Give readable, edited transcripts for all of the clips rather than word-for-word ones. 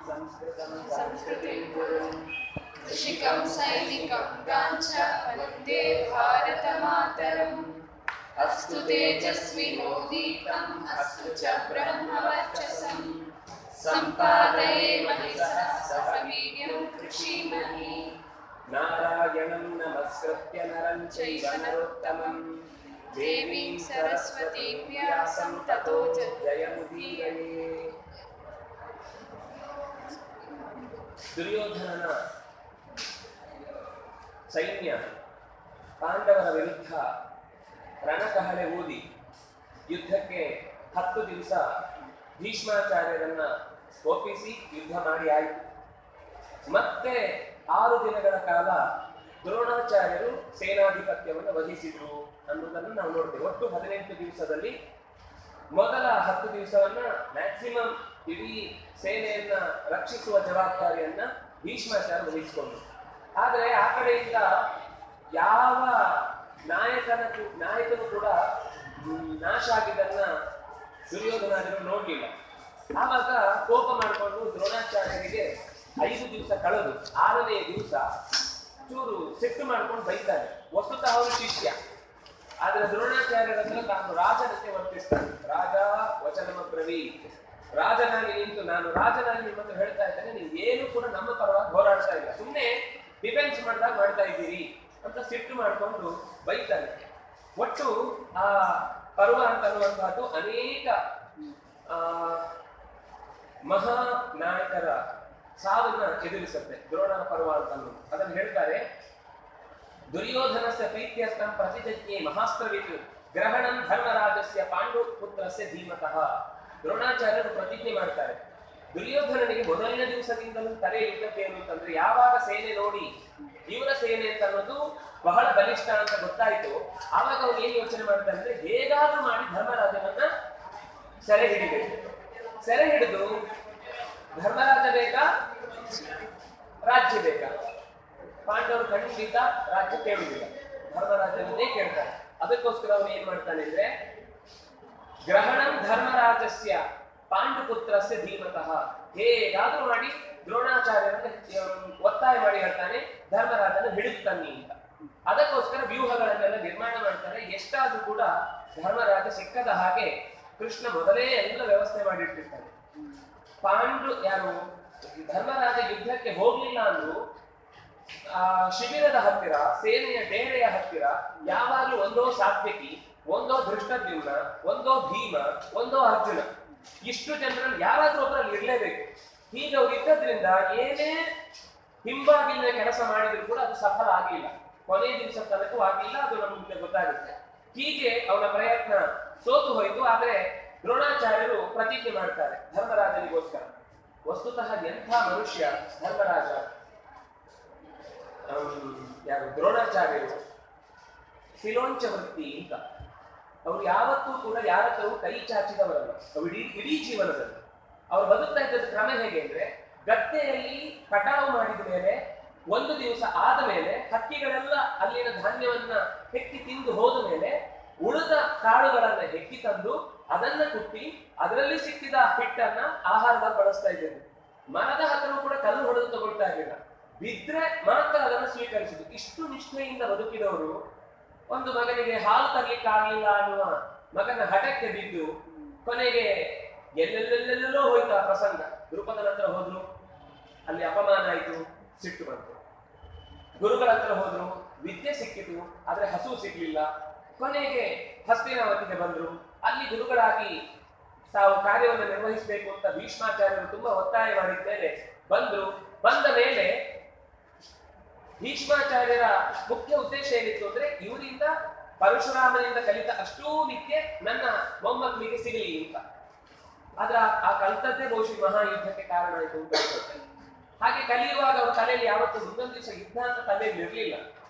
संस्कृतिं गुरुं ऋषिकं सैनिकं गाञ्छ वन्दे भारतमातरम् अस्तु तेजस्विनोदीतम् अस्तु च ब्रह्मवर्चसं सम्पादये महिषः सफवीर्यं कृषीमहि नारायणं नमस्कृत्य नरं चैव नरोत्तमं देवीं सरस्वतीं व्यासं ततो जयमुदीरये. ದುರ್ಯೋಧನನ ಸೈನ್ಯ ಪಾಂಡವರ ವಿರುದ್ಧ ರಣಕಹಳೆ ಊದಿ ಯುದ್ಧಕ್ಕೆ 10 ದಿವಸ ಭೀಷ್ಮಾಚಾರ್ಯರನ್ನ ಒಪ್ಪಿಸಿ ಯುದ್ಧ ಮಾಡಿ ಆಯಿತು. ಮತ್ತೆ 6 ದಿನಗಳ ಕಾಲ ದ್ರೋಣಾಚಾರ್ಯರು ಸೇನಾಧಿಪತ್ಯವನ್ನು ವಹಿಸಿದ್ರು ಅನ್ನೋದನ್ನು ನಾವು ನೋಡ್ತೇವೆ. ಒಟ್ಟು 18 ದಿವಸದಲ್ಲಿ ಮೊದಲ 10 ದಿವಸವನ್ನ ಮ್ಯಾಕ್ಸಿಮಮ್ ಇಡೀ ಸೇನೆಯನ್ನ ರಕ್ಷಿಸುವ ಜವಾಬ್ದಾರಿಯನ್ನ ಭೀಷ್ಮಾಚಾರ್ಯ ವಹಿಸಿಕೊಂಡ್ರು. ಆದರೆ ಆ ಕಡೆಯಿಂದ ಯಾವ ನಾಯಕನು ಕೂಡ ನಾಶ ಆಗಿದ್ದನ್ನ ದುರ್ಯೋಧನಾದಿಗಳು ನೋಡ್ಲಿಲ್ಲ. ಆವಾಗ ಕೋಪ ಮಾಡಿಕೊಂಡು ದ್ರೋಣಾಚಾರ್ಯರಿಗೆ 5 ದಿವಸ ಕಳೆದು 6ನೇ ದಿವಸ ಚೂರು ಸಿಟ್ಟು ಮಾಡ್ಕೊಂಡು ಬೈತಾರೆ. ವಸ್ತುತಃ ಅವರು ಶಿಷ್ಯ, ಆದ್ರೆ ದ್ರೋಣಾಚಾರ್ಯರ ಹತ್ರ ತಾನು ರಾಜನಂತೆ ವರ್ತಿಸ್ತಾನೆ. ರಾಜ ವಚನಮಬ್ರವಿ, ರಾಜನಾಗಿ ನಿಂತು ನಾನು ರಾಜನಾಗಿ ನಿಮ್ಮ ಹತ್ರ ಹೇಳ್ತಾ ಇದ್ದೇನೆ, ನೀವು ಏನು ಕೂಡ ನಮ್ಮ ಪರವಾಗಿ ಹೋರಾಡ್ತಾ ಇಲ್ಲ, ಸುಮ್ಮನೆ ಡಿಫೆನ್ಸ್ ಮಾಡ್ತಾ ಇದ್ದೀರಿ ಅಂತ ಸಿಟ್ಟು ಮಾಡಿಕೊಂಡು ಬೈತಾನೆ. ಒಟ್ಟು ಆ ಪರ್ವ ಅಂತ ಅನ್ನುವಂತಹದ್ದು ಅನೇಕ ಮಹಾ ನಾಯಕರ ಸಾವನ್ನ ಎದುರಿಸುತ್ತೆ. ದ್ರೋಣರ ಪರ್ವ ಅಂತ ಅನ್ನೋದು ಅದನ್ನು ಹೇಳ್ತಾರೆ. ದುರ್ಯೋಧನಸ್ಯ ಪ್ರೀತ್ಯರ್ಥಂ ಪ್ರತಿಜಜ್ಞೆ ಮಹಾಸ್ತ್ರವಿತ್ ಗ್ರಹಣಂ ಧರ್ಮರಾಜಸ್ಯ ಪಾಂಡುಪುತ್ರಸ್ಯ ಧೀಮತಃ. ದ್ರೋಣಾಚಾರ್ಯರು ಪ್ರತಿಜ್ಞೆ ಮಾಡ್ತಾರೆ, ದುರ್ಯೋಧನನಿಗೆ ಮೊದಲನೇ ದಿವಸದಿಂದಲೂ ತಲೆ ಇದ್ದದ್ದೇನು ಅಂತಂದ್ರೆ, ಯಾವಾಗ ಸೇನೆ ನೋಡಿ ಇವರ ಸೇನೆ ಅಂತ ಅನ್ನೋದು ಬಹಳ ಬಲಿಷ್ಠ ಅಂತ ಗೊತ್ತಾಯ್ತು, ಆವಾಗ ಅವ್ರು ಏನ್ ಯೋಚನೆ ಮಾಡ್ತಾರೆ ಅಂದ್ರೆ, ಹೇಗಾದ್ರೂ ಮಾಡಿ ಧರ್ಮರಾಜನನ್ನ ಸೆರೆ ಹಿಡಿಬೇಕು. ಸೆರೆ ಹಿಡಿದು ಧರ್ಮರಾಜ ಬೇಕಾ ರಾಜ್ಯ ಬೇಕಾ? ಪಾಂಡವರು ಖಂಡಿತ ರಾಜ್ಯ ಕೇಳುವುದಿಲ್ಲ, ಧರ್ಮರಾಜನನ್ನೇ ಕೇಳ್ತಾರೆ. ಅದಕ್ಕೋಸ್ಕರ ಅವನು ಏನ್ ಮಾಡ್ತಾನೆ ಅಂದ್ರೆ, ಗ್ರಹಣಂ ಧರ್ಮರಾಜಸ್ಯ ಪಾಂಡುಪುತ್ರಸ್ಯ ಧೀಮತಃ, ಹೇಗಾದ್ರೂ ಮಾಡಿ ದ್ರೋಣಾಚಾರ್ಯರನ್ನ ಒತ್ತಾಯ ಮಾಡಿ ಹೇಳ್ತಾನೆ ಧರ್ಮರಾಜನ ಹಿಡಿತಾನೆ ಅಂತ. ಅದಕ್ಕೋಸ್ಕರ ವ್ಯೂಹಗಳನ್ನೆಲ್ಲ ನಿರ್ಮಾಣ ಮಾಡ್ತಾರೆ. ಎಷ್ಟಾದ್ರೂ ಕೂಡ ಧರ್ಮರಾಜ ಸಿಕ್ಕದ ಹಾಗೆ ಕೃಷ್ಣ ಮೊದಲೇ ಎಲ್ಲ ವ್ಯವಸ್ಥೆ ಮಾಡಿಟ್ಟಿರ್ತಾನೆ. ಯಾರು ಧರ್ಮರಾಜ ಯುದ್ಧಕ್ಕೆ ಹೋಗ್ಲಿಲ್ಲ ಅಂದ್ರು ಆ ಶಿಬಿರದ ಹತ್ತಿರ, ಸೇನೆಯ ಡೇರೆಯ ಹತ್ತಿರ ಯಾವಾಗ್ಲೂ ಒಂದೋ ಸಾತ್ವಿಕಿ, ಒಂದೋ ಧೃಷ್ಟದ್ಯುಮ್ನ, ಒಂದೋ ಭೀಮ, ಒಂದೋ ಅರ್ಜುನ, ಇಷ್ಟು ಜನರಲ್ಲಿ ಯಾರಾದ್ರೂ ಒಬ್ಬರಲ್ಲಿ ಇರ್ಲೇಬೇಕು. ಹೀಗೆ ಅವ್ರು ಇದ್ದದ್ರಿಂದ ಏನೇ ಹಿಂಬಾಗಿಲಿನ ಕೆಲಸ ಮಾಡಿದ್ರು ಕೂಡ ಅದು ಸಫಲ ಆಗ್ಲಿಲ್ಲ, ಕೊನೆಯ ದಿವಸ ತನಕೂ ಆಗ್ಲಿಲ್ಲ. ಅದು ನಮ್ಗೆ ಗೊತ್ತಾಗುತ್ತೆ. ಹೀಗೆ ಅವನ ಪ್ರಯತ್ನ ಸೋತು ಹೋಯಿತು. ಆದ್ರೆ ದ್ರೋಣಾಚಾರ್ಯರು ಪ್ರತಿಜ್ಞೆ ಮಾಡ್ತಾರೆ ಧರ್ಮರಾಜನಿಗೋಸ್ಕರ. ವಸ್ತುತಃ ಎಂಥ ಮನುಷ್ಯ ಧರ್ಮರಾಜ, ಯಾರು ದ್ರೋಣಾಚಾರ್ಯರು ಶಿಲೋಂಚ ವೃತ್ತಿ ಅಂತ. ಅವ್ರು ಯಾವತ್ತೂ ಕೂಡ ಯಾರತ್ತೂ ಕೈ ಚಾಚಿದವರಲ್ಲ. ಅವ್ರು ಇಡೀ ಜೀವನದಲ್ಲಿ ಅವ್ರು ಬದುಕ್ತಾ ಇದ್ದದ ಕ್ರಮ ಹೇಗೆ ಅಂದ್ರೆ, ಗದ್ದೆಯಲ್ಲಿ ಕಟಾವು ಮಾಡಿದ ಮೇಲೆ 1 ದಿವಸ ಆದ ಮೇಲೆ ಹಕ್ಕಿಗಳೆಲ್ಲ ಅಲ್ಲಿನ ಧಾನ್ಯವನ್ನ ಹೆಕ್ಕಿ ತಿಂದು ಹೋದ ಮೇಲೆ ಉಳಿದ ಕಾಳುಗಳನ್ನ ಹೆಕ್ಕಿ ತಂದು ಅದನ್ನ ಕುಟ್ಟಿ ಅದರಲ್ಲಿ ಸಿಕ್ಕಿದ ಹಿಟ್ಟನ್ನ ಆಹಾರವಾಗಿ ಬಳಸ್ತಾ ಇದ್ದೇವೆ. ಮರದ ಹತ್ತಿರವೂ ಕೂಡ ಕಲ್ಲು ಹೊಡೆದು ತಗೊಳ್ತಾ ಇರಲಿಲ್ಲ, ಬಿದ್ರೆ ಮಾತ್ರ ಅದನ್ನು ಸ್ವೀಕರಿಸುದು. ಇಷ್ಟು ನಿಷ್ಠೆಯಿಂದ ಬದುಕಿದವರು ಒಂದು ಮಗನಿಗೆ ಹಾಲು ತರ್ಲಿಕ್ಕೆ ಆಗ್ಲಿಲ್ಲ ಅನ್ನುವ ಮಗನ ಹಠಕ್ಕೆ ಬಿದ್ದು ಕೊನೆಗೆ ಎಲ್ಲೆಲ್ಲೆಲ್ಲೆಲ್ಲೋ ಹೋಯ್ತು ಆ ಪ್ರಸಂಗ. ದ್ರುಪದನ ಹತ್ರ ಹೋದ್ರು, ಅಲ್ಲಿ ಅಪಮಾನ ಆಯ್ತು, ಸಿಟ್ಟು ಬಂತು. ಗುರುಗಳ ಹತ್ರ ಹೋದ್ರು, ವಿದ್ಯೆ ಸಿಕ್ಕಿತು, ಆದ್ರೆ ಹಸು ಸಿಗ್ಲಿಲ್ಲ. ಕೊನೆಗೆ ಹಸ್ತಿನಾವತಿಗೆ ಬಂದ್ರು, ಅಲ್ಲಿ ಗುರುಗಳಾಗಿ ತಾವು ಕಾರ್ಯವನ್ನು ನಿರ್ವಹಿಸಬೇಕು ಅಂತ ಭೀಷ್ಮಾಚಾರ್ಯರು ತುಂಬಾ ಒತ್ತಾಯ ಮಾಡಿದ ಮೇಲೆ ಬಂದ್ರು. ಬಂದ ಮೇಲೆ ಭೀಷ್ಮಾಚಾರ್ಯರ ಮುಖ್ಯ ಉದ್ದೇಶ ಏನಿತ್ತು ಅಂದ್ರೆ, ಇವರಿಂದ ಪರಶುರಾಮನಿಂದ ಕಲಿತ ಅಷ್ಟೂ ವಿದ್ಯೆ ನನ್ನ ಮೊಮ್ಮಕ್ಕಳಿಗೆ ಸಿಗಲಿ ಅಂತ. ಆದ್ರೆ ಆ ಕಲಿತದ್ದೇ ಬಹುಶಃ ಮಹಾಯುದ್ಧಕ್ಕೆ ಕಾರಣ ಆಯಿತು ಅಂತ ಅನ್ಸುತ್ತೆ. ಹಾಗೆ ಕಲಿಯುವಾಗ ಅವ್ರ ತಲೆಯಲ್ಲಿ ಯಾವತ್ತೂ ಮುಂದೊಂದು ದಿವಸ ಯುದ್ಧ ಅಂತ ತಲೆಯಲ್ಲಿ ಇರಲಿಲ್ಲ.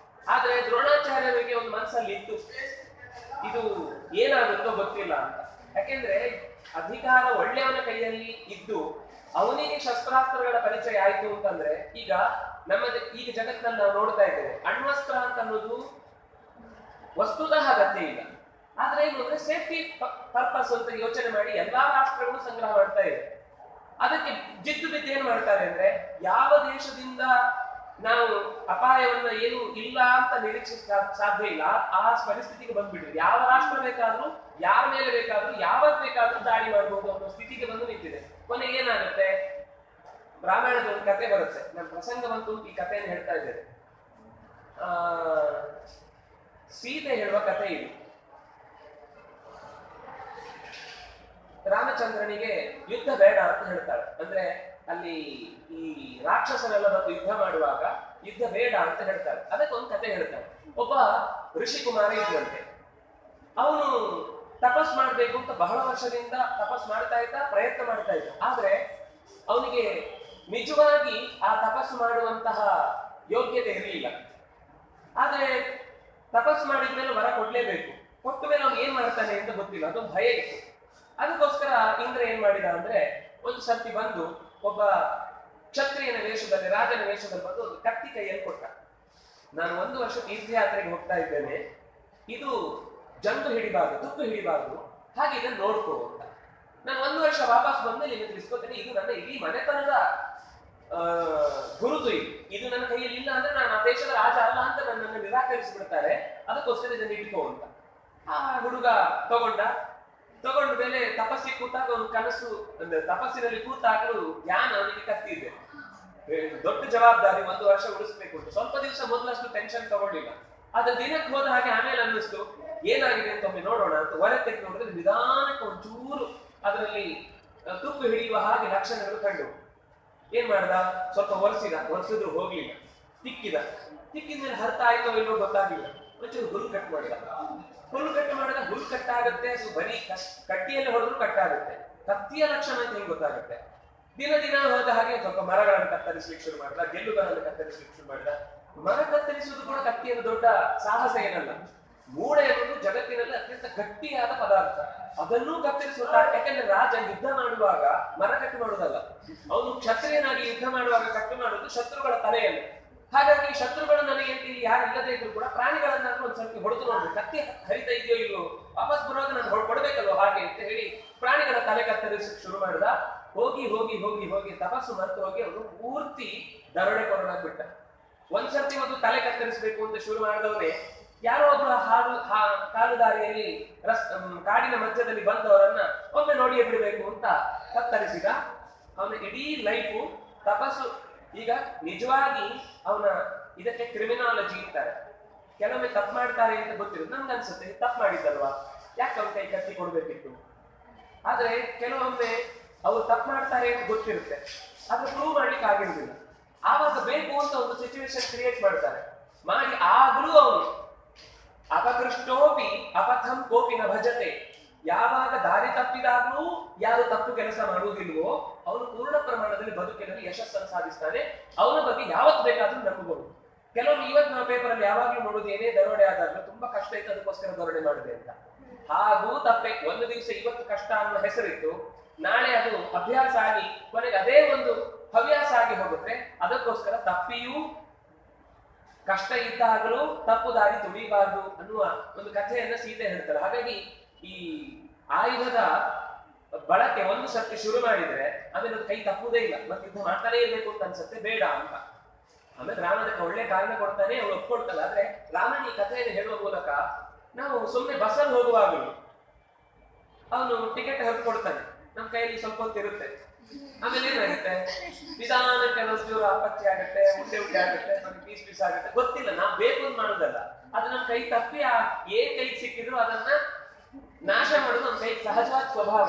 ಆದ್ರೆ ದ್ರೋಣಾಚಾರ್ಯರಿಗೆ ಒಂದು ಮನಸ್ಸಲ್ಲಿ ಇತ್ತು, ಇದು ಏನಾಗುತ್ತೋ ಗೊತ್ತಿಲ್ಲ ಅಂತ. ಯಾಕೆಂದ್ರೆ ಅಧಿಕಾರ ಒಳ್ಳೆಯವನ ಕೈಯಲ್ಲಿ ಇದ್ದು ಅವನಿಗೆ ಶಸ್ತ್ರಾಸ್ತ್ರಗಳ ಪರಿಚಯ ಆಯ್ತು ಅಂತಂದ್ರೆ, ಈಗ ಈಗ ಜಗತ್ತಿನಲ್ಲಿ ನಾವು ನೋಡ್ತಾ ಇದ್ದೇವೆ, ಅಣ್ವಸ್ತ್ರ ಅಂತ ಅನ್ನೋದು ವಸ್ತುತಃ ಅಗತ್ಯ ಇಲ್ಲ. ಆದ್ರೆ ಏನು ಅಂದ್ರೆ ಸೇಫ್ಟಿ ಪರ್ಪಸ್ ಅಂತ ಯೋಚನೆ ಮಾಡಿ ಎಲ್ಲಾ ರಾಷ್ಟ್ರಗಳು ಸಂಗ್ರಹ ಮಾಡ್ತಾ ಇದೆ. ಅದಕ್ಕೆ ಜಿದ್ದು ಬಿದ್ದು ಏನ್ ಮಾಡ್ತಾರೆ ಅಂದ್ರೆ, ಯಾವ ದೇಶದಿಂದ ನಾವು ಅಪಾಯವನ್ನ ಏನು ಇಲ್ಲ ಅಂತ ನಿರೀಕ್ಷಿಸ ಸಾಧ್ಯ ಇಲ್ಲ, ಆ ಪರಿಸ್ಥಿತಿಗೆ ಬಂದ್ಬಿಟ್ಟಿದೆ. ಯಾವ ರಾಷ್ಟ್ರ ಬೇಕಾದ್ರೂ, ಯಾರ ಮೇಲೆ ಬೇಕಾದ್ರೂ, ಯಾವತ್ ಬೇಕಾದ್ರೂ ದಾಳಿ ಮಾಡಬಹುದು ಅನ್ನೋ ಸ್ಥಿತಿಗೆ ಬಂದು ನಿಂತಿದೆ. ಕೊನೆಗೆ ಏನಾಗುತ್ತೆ, ರಾಮಾಯಣದ ಒಂದು ಕತೆ ಬರುತ್ತೆ. ನನ್ನ ಪ್ರಸಂಗ ಬಂತು ಈ ಕಥೆಯನ್ನು ಹೇಳ್ತಾ ಇದ್ದೇನೆ. ಸೀತೆ ಹೇಳುವ ಕಥೆ ಇದು. ರಾಮಚಂದ್ರನಿಗೆ ಯುದ್ಧ ಬೇಡ ಅಂತ ಹೇಳ್ತಾಳೆ. ಅಂದ್ರೆ ಅಲ್ಲಿ ಈ ರಾಕ್ಷಸರೆಲ್ಲ ಬಂದು ಯುದ್ಧ ಮಾಡುವಾಗ ಯುದ್ಧ ಬೇಡ ಅಂತ ಹೇಳ್ತಾರೆ. ಅದಕ್ಕೊಂದು ಕತೆ ಹೇಳ್ತಾರೆ. ಒಬ್ಬ ಋಷಿಕುಮಾರ ಇದ್ದಂತೆ. ಅವನು ತಪಸ್ ಮಾಡ್ಬೇಕು ಅಂತ ಬಹಳ ವರ್ಷದಿಂದ ತಪಸ್ ಮಾಡ್ತಾ ಇದ್ದ, ಪ್ರಯತ್ನ ಮಾಡ್ತಾ ಇದ್ದ. ಆದ್ರೆ ಅವನಿಗೆ ನಿಜವಾಗಿ ಆ ತಪಸ್ಸು ಮಾಡುವಂತಹ ಯೋಗ್ಯತೆ ಇರಲಿಲ್ಲ. ಆದ್ರೆ ತಪಸ್ಸು ಮಾಡಿದ್ಮೇಲೆ ವರ ಕೊಡ್ಲೇಬೇಕು. ಕೊಟ್ಟ ಮೇಲೆ ಅವ್ನು ಏನ್ ಮಾಡ್ತಾನೆ ಅಂತ ಗೊತ್ತಿಲ್ಲ, ಅದೊಂದು ಭಯ ಇತ್ತು. ಅದಕ್ಕೋಸ್ಕರ ಇಂದ್ರ ಏನ್ ಮಾಡಿದ ಅಂದ್ರೆ, ಒಂದು ಸರ್ತಿ ಬಂದು ಒಬ್ಬ ಕ್ಷತ್ರಿಯನ ವೇಷದಲ್ಲಿ, ರಾಜನ ವೇಷದಲ್ಲಿ ಬಂದು ಒಂದು ಕತ್ತಿ ಕೈಯಲ್ಲಿ ಕೊಟ್ಟ. ನಾನು 1 ವರ್ಷ ತೀರ್ಥಯಾತ್ರೆಗೆ ಹೋಗ್ತಾ ಇದ್ದೇನೆ, ಇದು ಜಂತು ಹಿಡಿಬಾರ್ದು, ತುಕ್ಕು ಹಿಡಿಬಾರ್ದು, ಹಾಗೆ ಇದನ್ನು ನೋಡ್ಕೋ ಅಂತ. ನಾನು 1 ವರ್ಷ ವಾಪಸ್ ಬಂದು ಇಲ್ಲಿ ತಿಳಿಸ್ಕೊತೇನೆ, ಇದು ನನ್ನ ಇಡೀ ಮನೆತನದ ಗುರುತು, ಇದು ನನ್ನ ಕೈಯಲ್ಲಿ ಇಲ್ಲ ಅಂದ್ರೆ ನಾನು ಆ ದೇಶದ ರಾಜ ಅಲ್ಲ ಅಂತ ನನ್ನನ್ನು ನಿರಾಕರಿಸಿಬಿಡ್ತಾರೆ, ಅದಕ್ಕೋಸ್ಕರ ಇದನ್ನು ಇಟ್ಕೋ ಅಂತ. ಆ ಹುಡುಗ ತಗೊಂಡ ಮೇಲೆ ತಪಸ್ಸಿಗೆ ಕೂತಾಗ ಒಂದು ಕನಸು, ಅಂದ್ರೆ ತಪಸ್ಸಿನಲ್ಲಿ ಕೂತಾಗಲೂ ಜ್ಞಾನ ಅವನಿಗೆ ಕತ್ತಿದೆ. ದೊಡ್ಡ ಜವಾಬ್ದಾರಿ, 1 ವರ್ಷ ಉಳಿಸ್ಬೇಕು ಅಂತ. ಸ್ವಲ್ಪ ದಿವಸ ಮೊದಲಷ್ಟು ಟೆನ್ಷನ್ ತಗೊಂಡಿಲ್ಲ. ಆದ್ರೆ ದಿನಕ್ಕೆ ಹೋದ ಹಾಗೆ ಆಮೇಲೆ ಅನ್ನಿಸ್ತು ಏನಾಗಿದೆ ಅಂತ ಒಮ್ಮೆ ನೋಡೋಣ ಅಂತ ಹೊರ ತೆಗೆದು ನೋಡಿದ್ರೆ ನಿಧಾನಕ್ಕೆ ಒಂಚೂರು ಅದರಲ್ಲಿ ತುಕ್ಕು ಹಿಡಿಯುವ ಹಾಗೆ ಲಕ್ಷಣಗಳು ಕಂಡು. ಏನ್ ಮಾಡ್ದ, ಸ್ವಲ್ಪ ಒರೆಸಿದ್ರು ಹೋಗ್ಲಿಲ್ಲ. ತಿಕ್ಕಿದ ಮೇಲೆ ಹರ್ತ ಆಯ್ತೋ ಇಲ್ಲೋ ಗೊತ್ತಾಗ್ಲಿಲ್ಲ. ಒಂಚೂರು ಹುಲ್ಲು ಕಟ್ ಮಾಡಿದ. ಹುಲ್ಲು ಕಟ್ಟಾಗುತ್ತೆ, ಬರೀ ಕಟ್ಟಿಯಲ್ಲಿ ಹೊಡೆದ್ರು ಕಟ್ಟಾಗುತ್ತೆ. ಕತ್ತಿಯ ಲಕ್ಷಣ ಅಂತ ಹೆಂಗ್ ಗೊತ್ತಾಗುತ್ತೆ? ದಿನ ಹೋದ ಹಾಗೆ ಸ್ವಲ್ಪ ಮರಗಳನ್ನು ಕತ್ತರಿಸ್ಲಿಕ್ಕೆ ಶುರು ಮಾಡಿದ, ಗೆಲ್ಲುಗಳನ್ನು ಕತ್ತರಿಸ್ಲಿಕ್ಕೆ ಶುರು ಮಾಡಿದ. ಮರ ಕತ್ತರಿಸುವುದು ಕೂಡ ಕತ್ತಿಯನ್ನು ದೊಡ್ಡ ಸಾಹಸ ಏನಲ್ಲ. ಮೂಳೆ ಎನ್ನುವುದು ಜಗತ್ತಿನಲ್ಲಿ ಅತ್ಯಂತ ಗಟ್ಟಿಯಾದ ಪದಾರ್ಥ, ಅದನ್ನೂ ಕತ್ತರಿಸುವ. ಯಾಕಂದ್ರೆ ರಾಜ ಯುದ್ಧ ಮಾಡುವಾಗ ಮರ ಕಟ್ಟು ಮಾಡುವುದಲ್ಲ, ಅವನು ಕ್ಷತ್ರಿಯನಾಗಿ ಯುದ್ಧ ಮಾಡುವಾಗ ಕಟ್ಟು ಮಾಡುವುದು ಶತ್ರುಗಳ ತಲೆಯನ್ನು. ಹಾಗಾಗಿ ಶತ್ರುಗಳು ನನಗೆ ಇಲ್ಲಿ ಯಾರು ಇಲ್ಲದೆ ಇದ್ರು ಕೂಡ ಪ್ರಾಣಿಗಳನ್ನ ಒಂದ್ ಸ್ವಲ್ಪ ಹೊಡೆದು ನೋಡ್ಬೇಕು, ಕತ್ತಿ ಹರಿತಾ ಇದೆಯೋ ಇಲ್ಲೋ, ವಾಪಸ್ ಬರುವಾಗ ನಾನು ಕೊಡ್ಬೇಕಲ್ವ ಹಾಗೆ ಅಂತ ಹೇಳಿ ಪ್ರಾಣಿಗಳ ತಲೆ ಕತ್ತರಿಸಕ್ಕೆ ಶುರು ಮಾಡಿದ. ಹೋಗಿ ತಪಸ್ಸು ಮರೆತು ಹೋಗಿ ಅವನು ಪೂರ್ತಿ ದರೋಡೆಕೋರನಾಗ್ಬಿಟ್ಟ. ಒಂದ್ಸರ್ತಿ ಒಂದು ತಲೆ ಕತ್ತರಿಸಬೇಕು ಅಂತ ಶುರು ಮಾಡಿದವನೇ ಯಾರೋ ಒಬ್ಬ ಕಾಲುದಾರಿಯಲ್ಲಿ ಕಾಡಿನ ಮಧ್ಯದಲ್ಲಿ ಬಂದವರನ್ನ ಒಮ್ಮೆ ನೋಡಿಯೇ ಬಿಡಬೇಕು ಅಂತ ಕತ್ತರಿಸಿದ. ಅವನ ಇಡೀ ಲೈಫು ತಪಸ್ಸು. ಈಗ ನಿಜವಾಗಿ ಅವನ ಇದಕ್ಕೆ ಕ್ರಿಮಿನಾಲಜಿ ಇರ್ತಾರೆ. ಕೆಲವೊಮ್ಮೆ ತಪ್ಪು ಮಾಡ್ತಾರೆ ಅಂತ ಗೊತ್ತಿರೋದು ನಮ್ಗೆ ಅನ್ಸುತ್ತೆ, ತಪ್ಪು ಮಾಡಿದ್ದಲ್ವಾ, ಯಾಕೆ ಅವ್ನ ಕೈ ಕತ್ತಿ ಕೊಡ್ಬೇಕಿತ್ತು. ಆದ್ರೆ ಕೆಲವೊಮ್ಮೆ ಅವ್ರು ತಪ್ಪು ಮಾಡ್ತಾರೆ ಅಂತ ಗೊತ್ತಿರುತ್ತೆ, ಆದ್ರೆ ಪ್ರೂವ್ ಮಾಡ್ಲಿಕ್ಕೆ ಆಗಿರುವುದಿಲ್ಲ. ಆವಾಗ ಬೇಕು ಅಂತ ಒಂದು ಸಿಚುವೇಶನ್ ಕ್ರಿಯೇಟ್ ಮಾಡ್ತಾರೆ. ಮಾಡಿ ಆಗ್ಲೂ ಅವನು ಅಪಕೃಷ್ಟೋಪಿ ಅಪಥಂ ಕೋಪಿನ ಭಜತೆ. ಯಾವಾಗ ದಾರಿ ತಪ್ಪಿದಾಗ್ಲೂ ಯಾರು ತಪ್ಪು ಕೆಲಸ ಮಾಡುವುದಿಲ್ವೋ ಅವನು ಪೂರ್ಣ ಪ್ರಮಾಣದಲ್ಲಿ ಬದುಕಿನಲ್ಲಿ ಯಶಸ್ಸನ್ನು ಸಾಧಿಸ್ತಾನೆ. ಅವನ ಬಗ್ಗೆ ಯಾವತ್ತು ಬೇಕಾದ್ರೂ ನಂಬಬಹುದು. ಕೆಲವೊಮ್ಮೆ ಇವತ್ತು ನಾವು ಪೇಪರ್ ಅಲ್ಲಿ ಯಾವಾಗ್ಲೂ ನೋಡುದು ಏನೇ ದರೋಡೆ ಆದಾಗ್ಲೂ ತುಂಬಾ ಕಷ್ಟ ಇತ್ತು, ಅದಕ್ಕೋಸ್ಕರ ದರೋಡೆ ಮಾಡಿದೆ ಅಂತ. ಹಾಗೂ ತಪ್ಪೆ. ಒಂದು ದಿವಸ ಇವತ್ತು ಕಷ್ಟ ಅನ್ನೋ ಹೆಸರಿತ್ತು, ನಾಳೆ ಅದು ಅಭ್ಯಾಸ ಆಗಿ ಕೊನೆಗೆ ಅದೇ ಒಂದು ಹವ್ಯಾಸ ಆಗಿ ಹೋಗುತ್ತೆ. ಅದಕ್ಕೋಸ್ಕರ ತಪ್ಪಿಯೂ ಕಷ್ಟ ಇದ್ದಾಗಲೂ ತಪ್ಪು ದಾರಿ ತುಳಿಬಾರ್ದು ಅನ್ನುವ ಒಂದು ಕಥೆಯನ್ನ ಸೀತೆ ಹೇಳ್ತಾರೆ. ಹಾಗಾಗಿ ಈ ಆಯುಧದ ಬಳಕೆ ಒಂದು ಸರ್ತಿ ಶುರು ಮಾಡಿದ್ರೆ ಆಮೇಲೆ ಅದು ಕೈ ತಪ್ಪುವುದೇ ಇಲ್ಲ, ಮತ್ತೆ ಯುದ್ಧ ಮಾಡ್ತಾನೆ ಇರ್ಬೇಕು ಅಂತ ಅನ್ಸುತ್ತೆ, ಬೇಡ ಅಂತ. ಆಮೇಲೆ ರಾಮ ಅದಕ್ಕೆ ಒಳ್ಳೆ ಕಾರಣ ಕೊಡ್ತಾನೆ, ಅವಳು ಒಪ್ಕೊಳ್ತಾಳೆ. ಆದ್ರೆ ರಾಮನ ಈ ಕಥೆಯನ್ನು ಹೇಳುವ ಮೂಲಕ ನಾವು ಸುಮ್ಮನೆ ಬಸ್ಸಲ್ಲಿ ಹೋಗುವಾಗಲೂ ಅವನು ಟಿಕೆಟ್ ಹೊರತು ಕೊಡ್ತಾನೆ, ನಮ್ಮ ಕೈಯಲ್ಲಿ ಸ್ವಲ್ಪ ಹೊತ್ತು ಇರುತ್ತೆ. ಆಮೇಲೆ ಏನಾಗುತ್ತೆ, ನಿಧಾನಕ್ಕೆ ಒಂಚೂರು ಅಪಚ್ಚಿ ಆಗುತ್ತೆ, ಉಂಡೆ ಆಗುತ್ತೆ, ಪೀಸ್ ಆಗುತ್ತೆ, ಗೊತ್ತಿಲ್ಲ. ನಾವು ಬೇಕು ಅಂತ ಮಾಡೋದಲ್ಲ, ಅದು ನಮ್ಮ ಕೈ ತಪ್ಪಿ ಏನ್ ಕೈ ಸಿಕ್ಕಿದ್ರು ಅದನ್ನ ನಾಶ ಮಾಡೋದು ನಮ್ಮ ಕೈ ಸಹಜವಾದ ಸ್ವಭಾವ.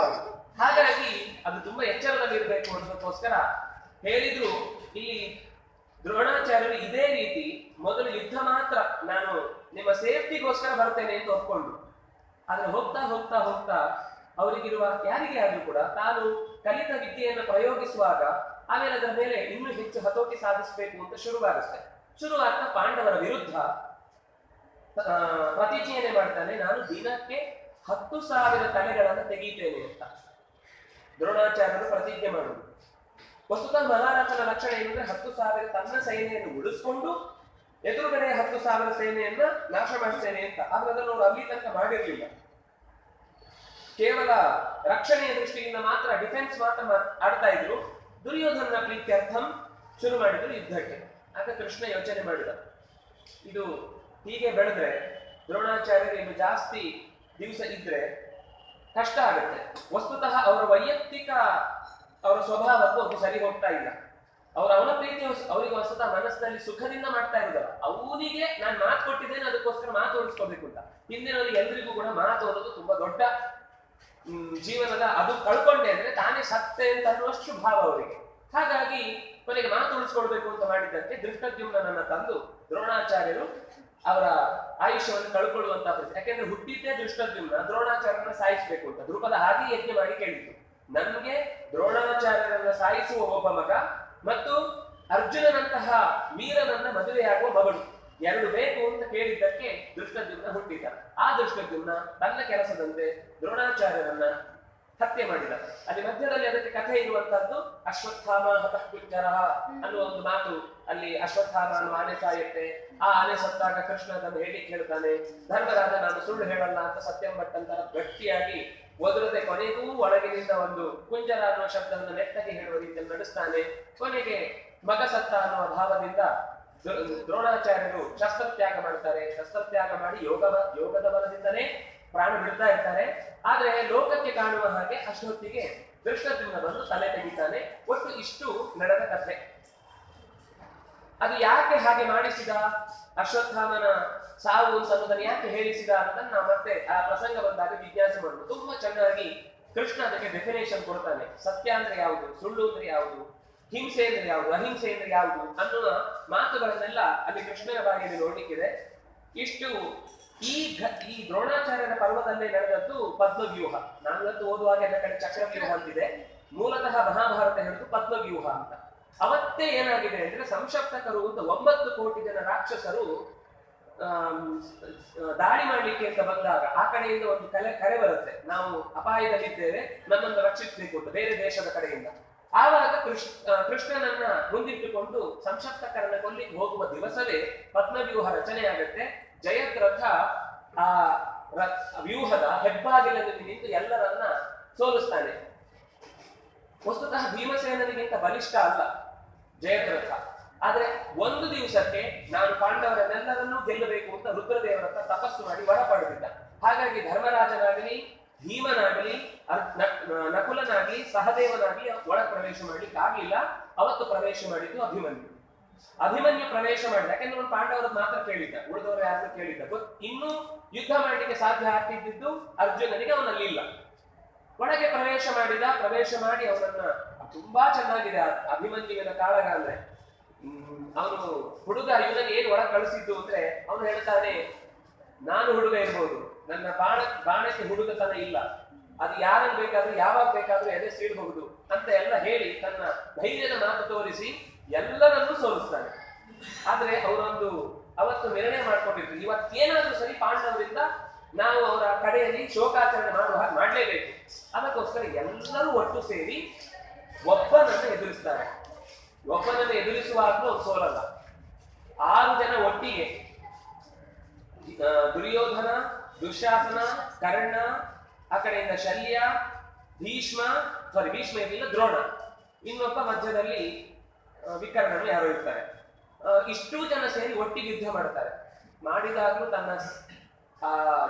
ಹಾಗಾಗಿ ಅದು ತುಂಬಾ ಎಚ್ಚರದಲ್ಲಿ ಇರಬೇಕು ಅನ್ನೋದಕ್ಕೋಸ್ಕರ ಹೇಳಿದ್ರು. ಇಲ್ಲಿ ದ್ರೋಣಾಚಾರ್ಯರು ಇದೇ ರೀತಿ ಮೊದಲು ಯುದ್ಧ ಮಾತ್ರ ನಾನು ನಿಮ್ಮ ಸೇಫ್ಟಿಗೋಸ್ಕರ ಬರ್ತೇನೆ ಅಂತ ಒಪ್ಕೊಂಡು, ಆದ್ರೆ ಹೋಗ್ತಾ ಹೋಗ್ತಾ ಹೋಗ್ತಾ ಅವರಿಗಿರುವ ಯಾರಿಗೆ ಆದ್ರೂ ಕೂಡ ತಾನು ಕಲಿತ ವಿದ್ಯೆಯನ್ನು ಪ್ರಯೋಗಿಸುವಾಗ ಆಮೇಲೆ ಅದರ ಮೇಲೆ ಇನ್ನೂ ಹೆಚ್ಚು ಹತೋಟಿ ಸಾಧಿಸಬೇಕು ಅಂತ ಶುರುವಾಗ್ತಾ ಪಾಂಡವರ ವಿರುದ್ಧ ಪ್ರತಿಜ್ಞೆಯನ್ನೇ ಮಾಡ್ತಾನೆ, ನಾನು ದಿನಕ್ಕೆ 10,000 ತಲೆಗಳನ್ನು ತೆಗೀತೇನೆ ಅಂತ ದ್ರೋಣಾಚಾರ್ಯರು ಪ್ರತಿಜ್ಞೆ ಮಾಡುವುದು. ವಸ್ತುತಃ ಮಹಾರಾಜನ ಲಕ್ಷಣ ಏನಂದ್ರೆ 10,000 ತನ್ನ ಸೈನ್ಯವನ್ನು ಉಳಿಸ್ಕೊಂಡು ಎದುರುಗಡೆ 10,000 ಸೇನೆಯನ್ನ ನಾಶ ಮಾಡ್ತೇನೆ ಅಂತ. ಆದ್ರೆ ಅದನ್ನು ಅವರು ಅಲ್ಲಿ ತನಕ ಮಾಡಿರ್ಲಿಲ್ಲ. ಕೇವಲ ರಕ್ಷಣೆಯ ದೃಷ್ಟಿಯಿಂದ ಮಾತ್ರ, ಡಿಫೆನ್ಸ್ ಮಾತ್ರ ಆಡ್ತಾ ಇದ್ರು. ದುರ್ಯೋಧನ ಪ್ರೀತ್ಯರ್ಥಂ ಶುರು ಮಾಡಿದ್ರು ಯುದ್ಧಕ್ಕೆ. ಆಗ ಕೃಷ್ಣ ಯೋಚನೆ ಮಾಡಿದ, ಇದು ಹೀಗೆ ಬೆಳೆದ್ರೆ ದ್ರೋಣಾಚಾರ್ಯರು ಇನ್ನು ಜಾಸ್ತಿ ದಿವಸ ಇದ್ರೆ ಕಷ್ಟ ಆಗುತ್ತೆ. ವಸ್ತುತಃ ಅವರ ವೈಯಕ್ತಿಕ ಅವರ ಸ್ವಭಾವಕ್ಕೂ ಅದು ಸರಿ ಹೋಗ್ತಾ ಇಲ್ಲ. ಅವನ ಪ್ರೀತಿ ಅವರಿಗೆ ವಸ್ತುತಃ ಮನಸ್ಸಿನಲ್ಲಿ ಸುಖದಿಂದ ಮಾಡ್ತಾ ಇರೋದಲ್ಲ, ಅವನಿಗೆ ನಾನು ಮಾತು ಕೊಟ್ಟಿದ್ದೇನೆ ಅದಕ್ಕೋಸ್ಕರ ಮಾತು ಉಳಿಸ್ಕೋಬೇಕು ಅಂತ. ಹಿಂದಿನವರಿಗೆ ಎಲ್ರಿಗೂ ಕೂಡ ಮಾತು ಅನ್ನೋದು ತುಂಬಾ ದೊಡ್ಡ ಜೀವನದ, ಅದು ಕಳ್ಕೊಂಡೆ ಅಂದ್ರೆ ತಾನೇ ಸತ್ತೆ ಅಂತ ಅನ್ನುವಷ್ಟು ಭಾವ ಅವರಿಗೆ. ಹಾಗಾಗಿ ಕೊನೆಗೆ ಮಾತು ಉಳಿಸ್ಕೊಳ್ಬೇಕು ಅಂತ ಮಾಡಿದ್ದಕ್ಕೆ ದೃಷ್ಟದ್ಯುಮ್ನನ್ನ ತಂದು ದ್ರೋಣಾಚಾರ್ಯರು ಅವರ ಆಯುಷ್ಯವನ್ನು ಕಳ್ಕೊಳ್ಳುವಂತ ಪರಿಸ್ಥಿತಿ. ಯಾಕೆಂದ್ರೆ ಹುಟ್ಟಿದ್ದೇ ದೃಷ್ಟದ್ಯುಮ್ನ ದ್ರೋಣಾಚಾರ್ಯರನ್ನ ಸಾಯಿಸಬೇಕು ಅಂತ. ದ್ರುಪದ ಹಾಗೆ ಯಜ್ಞ ಮಾಡಿ ಕೇಳಿತು, ನನ್ಗೆ ದ್ರೋಣಾಚಾರ್ಯರನ್ನ ಸಾಯಿಸುವ ಒಬ್ಬ ಮಗ ಮತ್ತು ಅರ್ಜುನನಂತಹ ವೀರನನ್ನ ಮದುವೆಯಾಗುವ ಮಗಳು ಎರಡು ಬೇಕು ಅಂತ ಕೇಳಿದ್ದಕ್ಕೆ ದೃಷ್ಟದ್ಯುಮ್ನ ಹುಟ್ಟಿದ. ಆ ದೃಷ್ಟದ್ಯುಮ್ನ ತನ್ನ ಕೆಲಸದಂತೆ ದ್ರೋಣಾಚಾರ್ಯರನ್ನ ಹತ್ಯೆ ಮಾಡಿದ. ಅಲ್ಲಿ ಮಧ್ಯದಲ್ಲಿ ಅದಕ್ಕೆ ಕಥೆ ಇರುವಂತದ್ದು ಅಶ್ವತ್ಥಾಮ ಹತಃ ಕುಂಜರಃ ಅನ್ನುವ ಒಂದು ಮಾತು. ಅಲ್ಲಿ ಅಶ್ವತ್ಥಾಮ ಅನ್ನುವ ಆನೆ ಸಾಯುತ್ತೆ. ಆ ಆನೆ ಸತ್ತಾಗ ಕೃಷ್ಣ ಅದನ್ನು ಹೇಳಿ ಹೇಳ್ತಾನೆ, ಧರ್ಮರಾಜ ನಾನು ಸುಳ್ಳು ಹೇಳಲ್ಲ ಅಂತ ಸತ್ಯಂ ಭಟ್ಟಂತರ ಗಟ್ಟಿಯಾಗಿ ಒದರದೆ ಕೊನೆಗೂ ಒಳಗಿನಿಂದ ಒಂದು ಕುಂಜರ ಅನ್ನುವ ಶಬ್ದವನ್ನು ನೆಟ್ಟಗೆ ಹೇಳುವ ರೀತಿಯಲ್ಲಿ ನಡೆಸ್ತಾನೆ. ಕೊನೆಗೆ ಮಗ ಸತ್ತ ಅನ್ನುವ ಭಾವದಿಂದ ದ್ರೋಣಾಚಾರ್ಯರು ಶಸ್ತ್ರತ್ಯಾಗ ಮಾಡ್ತಾರೆ. ಶಸ್ತ್ರತ್ಯಾಗ ಮಾಡಿ ಯೋಗದ ಬಲದಿಂದಲೇ ಪ್ರಾಣ ಬಿಡ್ತಾ ಇರ್ತಾರೆ. ಆದ್ರೆ ಲೋಕಕ್ಕೆ ಕಾಣುವ ಹಾಗೆ ಅಷ್ಟೊತ್ತಿಗೆ ದೃಷ್ಟದ್ಯುಮ್ನ ಬಂದು ತಲೆ ತೆಗಿತಾನೆ. ಒಟ್ಟು ಇಷ್ಟು ನಡೆದ ಕಥೆ. ಅದು ಯಾಕೆ ಹಾಗೆ ಮಾಡಿಸಿದ, ಅಶ್ವತ್ಥಾಮನ ಸಾವು ಅನ್ನೋದನ್ನು ಯಾಕೆ ಹೇಳಿಸಿದ ಅನ್ನೋದನ್ನ ನಾವು ಮತ್ತೆ ಆ ಪ್ರಸಂಗ ಬಂದಾಗ ಜಿಜ್ಞಾಸೆ ಮಾಡೋದು. ತುಂಬಾ ಚೆನ್ನಾಗಿ ಕೃಷ್ಣ ಅದಕ್ಕೆ ಡೆಫಿನೇಷನ್ ಕೊಡ್ತಾನೆ. ಸತ್ಯ ಅಂದ್ರೆ ಯಾವುದು, ಸುಳ್ಳು ಅಂದ್ರೆ ಯಾವುದು, ಹಿಂಸೆ ಅಂದ್ರೆ ಯಾವುದು, ಅಹಿಂಸೆ ಅಂದ್ರೆ ಯಾವುದು ಅನ್ನುವ ಮಾತುಗಳನ್ನೆಲ್ಲ ಅಲ್ಲಿ ಕೃಷ್ಣನ ಬಾಯಿಯಲ್ಲಿ ನೋಡ್ಲಿಕ್ಕಿದೆ. ಇಷ್ಟು ಈ ದ್ರೋಣಾಚಾರ್ಯರ ಪರ್ವದಲ್ಲೇ ನಡೆದದ್ದು ಪದ್ಮವ್ಯೂಹ. ನಾವಿವತ್ತು ಓದುವಾಗ ಎಲ್ಲ ಕಡೆ ಚಕ್ರವ್ಯೂಹ ಅಂತಿದೆ. ಮೂಲತಃ ಮಹಾಭಾರತ ಹೇಳಿದ್ದು ಪದ್ಮವ್ಯೂಹ ಅಂತ. ಅವತ್ತೇ ಏನಾಗಿದೆ ಅಂದ್ರೆ ಸಂಶಪ್ತಕರು ಅಂತ 9 ಕೋಟಿ ಜನ ರಾಕ್ಷಸರು ದಾಳಿ ಮಾಡ್ಲಿಕ್ಕೆ ಅಂತ ಬಂದಾಗ ಆ ಕಡೆಯಿಂದ ಒಂದು ಕರೆ ಬರುತ್ತೆ, ನಾವು ಅಪಾಯದಲ್ಲಿದ್ದೇವೆ, ನಮ್ಮನ್ನು ರಕ್ಷಿಸಬೇಕು ಅಂತ ಬೇರೆ ದೇಶದ ಕಡೆಯಿಂದ. ಆವಾಗ ಕೃಷ್ಣನನ್ನ ಮುಂದಿಟ್ಟುಕೊಂಡು ಸಂಶಪ್ತಕರನ್ನ ಕೊಲ್ಲಿಕ್ಕೆ ಹೋಗುವ ದಿವಸವೇ ಪದ್ಮವ್ಯೂಹ ರಚನೆ ಆಗುತ್ತೆ. ಜಯದ್ರಥ ಆ ವ್ಯೂಹದ ಹೆಬ್ಬಾಗಿಲಲ್ಲಿ ನಿಂತು ಎಲ್ಲರನ್ನ ಸೋಲಿಸ್ತಾನೆ. ವಸ್ತುತಃ ಭೀಮಸೇನನಿಗಿಂತ ಬಲಿಷ್ಠ ಅಲ್ಲ ಜಯದ್ರಥ. ಆದ್ರೆ ಒಂದು ದಿವಸಕ್ಕೆ ನಾನು ಪಾಂಡವರನ್ನೆಲ್ಲರನ್ನೂ ಗೆಲ್ಲಬೇಕು ಅಂತ ರುದ್ರದೇವರ ಹತ್ರ ತಪಸ್ಸು ಮಾಡಿ ವರ ಪಡೆದಿದ್ದ. ಹಾಗಾಗಿ ಧರ್ಮರಾಜನಾಗಲಿ, ಭೀಮನಾಗಲಿ, ನಕುಲನಾಗಲಿ, ಸಹದೇವನಾಗಲಿ ಒಳ ಪ್ರವೇಶ ಮಾಡ್ಲಿಕ್ಕೆ ಆಗ್ಲಿಲ್ಲ. ಅವತ್ತು ಪ್ರವೇಶ ಮಾಡಿದ್ದು ಅಭಿಮನ್ಯು ಪ್ರವೇಶ ಮಾಡಿದ. ಯಾಕೆಂದ್ರೆ ಒಂದು ಪಾಂಡವರದ್ದು ಮಾತ್ರ ಕೇಳಿದ್ದ, ಉಳಿದವರು ಯಾರನ್ನು ಕೇಳಿದ್ದ. ಇನ್ನೂ ಯುದ್ಧ ಮಾಡ್ಲಿಕ್ಕೆ ಸಾಧ್ಯ ಆಗ್ತಿದ್ದು ಅರ್ಜುನನಿಗೆ, ಅವನಲ್ಲಿಲ್ಲ. ಒಳಗೆ ಪ್ರವೇಶ ಮಾಡಿ ಅವನನ್ನ ತುಂಬಾ ಚೆನ್ನಾಗಿದೆ ಅಭಿಮನ್ಯುವಿನ ಕಾಳಗ ಅಂದ್ರೆ. ಅವನು ಹುಡುಗ ಇವನನ್ನು ಏನು ಒಳಗೆ ಕಳಿಸಿದ್ದು ಅಂದ್ರೆ ಅವನು ಹೇಳ್ತಾನೆ, ನಾನು ಹುಡುಗ ಇರ್ಬೋದು, ನನ್ನ ಬಾಣಕ್ಕೆ ಹುಡುಗತನ ಇಲ್ಲ, ಅದು ಯಾರನ್ನು ಬೇಕಾದ್ರೂ ಯಾವಾಗ ಬೇಕಾದ್ರೂ ಎದೆ ಸೀಳಬಹುದು ಅಂತ ಎಲ್ಲ ಹೇಳಿ ತನ್ನ ಧೈರ್ಯದ ಮಾತು ತೋರಿಸಿ ಎಲ್ಲರನ್ನೂ ಸೋಲಿಸ್ತಾನೆ. ಆದ್ರೆ ಅವರೊಂದು ಅವತ್ತು ನಿರ್ಣಯ ಮಾಡ್ಕೊಂಡಿದ್ರು, ಇವತ್ತೇನಾದ್ರೂ ಸರಿ ಪಾಂಡವರಿಂದ ನಾವು ಅವರ ಕಡೆಯಲ್ಲಿ ಶೋಕಾಚರಣೆ ಮಾಡುವ ಹಾಗೆ ಮಾಡ್ಲೇಬೇಕು. ಅದಕ್ಕೋಸ್ಕರ ಎಲ್ಲರೂ ಒಟ್ಟು ಸೇರಿ ಒಬ್ಬನನ್ನು ಎದುರಿಸ್ತಾರೆ. ಒಬ್ಬನನ್ನು ಎದುರಿಸುವಾಗಲೂ ಅವ್ರು ಸೋಲಲ್ಲ. 6 ಜನ ಒಟ್ಟಿಗೆ, ದುರ್ಯೋಧನ, ದುಶ್ಯಾಸನ, ಕರ್ಣ, ಆ ಕಡೆಯಿಂದ ಶಲ್ಯ, ಭೀಷ್ಮ ಇರಲಿಲ್ಲ, ದ್ರೋಣ, ಇನ್ನೊಬ್ಬ ಮಧ್ಯದಲ್ಲಿ ವಿಕರ್ಣನು ಯಾರೋ ಇರ್ತಾರೆ. ಇಷ್ಟೂ ಜನ ಸೇರಿ ಒಟ್ಟಿಗೆ ಯುದ್ಧ ಮಾಡ್ತಾರೆ. ಮಾಡಿದಾಗ್ಲೂ ತನ್ನ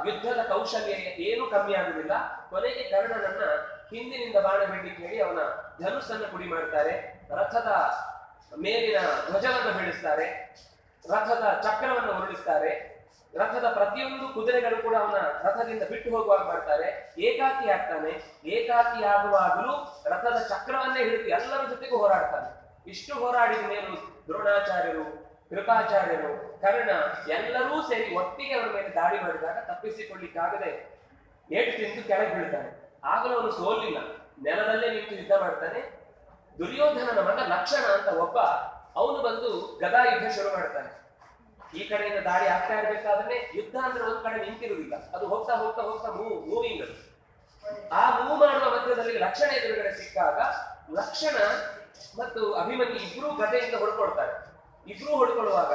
ಯುದ್ಧದ ಕೌಶಲ್ಯ ಏನು ಕಮ್ಮಿ ಆಗುದಿಲ್ಲ. ಕೊನೆಗೆ ಕರ್ಣನನ್ನ ಹಿಂದಿನಿಂದ ಬಾಣ ಬಿಡ್ಲಿಕ್ಕೆ ಹೇಳಿ ಅವನ ಧನುಸ್ಸನ್ನು ಪುಡಿ ಮಾಡ್ತಾರೆ. ರಥದ ಮೇಲಿನ ಧ್ವಜವನ್ನು ಬೀಳಿಸ್ತಾರೆ, ರಥದ ಚಕ್ರವನ್ನು ಉರುಳಿಸ್ತಾರೆ. ರಥದ ಪ್ರತಿಯೊಂದು ಕುದುರೆಗಳು ಕೂಡ ಅವನ ರಥದಿಂದ ಬಿಟ್ಟು ಹೋಗುವಾಗ ಮಾಡ್ತಾರೆ. ಏಕಾಕಿ ಆಗ್ತಾನೆ. ಏಕಾಕಿ ಆಗುವಾಗಲೂ ರಥದ ಚಕ್ರವನ್ನೇ ಹಿಡಿದು ಎಲ್ಲರ ಜೊತೆಗೂ ಹೋರಾಡ್ತಾನೆ. ಇಷ್ಟು ಹೋರಾಡಿದ ಮೇಲೂ ದ್ರೋಣಾಚಾರ್ಯರು, ಕೃಪಾಚಾರ್ಯರು, ಕರ್ಣ ಎಲ್ಲರೂ ಸೇರಿ ಒಟ್ಟಿಗೆ ಅವರ ಮೇಲೆ ದಾಳಿ ಮಾಡಿದಾಗ ತಪ್ಪಿಸಿಕೊಳ್ಳಿಕ್ಕಾಗದೆ ಏಟು ತಿಂದು ಕೆಳಗೆ ಬೀಳ್ತಾನೆ. ಆಗಲೂ ಅವನು ಸೋಲಿಲ್ಲ, ನೆಲದಲ್ಲೇ ನಿಂತು ಯುದ್ಧ ಮಾಡ್ತಾನೆ. ದುರ್ಯೋಧನನ ಮಗ ಲಕ್ಷಣ ಅಂತ ಒಬ್ಬ, ಅವನು ಬಂದು ಗದಾ ಯುದ್ಧ ಶುರು ಮಾಡ್ತಾನೆ. ಈ ಕಡೆಯಿಂದ ದಾಳಿ ಆಗ್ತಾ ಇರ್ಬೇಕಾದ್ರೆ ಯುದ್ಧ ಅಂದ್ರೆ ಒಂದ್ ಕಡೆ ನಿಂತಿರುವುದಿಲ್ಲ, ಅದು ಹೋಗ್ತಾ ಹೋಗ್ತಾ ಹೋಗ್ತಾ ಮೂವಿಂಗ್. ಆ ಮೂವ್ ಮಾಡುವ ಮಧ್ಯದಲ್ಲಿ ಲಕ್ಷಣ ಎದುರುಗಡೆ ಸಿಕ್ಕಾಗ ಲಕ್ಷಣ ಮತ್ತು ಅಭಿಮನ್ಯು ಇಬ್ರು ಗದೆಯಿಂದ ಹೊಡ್ಕೊಳ್ತಾರೆ. ಇಬ್ರು ಹೊಡ್ಕೊಳ್ಳುವಾಗ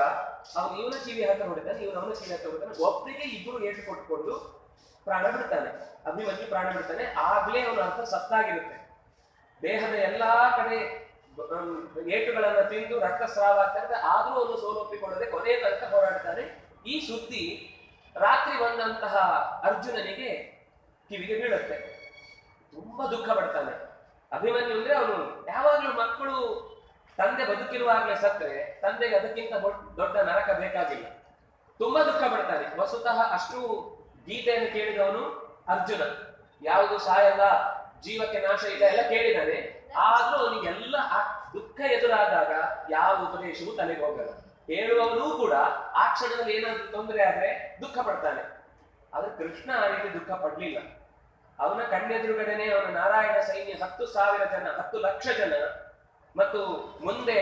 ಅವನು ಇವನ ಕಿವಿ ಹತ್ರ ಹೊಡಿತಾನೆ, ಇವನು ಅವನ ಕಿವಿ ಹತ್ರ ಹೊಡಿತಾನೆ. ಒಬ್ಬರಿಗೆ ಇಬ್ರು ಏಟು ಕೊಟ್ಕೊಂಡು ಪ್ರಾಣ ಬಿಡ್ತಾನೆ, ಅಭಿಮನ್ಯು ಪ್ರಾಣ ಬಿಡ್ತಾನೆ. ಆಗ್ಲೇ ಅವನ ಅರ್ಥ ಸತ್ತಾಗಿರುತ್ತೆ. ದೇಹದ ಎಲ್ಲಾ ಕಡೆ ಏಟುಗಳನ್ನ ತಿಂದು ರಕ್ತಸ್ರಾವ ಆಗ್ತದೆ, ಆದ್ರೂ ಅವನು ಸೋಲೊಪ್ಪಿಕೊಳ್ಳದೆ ಕೊನೆಯ ತನಕ ಹೋರಾಡ್ತಾನೆ. ಈ ಸುದ್ದಿ ರಾತ್ರಿ ಬಂದಂತಹ ಅರ್ಜುನನಿಗೆ ಕಿವಿಗೆ ಬೀಳುತ್ತೆ. ತುಂಬಾ ದುಃಖ ಪಡ್ತಾನೆ. ಅಭಿಮನ್ಯು ಅಂದ್ರೆ ಅವನು ಯಾವಾಗ್ಲೂ ಮಕ್ಕಳು ತಂದೆ ಬದುಕಿರುವಾಗ್ಲೇ ಸತ್ತರೆ ತಂದೆಗೆ ಅದಕ್ಕಿಂತ ದೊಡ್ಡ ನರಕ ಬೇಕಾಗಿಲ್ಲ. ತುಂಬಾ ದುಃಖ ಪಡ್ತಾನೆ. ವಸ್ತುತಃ ಅಷ್ಟು ಗೀತೆಯನ್ನು ಕೇಳಿದವನು ಅರ್ಜುನ. ಯಾವುದು ಸಾಯಲ್ಲ, ಜೀವಕ್ಕೆ ನಾಶ ಇಲ್ಲ ಎಲ್ಲ ಕೇಳಿದಾನೆ. ಆದ್ರೂ ಅವನಿಗೆಲ್ಲ ದುಃಖ ಎದುರಾದಾಗ ಯಾವ ಉಪದೇಶವೂ ತಲೆಗೆ ಹೋಗಲ್ಲ. ಹೇಳುವವನೂ ಕೂಡ ಆ ಕ್ಷಣದಲ್ಲಿ ಏನಾದ್ರೂ ತೊಂದರೆ ಆದ್ರೆ ದುಃಖ ಪಡ್ತಾನೆ. ಆದ್ರೆ ಕೃಷ್ಣ ಆ ರೀತಿ ದುಃಖ ಪಡ್ಲಿಲ್ಲ. ಅವನ ಕಣ್ಣೆದುರುಗಡೆನೆ ಅವನ ನಾರಾಯಣ ಸೈನ್ಯ 10,000 ಜನ, 10 ಲಕ್ಷ ಜನ, ಮತ್ತು ಮುಂದೆ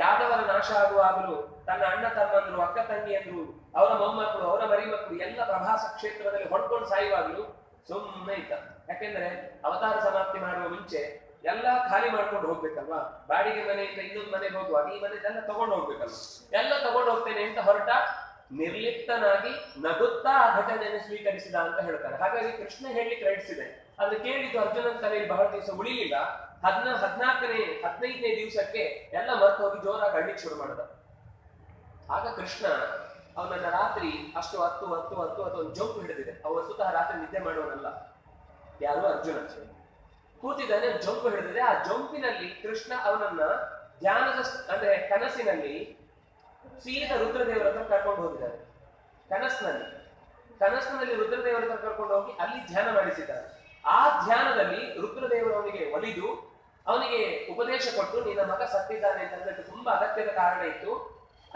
ಯಾದವರ ನಾಶ ಆಗುವಾಗಲೂ ತನ್ನ ಅಣ್ಣ ತಮ್ಮಂದ್ರು, ಅಕ್ಕ ತಂಗಿಯಂದ್ರು, ಅವರ ಮೊಮ್ಮಕ್ಕಳು, ಅವರ ಮರಿಮಕ್ಕಳು ಎಲ್ಲ ಪ್ರಭಾಸ ಕ್ಷೇತ್ರದಲ್ಲಿ ಹೊಡ್ಕೊಂಡು ಸಾಯುವಾಗ್ಲೂ ಸುಮ್ಮನೆ ಇದ್ದ. ಯಾಕೆಂದ್ರೆ ಅವತಾರ ಸಮಾಪ್ತಿ ಮಾಡುವ ಮುಂಚೆ ಎಲ್ಲ ಖಾಲಿ ಮಾಡ್ಕೊಂಡು ಹೋಗ್ಬೇಕಲ್ವಾ. ಬಾಡಿಗೆ ಮನೆಯಿಂದ ಇನ್ನೊಂದು ಮನೆಗೆ ಹೋಗುವಾಗ ಈ ಮನೆದೆಲ್ಲ ತಗೊಂಡು ಹೋಗ್ಬೇಕಲ್ವಾ. ಎಲ್ಲ ತಗೊಂಡು ಹೋಗ್ತೇನೆ ಅಂತ ಹೊರಟ ನಿರ್ಲಿಪ್ತನಾಗಿ ನಗುತ್ತಾ ಆ ಘಟನೆಯನ್ನು ಸ್ವೀಕರಿಸಿದ ಅಂತ ಹೇಳ್ತಾರೆ. ಹಾಗಾಗಿ ಕೃಷ್ಣ ಹೇಳಲಿಕ್ಕೆ ರೈಟ್ಸಿದೆ. ಅದ್ರ ಕೇಳಿದ್ದು ಅರ್ಜುನನ ತಲೆಯಲ್ಲಿ ಬಹಳ ದಿವಸ ಉಳಿಲಿಲ್ಲ. 15ನೇ ದಿವಸಕ್ಕೆ ಎಲ್ಲ ಮರ್ತು ಹೋಗಿ ಜೋರಾಗಿ ಅಳ್ಳಿಕ್ ಶುರು ಮಾಡಿದ. ಆಗ ಕೃಷ್ಣ ಅವನನ್ನ ರಾತ್ರಿ ಅಷ್ಟು ಹತ್ತು ಒಂದು ಜಂಪ್ ಹಿಡಿದಿದೆ. ಅವ ಸುತಃ ರಾತ್ರಿ ನಿದ್ದೆ ಮಾಡುವನಲ್ಲ, ಯಾರು ಅರ್ಜುನ ಕೂತಿದ್ದಾನೆ, ಜಂಪ್ ಹಿಡಿದಿದೆ. ಆ ಜಂಪಿನಲ್ಲಿ ಕೃಷ್ಣ ಅವನನ್ನ ಧ್ಯಾನದ ಅಂದ್ರೆ ಕನಸಿನಲ್ಲಿ ಸೀದಾ ರುದ್ರದೇವರ ಹತ್ರ ಕರ್ಕೊಂಡು ಹೋಗಿದ್ದಾನೆ. ಕನಸಿನಲ್ಲಿ ರುದ್ರದೇವರ ಹತ್ರ ಕರ್ಕೊಂಡು ಹೋಗಿ ಅಲ್ಲಿ ಧ್ಯಾನ ಮಾಡಿಸಿದ್ದಾರೆ. ಆ ಧ್ಯಾನದಲ್ಲಿ ರುದ್ರದೇವರು ಅವನಿಗೆ ಒಲಿದು ಅವನಿಗೆ ಉಪದೇಶ ಕೊಟ್ಟು, ನಿನ್ನ ಮಗ ಸತ್ತಿದ್ದಾನೆ ಅಂತಂದ್ರೆ ತುಂಬಾ ಅಗತ್ಯದ ಕಾರಣ ಇತ್ತು,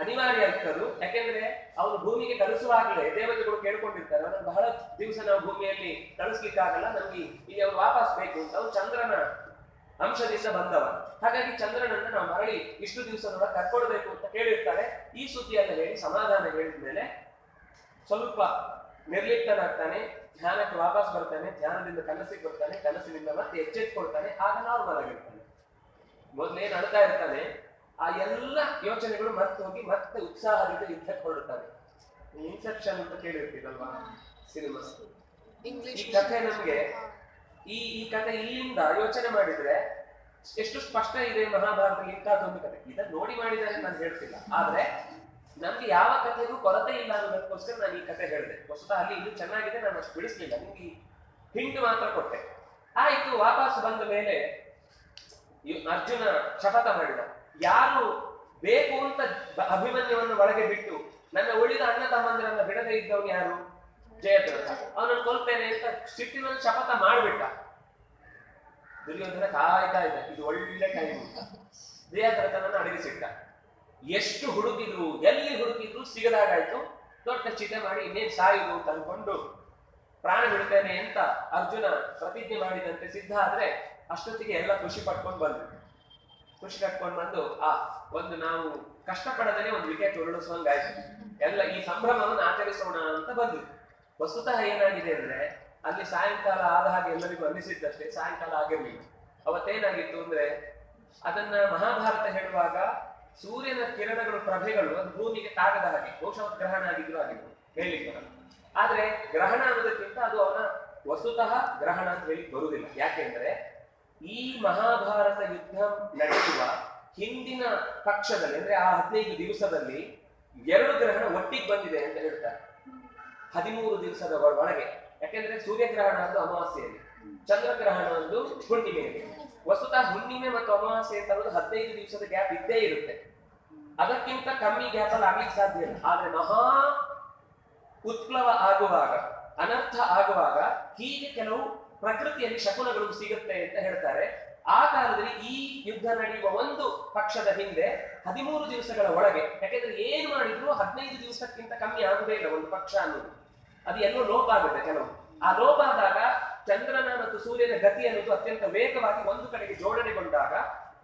ಅನಿವಾರ್ಯ ಇತ್ತದು. ಯಾಕೆಂದ್ರೆ ಅವನು ಭೂಮಿಗೆ ಕಳಿಸುವಾಗಲೇ ದೇವತೆಗಳು ಕೇಳ್ಕೊಂಡಿರ್ತಾರೆ, ಅವನು ಬಹಳ ದಿವಸ ನಾವು ಭೂಮಿಯಲ್ಲಿ ಕಳಿಸ್ಲಿಕ್ಕಾಗಲ್ಲ, ನಮ್ಗೆ ಇಲ್ಲಿ ಅವ್ರು ವಾಪಸ್ ಬೇಕು ಅಂತ. ಅವನು ಚಂದ್ರನ ಅಂಶದಿಂದ ಬಂದವ. ಹಾಗಾಗಿ ಚಂದ್ರನನ್ನ ನಾವು ಮರಳಿ ಇಷ್ಟು ದಿವಸದೊಳ ಕರ್ಕೊಳ್ಬೇಕು ಅಂತ ಹೇಳಿರ್ತಾರೆ. ಈ ಸುದ್ದಿಯನ್ನು ಹೇಳಿ ಸಮಾಧಾನ ಹೇಳಿದ್ಮೇಲೆ ಸ್ವಲ್ಪ ನಿರ್ಲಿಪ್ತನಾಗ್ತಾನೆ, ಧ್ಯಾನಕ್ಕೆ ವಾಪಸ್ ಬರ್ತಾನೆ, ಧ್ಯಾನದಿಂದ ಕನಸಿಗೆ ಬರ್ತಾನೆ, ಕನಸಿನಿಂದ ಮತ್ತೆ ಎಚ್ಚೆತ್ಕೊಳ್ತಾನೆ. ಆಗ ನಾರ್ಮಲ್ ಆಗಿರ್ತಾನೆ. ಮೊದ್ಲೇನ್ ಅಳ್ತಾ ಇರ್ತಾನೆ, ಆ ಎಲ್ಲ ಯೋಚನೆಗಳು ಮತ್ತೆ ಹೋಗಿ ಮತ್ತೆ ಉತ್ಸಾಹದಿಂದ ಯುದ್ಧಕ್ಕೆ ಹೊರಡ್ತಾನೆ. ಇನ್ಸೆಪ್ಷನ್ ಅಂತ ಕೇಳಿರ್ತೀರಲ್ವಾ ಸಿನಿಮಾ. ಈ ಕಥೆ ನಮ್ಗೆ ಈ ಕಥೆ ಇಲ್ಲಿಂದ ಯೋಚನೆ ಮಾಡಿದ್ರೆ ಎಷ್ಟು ಸ್ಪಷ್ಟ ಇದೆ ಮಹಾಭಾರತದಲ್ಲಿ ಇಂಥದ್ದೊಂದು ಕಥೆ. ಇದನ್ನ ನೋಡಿ ಮಾಡಿದರೆ ನಾನು ಹೇಳ್ತಿಲ್ಲ, ಆದ್ರೆ ನಮ್ಗೆ ಯಾವ ಕಥೆಗೂ ಕೊರತೆ ಇಲ್ಲ ಅನ್ನೋದಕ್ಕೋಸ್ಕರ ನಾನು ಈ ಕಥೆ ಹೇಳಿದೆ. ವಸ್ತುತಃ ಅಲ್ಲಿ ಇದು ಚೆನ್ನಾಗಿದೆ, ನಾನು ಅಷ್ಟು ಬಿಡಿಸ್ಲಿಲ್ಲ, ನಿಮ್ಗೆ ಹಿಂಟ್ ಮಾತ್ರ ಕೊಟ್ಟೆ. ಆಯ್ತು. ವಾಪಸ್ ಬಂದ ಮೇಲೆ ಅರ್ಜುನ ಶಪಥ ಮಾಡಿದ, ಯಾರು ಬೇಕು ಅಂತ ಅಭಿಮನ್ಯುವನ್ನು ಒಳಗೆ ಬಿಟ್ಟು ನನ್ನ ಉಳಿದ ಅಣ್ಣ ತಮ್ಮಂದಿರನ್ನ ಬಿಡದೆ ಇದ್ದವನು ಯಾರು? ಜಯದ್ರಥ. ಅವನನ್ನು ಕೊಲ್ತೇನೆ ಅಂತ ಸಿಟ್ಟಿನಲ್ಲಿ ಶಪಥ ಮಾಡ್ಬಿಟ್ಟ. ದುರ್ಯೋಧನ ಕಾಯ್ತಾ ಇದ್ದ, ಇದು ಒಳ್ಳೆ ಟೈಮ್ ಅಂತ ಜಯದ್ರಥನನ್ನು ಅಡಗಿಸಿಟ್ಟ. ಎಷ್ಟು ಹುಡುಕಿದ್ರು, ಎಲ್ಲಿ ಹುಡುಕಿದ್ರು ಸಿಗದಾಗಾಯ್ತು. ದೊಡ್ಡ ಚಿತೆ ಮಾಡಿ ಇನ್ನೇನ್ ಸಾಯುದು ಅಂತ ಅನ್ಕೊಂಡು ಪ್ರಾಣ ಬಿಡ್ತೇನೆ ಅಂತ ಅರ್ಜುನ ಪ್ರತಿಜ್ಞೆ ಮಾಡಿದಂತೆ ಸಿದ್ಧ ಆದ್ರೆ ಅಷ್ಟೊತ್ತಿಗೆ ಎಲ್ಲ ಖುಷಿ ಪಟ್ಕೊಂಡು ಬಂದ್ರು. ಖುಷಿ ಕಟ್ಕೊಂಡು ಬಂದು ಒಂದು ನಾವು ಕಷ್ಟಪಡದೇ ಒಂದು ವಿಕೆಟ್ ಉರುಳಿಸುವಂಗಾಯ್ತು, ಎಲ್ಲ ಈ ಸಂಭ್ರಮವನ್ನು ಆಚರಿಸೋಣ ಅಂತ ಬಂದ್ರು. ವಸ್ತುತಃ ಏನಾಗಿದೆ ಅಂದ್ರೆ ಅಲ್ಲಿ ಸಾಯಂಕಾಲ ಆದ ಹಾಗೆ ಎಲ್ಲರಿಗೂ ಅನ್ನಿಸಿದ್ದಷ್ಟೇ, ಸಾಯಂಕಾಲ ಆಗಿರ್ಲಿಲ್ಲ. ಅವತ್ತೇನಾಗಿತ್ತು ಅಂದ್ರೆ ಅದನ್ನ ಮಹಾಭಾರತ ಹೇಳುವಾಗ ಸೂರ್ಯನ ಕಿರಣಗಳು, ಪ್ರಭೆಗಳು ಅದು ಭೂಮಿಗೆ ತಾಗದ ಹಾಗೆ, ಬಹುಶಃ ಗ್ರಹಣ ಆಗಿದ್ರು ಹೇಳಿಕ್ ಬರಲ್ಲ. ಆದ್ರೆ ಗ್ರಹಣ ಅನ್ನೋದಕ್ಕಿಂತ ಅದು ಅವನ ವಸ್ತುತಃ ಗ್ರಹಣ ಅಂತ ಹೇಳಿ ಬರುವುದಿಲ್ಲ. ಯಾಕೆಂದ್ರೆ ಈ ಮಹಾಭಾರತ ಯುದ್ಧ ನಡೆಯುವ ಹಿಂದಿನ ಪಕ್ಷದಲ್ಲಿ ಅಂದ್ರೆ ಆ 15 ದಿವಸದಲ್ಲಿ 2 ಗ್ರಹಣ ಒಟ್ಟಿಗೆ ಬಂದಿದೆ ಅಂತ ಹೇಳ್ತಾರೆ. 13 ದಿವಸದ ಒಳಗೆ. ಯಾಕೆಂದ್ರೆ ಸೂರ್ಯಗ್ರಹಣ ಒಂದು ಅಮಾವಾಸ್ಯೆಯಲ್ಲಿ, ಚಂದ್ರಗ್ರಹಣ ಒಂದು ಹುಣ್ಣಿಮೆಯಲ್ಲಿ. ವಸ್ತುತಃ ಹುಣ್ಣಿಮೆ ಮತ್ತು ಅಮಾವಾಸ್ಯೆ ಅಂತ ಅನ್ನೋದು 15 ದಿವಸದ ಗ್ಯಾಪ್ ಇದ್ದೇ ಇರುತ್ತೆ. ಅದಕ್ಕಿಂತ ಕಮ್ಮಿ ಗ್ಯಾಪ್ ಅಲ್ಲಿ ಆಗ್ಲಿಕ್ಕೆ ಸಾಧ್ಯ ಇಲ್ಲ. ಆದ್ರೆ ಮಹಾ ಉತ್ಪ್ಲವ ಆಗುವಾಗ, ಅನರ್ಥ ಆಗುವಾಗ ಹೀಗೆ ಕೆಲವು ಪ್ರಕೃತಿಯಲ್ಲಿ ಶಕುನಗಳು ಸಿಗುತ್ತೆ ಅಂತ ಹೇಳ್ತಾರೆ. ಆ ಕಾಲದಲ್ಲಿ ಈ ಯುದ್ಧ ನಡೆಯುವ ಒಂದು ಪಕ್ಷದ ಹಿಂದೆ 13 ದಿವಸಗಳ ಒಳಗೆ, ಯಾಕೆಂದ್ರೆ ಏನ್ ಮಾಡಿದ್ರು 15 ದಿವಸಕ್ಕಿಂತ ಕಮ್ಮಿ ಆಗುದೇ ಇಲ್ಲ ಒಂದು ಪಕ್ಷ ಅನ್ನೋದು. ಅದು ಎಲ್ಲೋ ಲೋಪ ಆಗುತ್ತೆ ಕೆಲವು. ಆ ಲೋಪ ಆದಾಗ ಚಂದ್ರನ ಮತ್ತು ಸೂರ್ಯನ ಗತಿ ಅನ್ನೋದು ಅತ್ಯಂತ ವೇಗವಾಗಿ ಒಂದು ಕಡೆಗೆ ಜೋಡಣೆಗೊಂಡಾಗ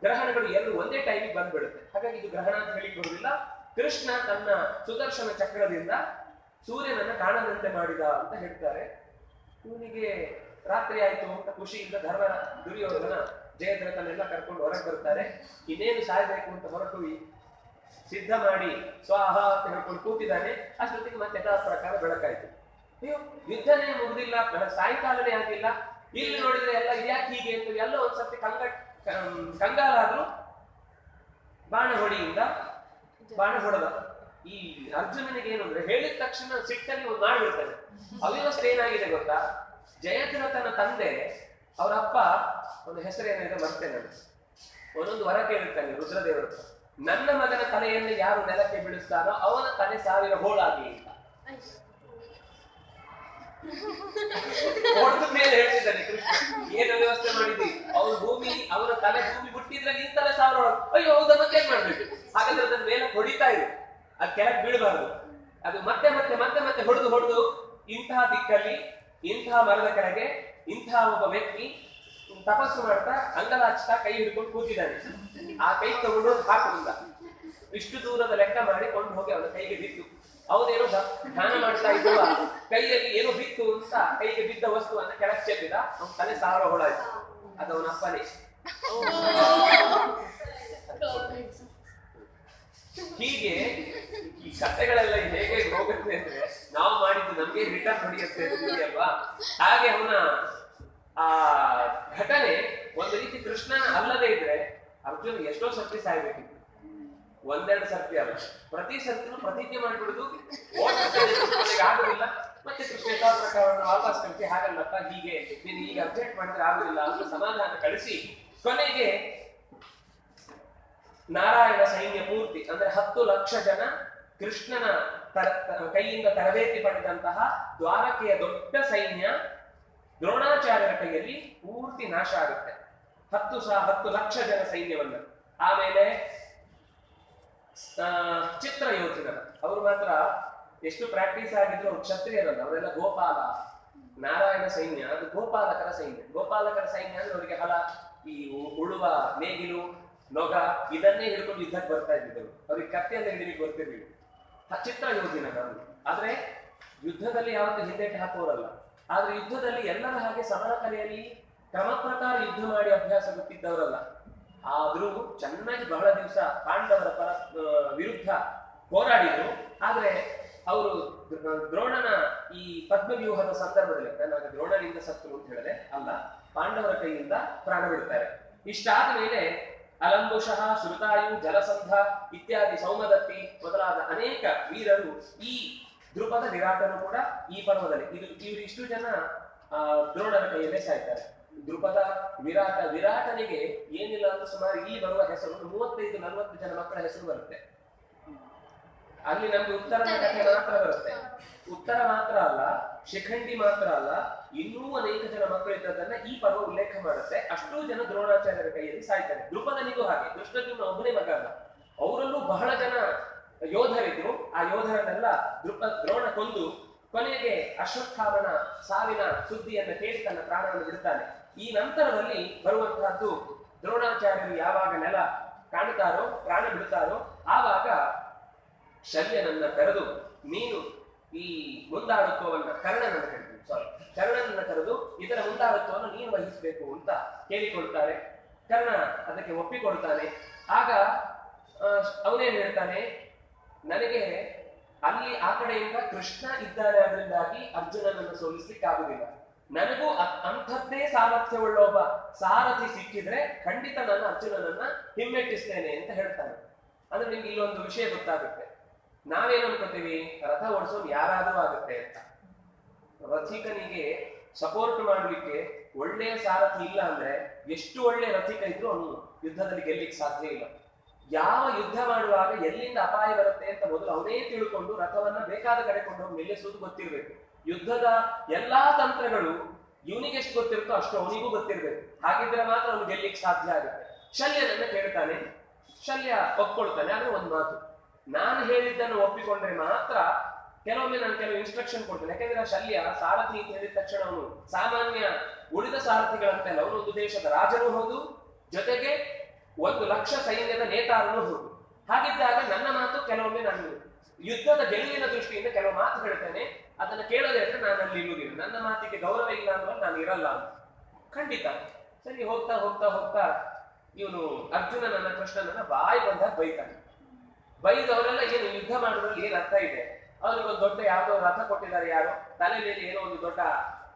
ಗ್ರಹಣಗಳು ಎರಡು ಒಂದೇ ಟೈಮಿಗೆ ಬಂದ್ಬಿಡುತ್ತೆ. ಹಾಗಾಗಿ ಇದು ಗ್ರಹಣ ಅಂತ ಹೇಳಿ ಬರುವುದಿಲ್ಲ. ಕೃಷ್ಣ ತನ್ನ ಸುದರ್ಶನ ಚಕ್ರದಿಂದ ಸೂರ್ಯನನ್ನ ಕಾಣದಂತೆ ಮಾಡಿದ ಅಂತ ಹೇಳ್ತಾರೆ. ಇವನಿಗೆ ರಾತ್ರಿ ಆಯ್ತು ಅಂತ ಖುಷಿಯಿಂದ ದುರ್ಯೋಧನ ಜಯದ್ರಥನೆಲ್ಲ ಕರ್ಕೊಂಡು ಹೊರಗೆ ಬರ್ತಾರೆ. ಇನ್ನೇನು ಸಾಯ್ಬೇಕು ಅಂತ ಹೊರಟು ಸಿದ್ಧ ಮಾಡಿ ಸ್ವಾಹ ಅಂತ ಹೇಳ್ಕೊಂಡು ಕೂತಿದ್ದಾನೆ. ಅಷ್ಟೊತ್ತಿಗೆ ಮತ್ತೆ ಯಥಾ ಪ್ರಕಾರ ಬೆಳಕಾಯ್ತು. ಅಯ್ಯೋ ಯುದ್ಧನೇ ಮುಗಿದಿಲ್ಲ, ಸಾಯಂಕಾಲನೇ ಆಗಿಲ್ಲ, ಇಲ್ಲಿ ನೋಡಿದ್ರೆ ಎಲ್ಲ ಇದ್ಯಾಕೆ ಹೀಗೆ ಅಂತ ಎಲ್ಲ ಒಂದ್ಸತಿ ಕಂಗಾಲಾದ್ರೂ ಬಾಣ ಹೊಡಿಯಿಂದ ಬಾಣ ಹೊಡೆದ. ಈ ಅರ್ಜುನನಿಗೆ ಏನು ಅಂದ್ರೆ ಹೇಳಿದ ತಕ್ಷಣ ಸಿಟ್ಟಲ್ಲಿ ಒಂದು ಮಾಡ್ಬಿಡ್ತಾನೆ. ಅವ್ಯವಸ್ಥೆ ಏನಾಗಿದೆ ಗೊತ್ತಾ, ಜಯದ್ರಥನ ತಂದೆ ಅವರ ಅಪ್ಪ ಒಂದು ಹೆಸರೇನಿದೆ ಮರ್ತೇನೆ, ಒಂದೊಂದು ವರ ಕೇಳುತ್ತಾನೆ ರುದ್ರದೇವರು, ನನ್ನ ಮಗನ ತಲೆಯನ್ನು ಯಾರು ನೆಲಕ್ಕೆ ಬೀಳಿಸ್ತಾನೋ ಅವನ ತಲೆ 1000 ಹೋಳಾಗಿ ಅಂತ. ಹೊಡೆದ ಮೇಲೆ ಹೇಳ್ತಿದ್ದಾನೆ ಕೃಷ್ಣ, ಏನು ವ್ಯವಸ್ಥೆ ಮಾಡಿದ್ವಿ, ಅವನ ತಲೆ ಭೂಮಿ ಬಿಟ್ಟಿದ್ರೆ ನಿನ್ ತಲೆ 1000 ಹೋಳ. ಅಯ್ಯೋ ಹೌದಾ, ಮತ್ತೆ ಏನ್ ಮಾಡ್ಬೇಕು? ಹಾಗಾದ್ರೆ ಅದನ್ನ ಮೇಲೆ ಹೊಡಿತಾ ಇರು, ಅದ್ ಕೆಳಗೆ ಬೀಳಬಾರ್ದು. ಅದು ಮತ್ತೆ ಮತ್ತೆ ಮತ್ತೆ ಮತ್ತೆ ಹೊಡೆದು ಇಂತಹ ದಿಕ್ಕಲ್ಲಿ ಇಂತಹ ಮರದ ಕೆಳಗೆ ಇಂತಹ ಒಬ್ಬ ವ್ಯಕ್ತಿ ತಪಸ್ಸು ಮಾಡ್ತಾ ಅಂಗಲಾಚ್ತಾ ಕೈ ಹಿಡ್ಕೊಂಡು ಕೂತಿದ್ದಾನೆ. ಆ ಕೈ ತಗೊಂಡು ಹಾಕುವುದಿಲ್ಲ, ಇಷ್ಟು ದೂರದ ಲೆಕ್ಕ ಮಾಡಿ ಕೊಂಡು ಹೋಗಿ ಅವನ ಕೈಗೆ ಬಿತ್ತು. ಅವನೇನೋ ಧ್ಯಾನ ಮಾಡ್ತಾ ಇದ್ದ ಕೈಯಲ್ಲಿ ಏನೋ ಬಿತ್ತು ಅಂತ ಕೈಗೆ ಬಿದ್ದ ವಸ್ತುವನ್ನ ಕೆಳಗೆ ಚೆಲ್ಲಿದ, ಅವನ ತಲೆ 1000 ಹೋಳ ಆಯ್ತು. ಅದು ಅವನ ಅಪ್ಪನೇ. ಹೀಗೆ ಈ ಕಥೆಗಳೆಲ್ಲ ಹೇಗೆ ಹೋಗುತ್ತೆ ಅಂದ್ರೆ ನಾವು ಮಾಡಿದ್ದು ನಮ್ಗೆ ರಿಟರ್ನ್ ಹೊಡೆಯುತ್ತೆ ಅಲ್ವಾ. ಹಾಗೆ ಅವನ ಆ ಘಟನೆ ಒಂದು ರೀತಿ ಕೃಷ್ಣನ ಅಲ್ಲದೆ ಇದ್ರೆ ಅರ್ಜುನ್ ಎಷ್ಟೋ ಸರ್ತಿ ಸಾಯ್ಬೇಕಿತ್ತು, 1-2 ಸರ್ತಿ ಅಲ್ಲ, ಪ್ರತಿ ಸರ್ತಿನೂ ಪ್ರತಿಜ್ಞೆ ಮಾಡ್ಬಿಡುದು ಆಗುದಿಲ್ಲ. ಮತ್ತೆ ಕೃಷ್ಣ ಪ್ರಕಾರವನ್ನು ವಾಪಸ್ ಕಳಿಸಿ ಹಾಗಲ್ಲಪ್ಪ ಹೀಗೆ ನೀನು ಈಗ ಅಬ್ಜೆಕ್ಟ್ ಮಾಡಿದ್ರೆ ಆಗುದಿಲ್ಲ ಅಂತ ಸಮಾಧಾನ ಕಳಿಸಿ ಕೊನೆಗೆ ನಾರಾಯಣ ಸೈನ್ಯ ಪೂರ್ತಿ ಅಂದ್ರೆ 10 ಲಕ್ಷ ಜನ ಕೃಷ್ಣನ ಕೈಯಿಂದ ತರಬೇತಿ ಪಡೆದಂತಹ ದ್ವಾರಕೆಯ ದೊಡ್ಡ ಸೈನ್ಯ ದ್ರೋಣಾಚಾರ್ಯರ ಕೈಯಲ್ಲಿ ಪೂರ್ತಿ ನಾಶ ಆಗುತ್ತೆ. 10 ಲಕ್ಷ ಜನ ಸೈನ್ಯವನ್ನ. ಆಮೇಲೆ ಚಿತ್ರ ಯೋಧನರ ಅವರು ಮಾತ್ರ ಎಷ್ಟು ಪ್ರಾಕ್ಟೀಸ್ ಆಗಿದ್ರು ಅವ್ರು ಕ್ಷತ್ರಿಯರಲ್ಲ, ಅವರೆಲ್ಲ ಗೋಪಾಲ. ನಾರಾಯಣ ಸೈನ್ಯ ಅದು ಗೋಪಾಲಕರ ಸೈನ್ಯ. ಗೋಪಾಲಕರ ಸೈನ್ಯ ಅಂದ್ರೆ ಅವರಿಗೆ ಹಲ, ಈ ಉಳುವ ನೇಗಿಲು, ನೊಗ ಇದನ್ನೇ ಹಿಡ್ಕೊಂಡು ಯುದ್ಧಕ್ಕೆ ಬರ್ತಾ ಇದ್ದಿದ್ರು. ಅವ್ರಿಗೆ ಕತ್ತೆಯನ್ನ ಹಿಡಿಲಿಕ್ಕೆ ಬರ್ತಿರ್ಲಿಲ್ಲ. ಚಿತ್ರ ಯೋಧನರು ಆದ್ರೆ ಯುದ್ಧದಲ್ಲಿ ಯಾವತ್ತೂ ಹಿಂದೇಟು ಹಾಕುವರಲ್ಲ. ಆದ್ರೆ ಯುದ್ಧದಲ್ಲಿ ಎಲ್ಲರ ಹಾಗೆ ಸಮರ ಕಲೆಯಲ್ಲಿ ಕ್ರಮ ಪ್ರಕಾರ ಯುದ್ಧ ಮಾಡಿ ಅಭ್ಯಾಸ ಗೊತ್ತಿದ್ದವರಲ್ಲ. ಆದ್ರೂ ಚೆನ್ನಾಗಿ ಬಹಳ ದಿವಸ ಪಾಂಡವರ ವಿರುದ್ಧ ಹೋರಾಡಿದ್ರು. ಆದ್ರೆ ಅವರು ದ್ರೋಣನ ಈ ಪದ್ಮವ್ಯೂಹದ ಸಂದರ್ಭದಲ್ಲಿ, ನಾನು ದ್ರೋಣನಿಂದ ಸತ್ತರು ಅಂತ ಹೇಳಿದೆ ಅಲ್ಲ, ಪಾಂಡವರ ಕೈಯಿಂದ ಪ್ರಾಣ ಬಿಡ್ತಾರೆ. ಇಷ್ಟಾದ ಮೇಲೆ ಅಲಂಬುಷಃ, ಶ್ರುತಾಯು, ಜಲಸಂಧ ಇತ್ಯಾದಿ, ಸೌಮದತ್ತಿ ಮೊದಲಾದ ಅನೇಕ ವೀರರು, ಈ ದ್ರುಪದ ವಿರಾಟನು ಕೂಡ ಈ ಪರ್ವದಲ್ಲಿ ಇಷ್ಟು ಜನ ದ್ರೋಣನ ಕೈಯಲ್ಲೇ ಸಾಯ್ತಾರೆ. ದ್ರುಪದ ವಿರಾಟನಿಗೆ ಏನಿಲ್ಲ ಅಂತ ಸುಮಾರು ಇಲ್ಲಿ ಬರುವ ಹೆಸರು 35-40 ಜನ ಮಕ್ಕಳ ಹೆಸರು ಬರುತ್ತೆ. ಅಲ್ಲಿ ನಮ್ಗೆ ಉತ್ತರದ ಕಥೆ ಮಾತ್ರ ಬರುತ್ತೆ. ಉತ್ತರ ಮಾತ್ರ ಅಲ್ಲ, ಶಿಖಂಡಿ ಮಾತ್ರ ಅಲ್ಲ, ಇನ್ನೂ ಅನೇಕ ಜನ ಮಕ್ಕಳು ಇದ್ದದನ್ನ ಈ ಪರ್ವ ಉಲ್ಲೇಖ ಮಾಡುತ್ತೆ. ಅಷ್ಟೂ ಜನ ದ್ರೋಣಾಚಾರ್ಯರ ಕೈಯಲ್ಲಿ ಸಾಯ್ತಾರೆ. ದ್ರುಪದನಿಗೂ ಹಾಗೆ, ಕೃಷ್ಣದ್ಯುಮ್ನ ಒಬ್ಬನೇ ಮಗ ಅಲ್ಲ, ಅವರಲ್ಲೂ ಬಹಳ ಜನ ಯೋಧರಿದ್ರು. ಆ ಯೋಧರನ್ನೆಲ್ಲ ದ್ರೋಣ ಕೊಂದು ಕೊನೆಗೆ ಅಶ್ವತ್ಥಾಮನ ಸಾವಿನ ಸುದ್ದಿಯನ್ನ ಕೇಳಿ ತನ್ನ ಪ್ರಾಣವನ್ನು ಬಿಡ್ತಾನೆ. ಈ ನಂತರದಲ್ಲಿ ಬರುವಂತಹದ್ದು ದ್ರೋಣಾಚಾರ್ಯರು ಯಾವಾಗ ನೆಲ ಕಾಣುತ್ತಾರೋ, ಪ್ರಾಣ ಬಿಡುತ್ತಾರೋ, ಆವಾಗ ಶಲ್ಯನನ್ನ ಕರೆದು ನೀನು ಈ ಮುಂದಾಳತ್ವವನ್ನ ಕರ್ಣನನ್ನ ಕರೆದು ಇದರ ಮುಂದಾಳತ್ವವನ್ನು ನೀನು ವಹಿಸಬೇಕು ಅಂತ ಕೇಳಿಕೊಳ್ತಾರೆ. ಕರ್ಣ ಅದಕ್ಕೆ ಒಪ್ಪಿಕೊಳ್ತಾನೆ. ಆಗ ಅವನೇನ್ ಹೇಳ್ತಾನೆ, ನನಗೆ ಅಲ್ಲಿ ಆ ಕಡೆಯಿಂದ ಕೃಷ್ಣ ಇದ್ದಾನೆ, ಅದರಿಂದಾಗಿ ಅರ್ಜುನನನ್ನು ಸೋಲಿಸ್ಲಿಕ್ಕೆ ಆಗುದಿಲ್ಲ. ನನಗೂ ಅಂಥದ್ದೇ ಸಾಮರ್ಥ್ಯವುಳ್ಳ ಒಬ್ಬ ಸಾರಥಿ ಸಿಕ್ಕಿದ್ರೆ ಖಂಡಿತ ನಾನು ಅರ್ಜುನನನ್ನ ಹಿಮ್ಮೆಟ್ಟಿಸ್ತೇನೆ ಅಂತ ಹೇಳ್ತಾನೆ. ಅಂದ್ರೆ ನಿಮ್ಗೆ ಇಲ್ಲೊಂದು ವಿಷಯ ಗೊತ್ತಾಗುತ್ತೆ. ನಾವೇನು ಅನ್ಕೋತೀವಿ, ರಥ ಓಡಿಸೋದು ಯಾರಾದ್ರೂ ಆಗುತ್ತೆ ಅಂತ. ರಥಿಕನಿಗೆ ಸಪೋರ್ಟ್ ಮಾಡ್ಲಿಕ್ಕೆ ಒಳ್ಳೆಯ ಸಾರಥಿ ಇಲ್ಲ ಅಂದ್ರೆ ಎಷ್ಟು ಒಳ್ಳೆ ರಥಿಕ ಇದ್ರು ಅವನು ಯುದ್ಧದಲ್ಲಿ ಗೆಲ್ಲಿಕ್ಕೆ ಸಾಧ್ಯ ಇಲ್ಲ. ಯಾವ ಯುದ್ಧ ಮಾಡುವಾಗ ಎಲ್ಲಿಂದ ಅಪಾಯ ಬರುತ್ತೆ ಅಂತ ಮೊದಲು ಅವನೇ ತಿಳ್ಕೊಂಡು ರಥವನ್ನ ಬೇಕಾದ ಕಡೆ ಕೊಂಡೋಗಿ ನಿಲ್ಲಿಸುವುದು ಗೊತ್ತಿರ್ಬೇಕು. ಯುದ್ಧದ ಎಲ್ಲಾ ತಂತ್ರಗಳು ಇವನಿಗೆ ಎಷ್ಟು ಗೊತ್ತಿರುತ್ತೋ ಅಷ್ಟು ಅವನಿಗೂ ಗೊತ್ತಿರ್ಬೇಕು. ಹಾಗಿದ್ರೆ ಮಾತ್ರ ಅವನು ಗೆಲ್ಲಿಕ್ಕೆ ಸಾಧ್ಯ ಆಗುತ್ತೆ. ಶಲ್ಯನನ್ನ ಕೇಳ್ತಾನೆ, ಶಲ್ಯ ಒಪ್ಕೊಳ್ತಾನೆ. ಆದ್ರೆ ಒಂದು ಮಾತು, ನಾನು ಹೇಳಿದ್ದನ್ನು ಒಪ್ಪಿಕೊಂಡ್ರೆ ಮಾತ್ರ ಕೆಲವೊಮ್ಮೆ ನಾನು ಕೆಲವು ಇನ್ಸ್ಟ್ರಕ್ಷನ್ ಕೊಡ್ತೇನೆ. ಯಾಕಂದ್ರೆ ಶಲ್ಯ ಸಾರಥಿ ಅಂತ ಹೇಳಿದ ತಕ್ಷಣ ಅವನು ಸಾಮಾನ್ಯ ಉಳಿದ ಸಾರಥಿಗಳಂತೆಲ್ಲ, ಅವನು ಒಂದು ದೇಶದ ರಾಜನೂ ಹೌದು, ಜೊತೆಗೆ 1 ಲಕ್ಷ ಸೈನ್ಯದ ನೇತಾರನೂ ಹೌದು. ಹಾಗಿದ್ದಾಗ ನನ್ನ ಮಾತು ಕೆಲವೊಮ್ಮೆ ನಾನು ಯುದ್ಧದ ಗೆಲುವಿನ ದೃಷ್ಟಿಯಿಂದ ಕೆಲವು ಮಾತು ಹೇಳ್ತೇನೆ. ಅದನ್ನ ಕೇಳೋದೇ ಅಂದ್ರೆ ನಾನು ಅಲ್ಲಿ ಇರುವುದಿಲ್ಲ, ನನ್ನ ಮಾತಿಗೆ ಗೌರವ ಇಲ್ಲ ಅಂದ್ರೆ ನಾನು ಇರಲ್ಲ ಅಂತ. ಖಂಡಿತ ಸರಿ. ಹೋಗ್ತಾ ಹೋಗ್ತಾ ಹೋಗ್ತಾ ಇವನು ಅರ್ಜುನನನ್ನ ಕೃಷ್ಣನನ್ನ ಬಾಯಿ ಬಂದಾಗ ಬೈತಾನೆ. ಬೈದವರೆಲ್ಲ ಏನು ಯುದ್ಧ ಮಾಡೋದ್ರಲ್ಲಿ ಏನ್ ಅರ್ಥ ಇದೆ, ಅವನಿಗೊಂದು ದೊಡ್ಡ ಯಾವುದೋ ರಥ ಕೊಟ್ಟಿದ್ದಾರೆ, ಯಾರೋ ತಲೆ ಮೇಲೆ ಏನೋ ಒಂದು ದೊಡ್ಡ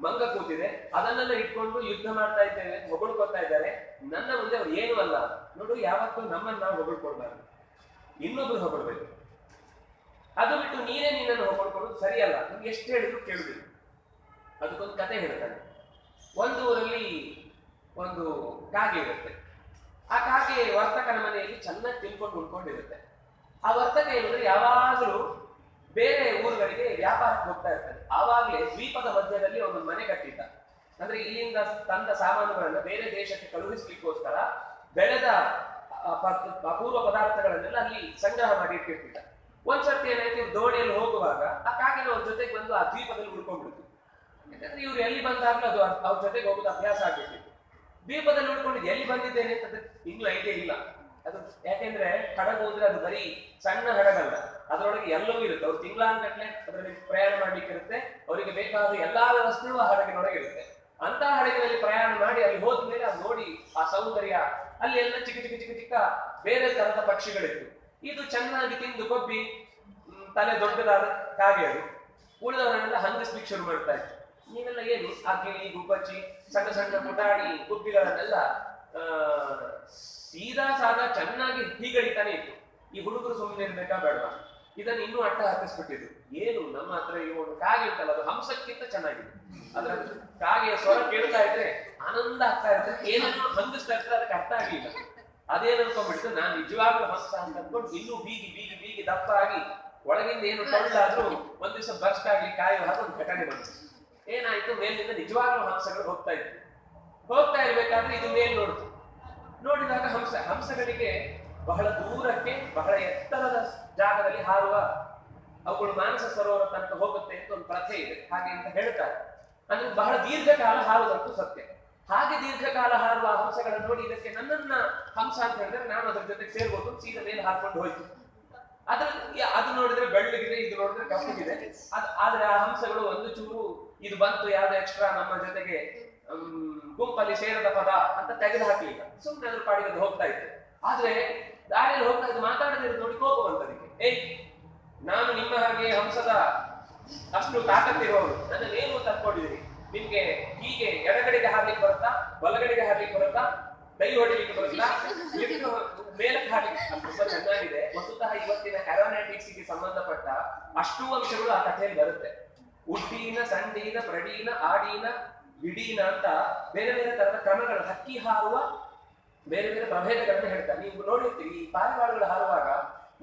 ಮಂಗ ಕೂತಿದೆ, ಅದನ್ನೆಲ್ಲ ಇಟ್ಕೊಂಡು ಯುದ್ಧ ಮಾಡ್ತಾ ಇದ್ದೇವೆ ಅಂತ ಹೊಗಳ್ಕೊತಾ ಇದ್ದಾರೆ. ನನ್ನ ಮುಂದೆ ಅವ್ರು ಏನು ಅಲ್ಲ. ನೋಡು, ಯಾವತ್ತೂ ನಮ್ಮನ್ನು ನಾವು ಹೊಗಳ್ಕೊಳ್ಬಾರ್ದು, ಇನ್ನೊಬ್ರು ಹೊಗಳ್ಬೇಕು. ಅದು ಬಿಟ್ಟು ನೀನೇ ನಿನ್ನನ್ನು ಹೊಗಳ್ಕೊಳ್ಳೋದು ಸರಿಯಲ್ಲ. ನಿಮ್ಗೆ ಎಷ್ಟು ಹೇಳಿದ್ರು ಕೇಳುದಿಲ್ಲ. ಅದಕ್ಕೊಂದು ಕತೆ ಹೇಳ್ತಾನೆ. ಒಂದು ಊರಲ್ಲಿ ಒಂದು ಕಾಗೆ ಇರುತ್ತೆ. ಆ ಕಾಗೆ ವರ್ತಕನ ಮನೆಯಲ್ಲಿ ಚೆನ್ನಾಗಿ ತಿನ್ಕೊಂಡು ಉಳ್ಕೊಂಡಿರುತ್ತೆ. ಆ ವರ್ತಕ ಏನಂದ್ರೆ ಯಾವಾಗಲೂ ಬೇರೆ ಊರುಗಳಿಗೆ ವ್ಯಾಪಾರಕ್ಕೆ ಹೋಗ್ತಾ ಇರ್ತಾನೆ. ಆವಾಗಲೇ ದ್ವೀಪದ ಮಧ್ಯದಲ್ಲಿ ಒಂದು ಮನೆ ಕಟ್ಟಿದ್ದ. ಅಂದ್ರೆ ಇಲ್ಲಿಂದ ತಂದ ಸಾಮಾನುಗಳನ್ನ ಬೇರೆ ದೇಶಕ್ಕೆ ಕಳುಹಿಸ್ಲಿಕ್ಕೋಸ್ಕರ ಬೆಳೆದ ಅಪೂರ್ವ ಪದಾರ್ಥಗಳನ್ನೆಲ್ಲ ಅಲ್ಲಿ ಸಂಗ್ರಹ ಮಾಡಿ ಇಟ್ಟಿರ್ತಿದ್ದ. ಒಂದ್ಸರ್ತಿ ಏನಾಯ್ತು, ದೋಣಿಯಲ್ಲಿ ಹೋಗುವಾಗ ಆ ಕಾಗೆನ ಅವ್ರ ಜೊತೆಗೆ ಬಂದು ಆ ದ್ವೀಪದಲ್ಲಿ ಉಳ್ಕೊಂಡ್ಬಿಡ್ತು. ಯಾಕಂದ್ರೆ ಇವ್ರು ಎಲ್ಲಿ ಬಂದಾಗ್ಲೂ ಅದು ಅವ್ರ ಜೊತೆಗೆ ಹೋಗೋದು ಅಭ್ಯಾಸ ಆಗ್ಬಿಟ್ಟಿತ್ತು. ದ್ವೀಪದಲ್ಲಿ ಉಳ್ಕೊಂಡಿದ್ದು ಎಲ್ಲಿ ಬಂದಿದ್ದೇನೆ ಅಂತ ಇನ್ನೂ ಐಡಿಯಾ ಇಲ್ಲ. ಅದು ಯಾಕೆಂದ್ರೆ ಹಡಗು ಅಂದ್ರೆ ಅದು ಬರೀ ಸಣ್ಣ ಹಡಗಲ್ಲ, ಅದರೊಳಗೆ ಎಲ್ಲವೂ ಇರುತ್ತೆ. ಅವ್ರು ತಿಂಗಳಾನ್ಗಟ್ಲೆ ಅದರಲ್ಲಿ ಪ್ರಯಾಣ ಮಾಡ್ಲಿಕ್ಕೆ ಇರುತ್ತೆ. ಅವರಿಗೆ ಬೇಕಾದ ಎಲ್ಲಾ ವ್ಯವಸ್ಥೆಗಳು ಆ ಹಡಗಿನೊಳಗೆ ಇರುತ್ತೆ. ಅಂತ ಹಡಗಿನಲ್ಲಿ ಪ್ರಯಾಣ ಮಾಡಿ ಅಲ್ಲಿ ಹೋದ್ಮೇಲೆ ಅದು ನೋಡಿ ಆ ಸೌಂದರ್ಯ, ಅಲ್ಲಿ ಎಲ್ಲ ಚಿಕ್ಕ ಚಿಕ್ಕ ಚಿಕ್ಕ ಚಿಕ್ಕ ಬೇರೆ ತರದ ಪಕ್ಷಿಗಳಿತ್ತು. ಇದು ಚೆನ್ನಾಗಿ ತಿಂದು ಕೊಬ್ಬಿ ತಲೆ ದೊಡ್ಡದಾದ ಕಾಗೆ ಅದು ಉಳಿದವರನ್ನೆಲ್ಲ ಹಂಗಿಸ್ಲಿಕ್ಕೆ ಶುರು ಮಾಡ್ತಾ ಇತ್ತು. ನೀವೆಲ್ಲ ಏನು ಆ ಗಿಳಿ, ಗುಬ್ಬಚ್ಚಿ, ಸಣ್ಣ ಸಣ್ಣ ಪುಟಾಣಿ ಗುಬ್ಬಿಗಳನ್ನೆಲ್ಲ ಸೀದಾ ಸಾದಾ ಚೆನ್ನಾಗಿ ಹೀಗಳಿತಾನೆ ಇತ್ತು. ಈ ಹುಡುಗರು ಸುಮ್ಮನೆ ಇರ್ಬೇಕಾ ಬೇಡವಾ? ಇದನ್ನು ಇನ್ನೂ ಅಟ್ಟ ಹಾಕಿಸ್ಬಿಟ್ಟಿದ್ರು. ಏನು ನಮ್ಮ ಹತ್ರ ಈ ಒಂದು ಕಾಗೆ ಉಂಟಲ್ಲ, ಅದು ಹಂಸಕ್ಕಿಂತ ಚೆನ್ನಾಗಿದೆ. ಅದ್ರ ಕಾಗೆಯ ಸ್ವರ ಕೇಳ್ತಾ ಇದ್ರೆ ಆನಂದ ಆಗ್ತಾ ಇರುತ್ತೆ. ಏನನ್ನು ಹಂಗಿಸ್ತಾ ಇರ್ತಾರೆ ಅದಕ್ಕೆ ಅರ್ಥ ಆಗ್ಲಿಲ್ಲ. ಅದೇನು ಅನ್ಕೊಂಡ್ಬಿಡ್ತು, ನಾನು ನಿಜವಾಗ್ಲೂ ಹಂಸ ಅಂತ ಅನ್ಕೊಂಡು ಇನ್ನೂ ಬೀಗಿ ಬೀಗಿ ಬೀಗಿ ದಪ್ಪ ಆಗಿ ಒಳಗಿಂದ ಏನು ಟೊಳ್ಳಾದ್ರೂ ಒಂದ್ ದಿವಸ ಬರ್ಸ್ಟ್ ಆಗ್ಲಿ ಕಾಯುವ ಹಾಗೆ ಒಂದು ಘಟನೆ ಬಂತು. ಏನಾಯ್ತು, ಮೇಲಿಂದ ನಿಜವಾಗ್ಲೂ ಹಂಸಗಳು ಹೋಗ್ತಾ ಇತ್ತು. ಹೋಗ್ತಾ ಇರ್ಬೇಕಾದ್ರೆ ಇದು ಮೇಲ್ ನೋಡ್ತು. ನೋಡಿದಾಗ ಹಂಸಗಳಿಗೆ ಬಹಳ ದೂರಕ್ಕೆ ಬಹಳ ಎತ್ತರದ ಜಾಗದಲ್ಲಿ ಹಾರುವ, ಅವುಗಳು ಮಾನಸ ಸರೋವರ ತನಕ ಹೋಗುತ್ತೆ ಅಂತ ಒಂದು ಪ್ರಥೆ ಇದೆ, ಹಾಗೆ ಅಂತ ಹೇಳ್ತಾರೆ. ಅಂದ್ರೆ ಬಹಳ ದೀರ್ಘಕಾಲ ಹಾರುವುದಂತೂ ಸತ್ಯ. ಹಾಗೆ ದೀರ್ಘಕಾಲ ಹಾರುವ ಹಂಸಗಳನ್ನು ನೋಡಿ ಇದಕ್ಕೆ ನನ್ನನ್ನ ಹಂಸ ಅಂತ ಹೇಳಿದ್ರೆ ನಾನು ಅದ್ರ ಜೊತೆಗೆ ಸೇರ್ಬೋದು, ಸೀದಾ ಮೇಲೆ ಹಾಕೊಂಡು ಹೋಯ್ತು. ಅದು ನೋಡಿದ್ರೆ ಬೆಳ್ಳಗಿದೆ, ಇದು ನೋಡಿದ್ರೆ ಕಪ್ಪಗಿದೆ. ಆದ್ರೆ ಆ ಹಂಸಗಳು ಒಂದು ಚೂರು ಇದು ಬಂತು ಯಾವ್ದು ಎಕ್ಸ್ಟ್ರಾ ನಮ್ಮ ಜೊತೆಗೆ ಗುಂಪಲ್ಲಿ ಸೇರದ ಪದ ಅಂತ ತೆಗೆದು ಹಾಕ್ಲಿಲ್ಲ. ಸುಮ್ಮನೆ ಅದ್ರ ಪಾಡಿಗೆ ಅದು ಹೋಗ್ತಾ ಇತ್ತು. ಆದ್ರೆ ದಾರಿಯಲ್ಲಿ ಹೋಗ್ತಾ ಇದ್ದು ಮಾತಾಡದೆ ನೋಡಿ ಕೋಪ ಬಂತದಕ್ಕೆ. ನಾನು ನಿಮ್ಮ ಹಾಗೆ ಹಂಸದ ಅಷ್ಟು ತಾಕತ್ತಿರೋರು, ನನ್ನನ್ನೇನು ತಕ್ಕೊಂಡಿದ್ದೀನಿ, ನಿಮ್ಗೆ ಹೀಗೆ ಎಡಗಡೆಗೆ ಹಾರ್ಲಿಕ್ಕೆ ಬರುತ್ತಾ, ಬಲಗಡೆಗೆ ಹಾರ್ಲಿಕ್ಕೆ ಬರುತ್ತಾ, ಕೈ ಹೊಡಿಲಿಕ್ಕೆ ಬರುತ್ತಾ, ಮೇಲಕ್ಕೆ ಹಾರ್ಲಿಕ್ಕೆ ತುಂಬಾ ಚೆನ್ನಾಗಿದೆ. ವಸ್ತುತಃ ಇವತ್ತಿನ ಏರೋನಾಟಿಕ್ಸ್ ಗೆ ಸಂಬಂಧಪಟ್ಟ ಅಷ್ಟೂ ಅಂಶಗಳು ಆ ಕಥೆಯಲ್ಲಿ ಬರುತ್ತೆ. ಉಡ್ಡೀನ, ಸಂಡೀನ, ಪ್ರಡೀನ, ಆಡೀನ, ಬಿಡೀನ ಅಂತ ಬೇರೆ ಬೇರೆ ತರದ ಕ್ರಮಗಳು, ಹಕ್ಕಿ ಹಾರುವ ಬೇರೆ ಬೇರೆ ಪ್ರಭೇದಗಳನ್ನ ಹೇಳ್ತಾರೆ. ನೀವು ನೋಡಿರ್ತೀವಿ, ಈ ಪಾರಿವಾಳಗಳು ಹಾರುವಾಗ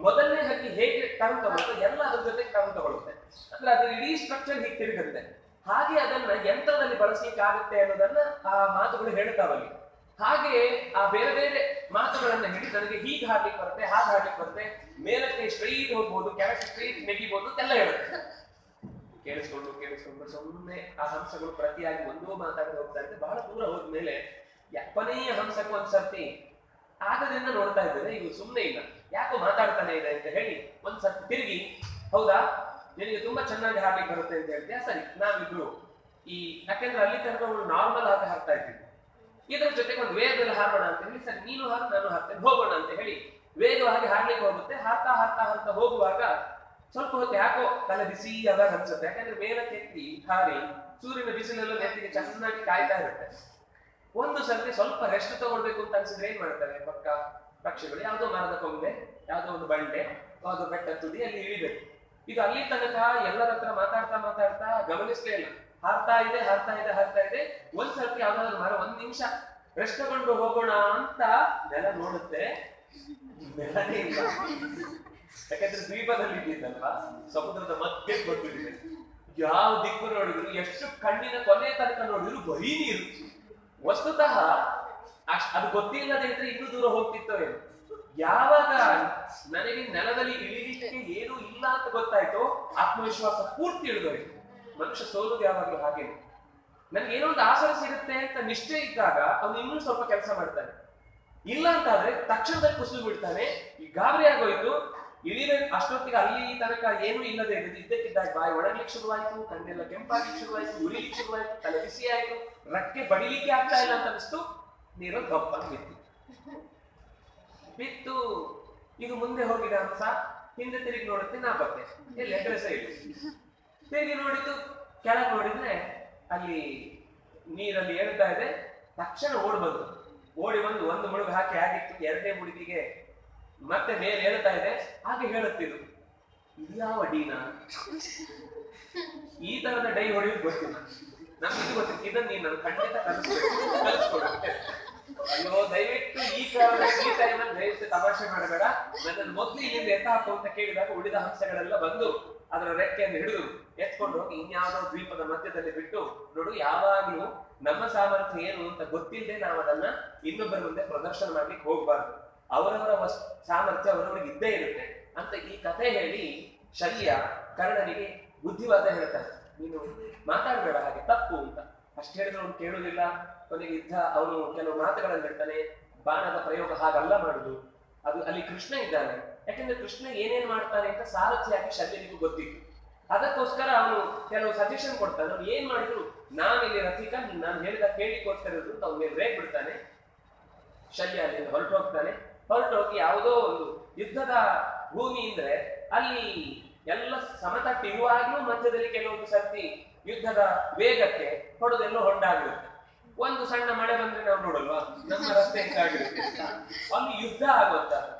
ಮೊದಲನೇ ಹಕ್ಕಿ ಹೇಗೆ ಟರ್ನ್ ತಗೊಳುತ್ತೆ, ಎಲ್ಲ ಅದ್ರ ಜೊತೆ ಟರ್ನ್ ತಗೊಳುತ್ತೆ. ಅಂದ್ರೆ ಅದ್ರ ಇಡೀ ಸ್ಟ್ರಕ್ಚರ್ ಹೀಗೆ ತಿರುಗುತ್ತೆ. ಹಾಗೆ ಅದನ್ನ ಯಂತ್ರದಲ್ಲಿ ಬಳಸಲಿಕ್ಕೆ ಆಗುತ್ತೆ ಅನ್ನೋದನ್ನ ಆ ಮಾತುಗಳು ಹೇಳ್ತಾವಲ್ಲಿ. ಹಾಗೆ ಆ ಬೇರೆ ಬೇರೆ ಮಾತುಗಳನ್ನ ಹೇಳಿ ನನಗೆ ಹೀಗೆ ಹಾಡ್ಲಿಕ್ಕೆ ಬರುತ್ತೆ, ಹಾಗೆ ಹಾಡ್ಲಿಕ್ಕೆ ಬರುತ್ತೆ, ಮೇಲಕ್ಕೆ ಸ್ಟ್ರೈಟ್ ಹೋಗ್ಬೋದು, ಕೆಳಕ್ಕೆ ಸ್ಟ್ರೈಟ್ ನೆಗಿಬಹುದು ಅಂತೆಲ್ಲ ಹೇಳುತ್ತೆ. ಕೇಳಿಸ್ಕೊಂಡು ಸುಮ್ಮನೆ ಆ ಹಂಸಗಳು ಪ್ರತಿಯಾಗಿ ಒಂದೋ ಮಾತಾಡದೆ ಹೋಗ್ತಾ ಇರುತ್ತೆ. ಬಹಳ ದೂರ ಹೋದ್ಮೇಲೆ ಕೊನೆಯ ಹಂಸಕ್ಕೆ ಒಂದ್ಸರ್ತಿ ಆಗದಿಂದ ನೋಡ್ತಾ ಇದ್ದೇನೆ, ಇವು ಸುಮ್ಮನೆ ಇಲ್ಲ, ಯಾಕೋ ಮಾತಾಡ್ತಾನೆ ಇದೆ ಅಂತ ಹೇಳಿ ಒಂದ್ಸರ್ತಿ ತಿರುಗಿ, ಹೌದಾ ನಿನಗೆ ತುಂಬಾ ಚೆನ್ನಾಗಿ ಹಾಡ್ಲಿಕ್ಕೆ ಬರುತ್ತೆ ಅಂತ ಹೇಳ್ತೀಯ, ಸರಿ ನಾವಿಬ್ರು ಈ ಯಾಕೆಂದ್ರೆ ಅಲ್ಲಿ ತನಕ ನಾರ್ಮಲ್ ಆಗಿ ಹಾಡ್ತಾ ಇದ್ದೀವಿ, ಇದ್ರ ಜೊತೆಗೆ ಒಂದು ವೇಗದಲ್ಲಿ ಹಾರೋಣ ಅಂತ ಹೇಳಿ, ಸರಿ ನೀನು ಹಾರು ನಾನು ಹಾಡ್ತೇನೆ ಹೋಗೋಣ ಅಂತ ಹೇಳಿ ವೇಗವಾಗಿ ಹಾಡ್ಲಿಕ್ಕೆ ಹೋಗುತ್ತೆ. ಹಾರ್ತಾ ಹಾರ್ತಾ ಹಾರ್ತಾ ಹೋಗುವಾಗ ಸ್ವಲ್ಪ ಹೊತ್ತು ಯಾಕೋ ತಲೆ ಬಿಸಿ ಆದಾಗ ಅನ್ಸುತ್ತೆ. ಯಾಕಂದ್ರೆ ಮೇಲಕ್ಕೆ ಎತ್ತಿ ಹಾರಿ ಸೂರ್ಯನ ಬಿಸಿಲೆಲ್ಲ ನೆತ್ತಿಗೆ ಚೆನ್ನಾಗಿ ಕಾಯ್ತಾ ಇರುತ್ತೆ. ಒಂದು ಸರ್ತಿ ಸ್ವಲ್ಪ ರೆಸ್ಟ್ ತಗೊಳ್ಬೇಕು ಅಂತ ಅನ್ಸಿದ್ರೆ ಏನ್ ಮಾಡ್ತಾರೆ ಪಕ್ಕ ಪಕ್ಷಿಗಳು, ಯಾವ್ದೋ ಮರದ ಕೊಂಬೆ, ಯಾವ್ದೋ ಒಂದು ಬಂಡೆ, ಯಾವ್ದೋ ಬೆಟ್ಟ ತುದಿ ಅಲ್ಲಿ ಇಳಿಬೇಕು. ಇದು ಅಲ್ಲಿ ತನಕ ಎಲ್ಲರ ಹತ್ರ ಮಾತಾಡ್ತಾ ಗಮನಿಸ್ಲೇ ಇಲ್ಲ, ಹಾರ್ತಾ ಇದೆ. ಒಂದ್ ಸರ್ತಿ ಯಾವ್ದಾದ್ರು ಮರ ಒಂದ್ ನಿಮಿಷ ರೆಸ್ಟ್ ತಗೊಂಡು ಹೋಗೋಣ ಅಂತ ನೆಲ ನೋಡುತ್ತೆ, ನೆಲನೇ ಇಲ್ಲ. ಯಾಕಂದ್ರೆ ದ್ವೀಪದಲ್ಲಿ ಇದ್ದಿದ್ದಲ್ವಾ, ಸಮುದ್ರದ ಮಧ್ಯೆ ಬಂದ್ಬಿಟ್ಟಿದೆ. ಯಾವ ದಿಕ್ಕು ನೋಡಿದ್ರು, ಎಷ್ಟು ಕಣ್ಣಿನ ಕೊನೆ ತನಕ ನೋಡಿದ್ರು ಬರೀ ನೀರು. ವಸ್ತುತಃ ಅದು ಗೊತ್ತಿಲ್ಲದೆ ಇದ್ರೆ ಇನ್ನೂ ದೂರ ಹೋಗ್ತಿತ್ತೋ ಏನು. ಯಾವಾಗ ನನಗೆ ನೆಲದಲ್ಲಿ ಇಳಿಲಿಕ್ಕೆ ಏನೂ ಇಲ್ಲ ಅಂತ ಗೊತ್ತಾಯ್ತು, ಆತ್ಮವಿಶ್ವಾಸ ಪೂರ್ತಿ ಇಳಿದೋಯ್ತು. ಮನುಷ್ಯ ಸೋಲುದು ಯಾವಾಗ್ಲೂ ಹಾಗೇನೆ. ನನ್ಗೆ ಏನೋ ಒಂದು ಆಸರೆ ಸಿಗುತ್ತೆ ಅಂತ ನಿಶ್ಚಯ ಇದ್ದಾಗ ಅವನು ಇನ್ನೂ ಸ್ವಲ್ಪ ಕೆಲಸ ಮಾಡ್ತಾನೆ. ಇಲ್ಲ ಅಂತಾದ್ರೆ ತಕ್ಷಣದಲ್ಲಿ ಕುಸಿದು ಬಿಡ್ತಾನೆ. ಈ ಗಾಬರಿ ಆಗೋಯ್ತು, ಇಳಿಬೇಕು ಅಷ್ಟೊತ್ತಿಗೆ ಅಲ್ಲಿ ತನಕ ಏನೂ ಇಲ್ಲದೆ ಇದ್ದಕ್ಕಿದ್ದಾಗ ಬಾಯಿ ಒಣಗ್ಲಿಕ್ಕೆ ಶುರುವಾಯ್ತು, ಕಣ್ಣೆಲ್ಲ ಕೆಂಪಾಗ್ಲಿಕ್ಕೆ ಶುರುವಾಯ್ತು, ಉರಿಲಿಕ್ಕೆ ಶುರುವಾಯ್ತು, ತಲೆ ಬಿಸಿ ಆಯ್ತು, ರಕ್ಕೆ ಬಡಿಲಿಕ್ಕೆ ಆಗ್ತಾ ಇಲ್ಲ ಅಂತ ಅನಿಸ್ತು. ನೀರು ಗಪ್ಪಾಗಿ ಬಿತ್ತು. ಇದು ಮುಂದೆ ಹೋಗಿದ ಹಂಸ ಹಿಂದೆ ತಿರುಗಿ ನೋಡುತ್ತೆ ನಾಪತ್ತೆ, ಎಲ್ಲಿ ಅಡ್ರೆಸ್ ಇಲ್ಲ. ತಿರುಗಿ ನೋಡಿದ್ದು ಕೆಳಗೆ ನೋಡಿದ್ರೆ ಅಲ್ಲಿ ನೀರಲ್ಲಿ ಹೇಳ್ತಾ ಇದೆ. ತಕ್ಷಣ ಓಡಿ ಬಂದು ಒಂದು ಮುಳುಗು ಹಾಕಿ ಆಗಿತ್ತು, ಎರಡನೇ ಮುಳುಗಿಗೆ ಮತ್ತೆ ಮೇಲೆ ಹೇಳ್ತಾ ಇದೆ. ಹಾಗೆ ಹೇಳುತ್ತಿದ್ದು, ಇದ್ಯಾವ ಡೀನಾ, ಈ ತರದ ಡೈ ಹೊಡೆಯೋದು ಗೊತ್ತಿಲ್ಲ ನಮ್ಗೆ, ಇದು ಗೊತ್ತಿತ್ತು, ಇದನ್ನ ನೀನು ನಾನು ಖಂಡಿತ ಕಲಿಸ್ಕೊಡುತ್ತೆ. ಅಯ್ಯೋ ದಯವಿಟ್ಟು ಈ ಟೈಮಲ್ಲಿ ದಯವಿಟ್ಟು ತಮಾಷೆ ಮಾಡಬೇಡ, ನನ್ನನ್ನು ಮೊದಲು ಇಲ್ಲಿಂದ ಎತ್ತ ಹಾಕು ಅಂತ ಕೇಳಿದಾಗ ಉಳಿದ ಹಂಸಗಳೆಲ್ಲ ಬಂದು ಅದರ ರೆಕ್ಕೆಯನ್ನು ಹಿಡಿದು ಎತ್ಕೊಂಡು ಹೋಗಿ ಇನ್ಯಾವುದೋ ದ್ವೀಪದ ಮಧ್ಯದಲ್ಲಿ ಬಿಟ್ಟು, ನೋಡು ಯಾವಾಗ್ಲೂ ನಮ್ಮ ಸಾಮರ್ಥ್ಯ ಏನು ಅಂತ ಗೊತ್ತಿಲ್ಲದೆ ನಾವು ಅದನ್ನ ಇನ್ನೊಬ್ಬರ ಮುಂದೆ ಪ್ರದರ್ಶನ ಮಾಡ್ಲಿಕ್ಕೆ ಹೋಗ್ಬಾರ್ದು. ಅವರವರ ಸಾಮರ್ಥ್ಯ ಅವರವರಿಗೆ ಇದ್ದೇ ಇರುತ್ತೆ ಅಂತ ಈ ಕಥೆ ಹೇಳಿ ಶಲ್ಯ ಕರ್ಣನಿಗೆ ಬುದ್ಧಿವಾದ ಹೇಳ್ತಾನೆ. ನೀನು ಮಾತಾಡಬೇಡ ಹಾಗೆ, ತಪ್ಪು ಅಂತ. ಅಷ್ಟು ಹೇಳಿದ್ರೆ ಅವನು ಕೇಳುವುದಿಲ್ಲ. ಕೊನೆಗೆ ಯುದ್ಧ ಅವನು ಕೆಲವು ಮಾತುಗಳನ್ನು ಹೇಳ್ತಾನೆ. ಬಾಣದ ಪ್ರಯೋಗ ಹಾಗಲ್ಲ ಮಾಡುದು, ಅದು ಅಲ್ಲಿ ಕೃಷ್ಣ ಇದ್ದಾನೆ. ಯಾಕಂದ್ರೆ ಕೃಷ್ಣ ಏನೇನ್ ಮಾಡ್ತಾನೆ ಅಂತ ಸಾರಥಿಯಾಗಿ ಶಲ್ಯನಿಗೂ ಗೊತ್ತಿತ್ತು. ಅದಕ್ಕೋಸ್ಕರ ಅವನು ಕೆಲವು ಸಜೆಷನ್ ಕೊಡ್ತಾನೆ. ಅವ್ನು ಏನ್ ಮಾಡಿದ್ರು ನಾನಿಲ್ಲಿ ರಥಿಕ, ನಾನು ಹೇಳಿದ ಕೇಳಿಕೋಸ್ಕರ ಇರೋದು ಅಂತ ಅವ್ನ ಮೇಲೆ ರೇಗ್ ಬಿಡ್ತಾನೆ. ಶಲ್ಯ ಅಲ್ಲಿಂದ ಹೊರಟೋಗಿ ಯಾವುದೋ ಒಂದು ಯುದ್ಧದ ಭೂಮಿ ಅಂದ್ರೆ ಅಲ್ಲಿ ಎಲ್ಲ ಸಮತಟ್ಟು ಇರುವಾಗ್ಲೂ ಮಧ್ಯದಲ್ಲಿ ಕೆಲವೊಂದು ಸರ್ತಿ ಯುದ್ಧದ ವೇಗಕ್ಕೆ ಹೊಡೆದೆಲ್ಲೋ ಹೊಂಡಾಗಿರುತ್ತೆ. ಒಂದು ಸಣ್ಣ ಮಳೆ ಬಂದ್ರೆ ನಾವು ನೋಡಲ್ವಾ, ನಮ್ಮ ರಸ್ತೆ ಆಗಿರುತ್ತೆ. ಅಲ್ಲಿ ಯುದ್ಧ ಆಗುವಂತ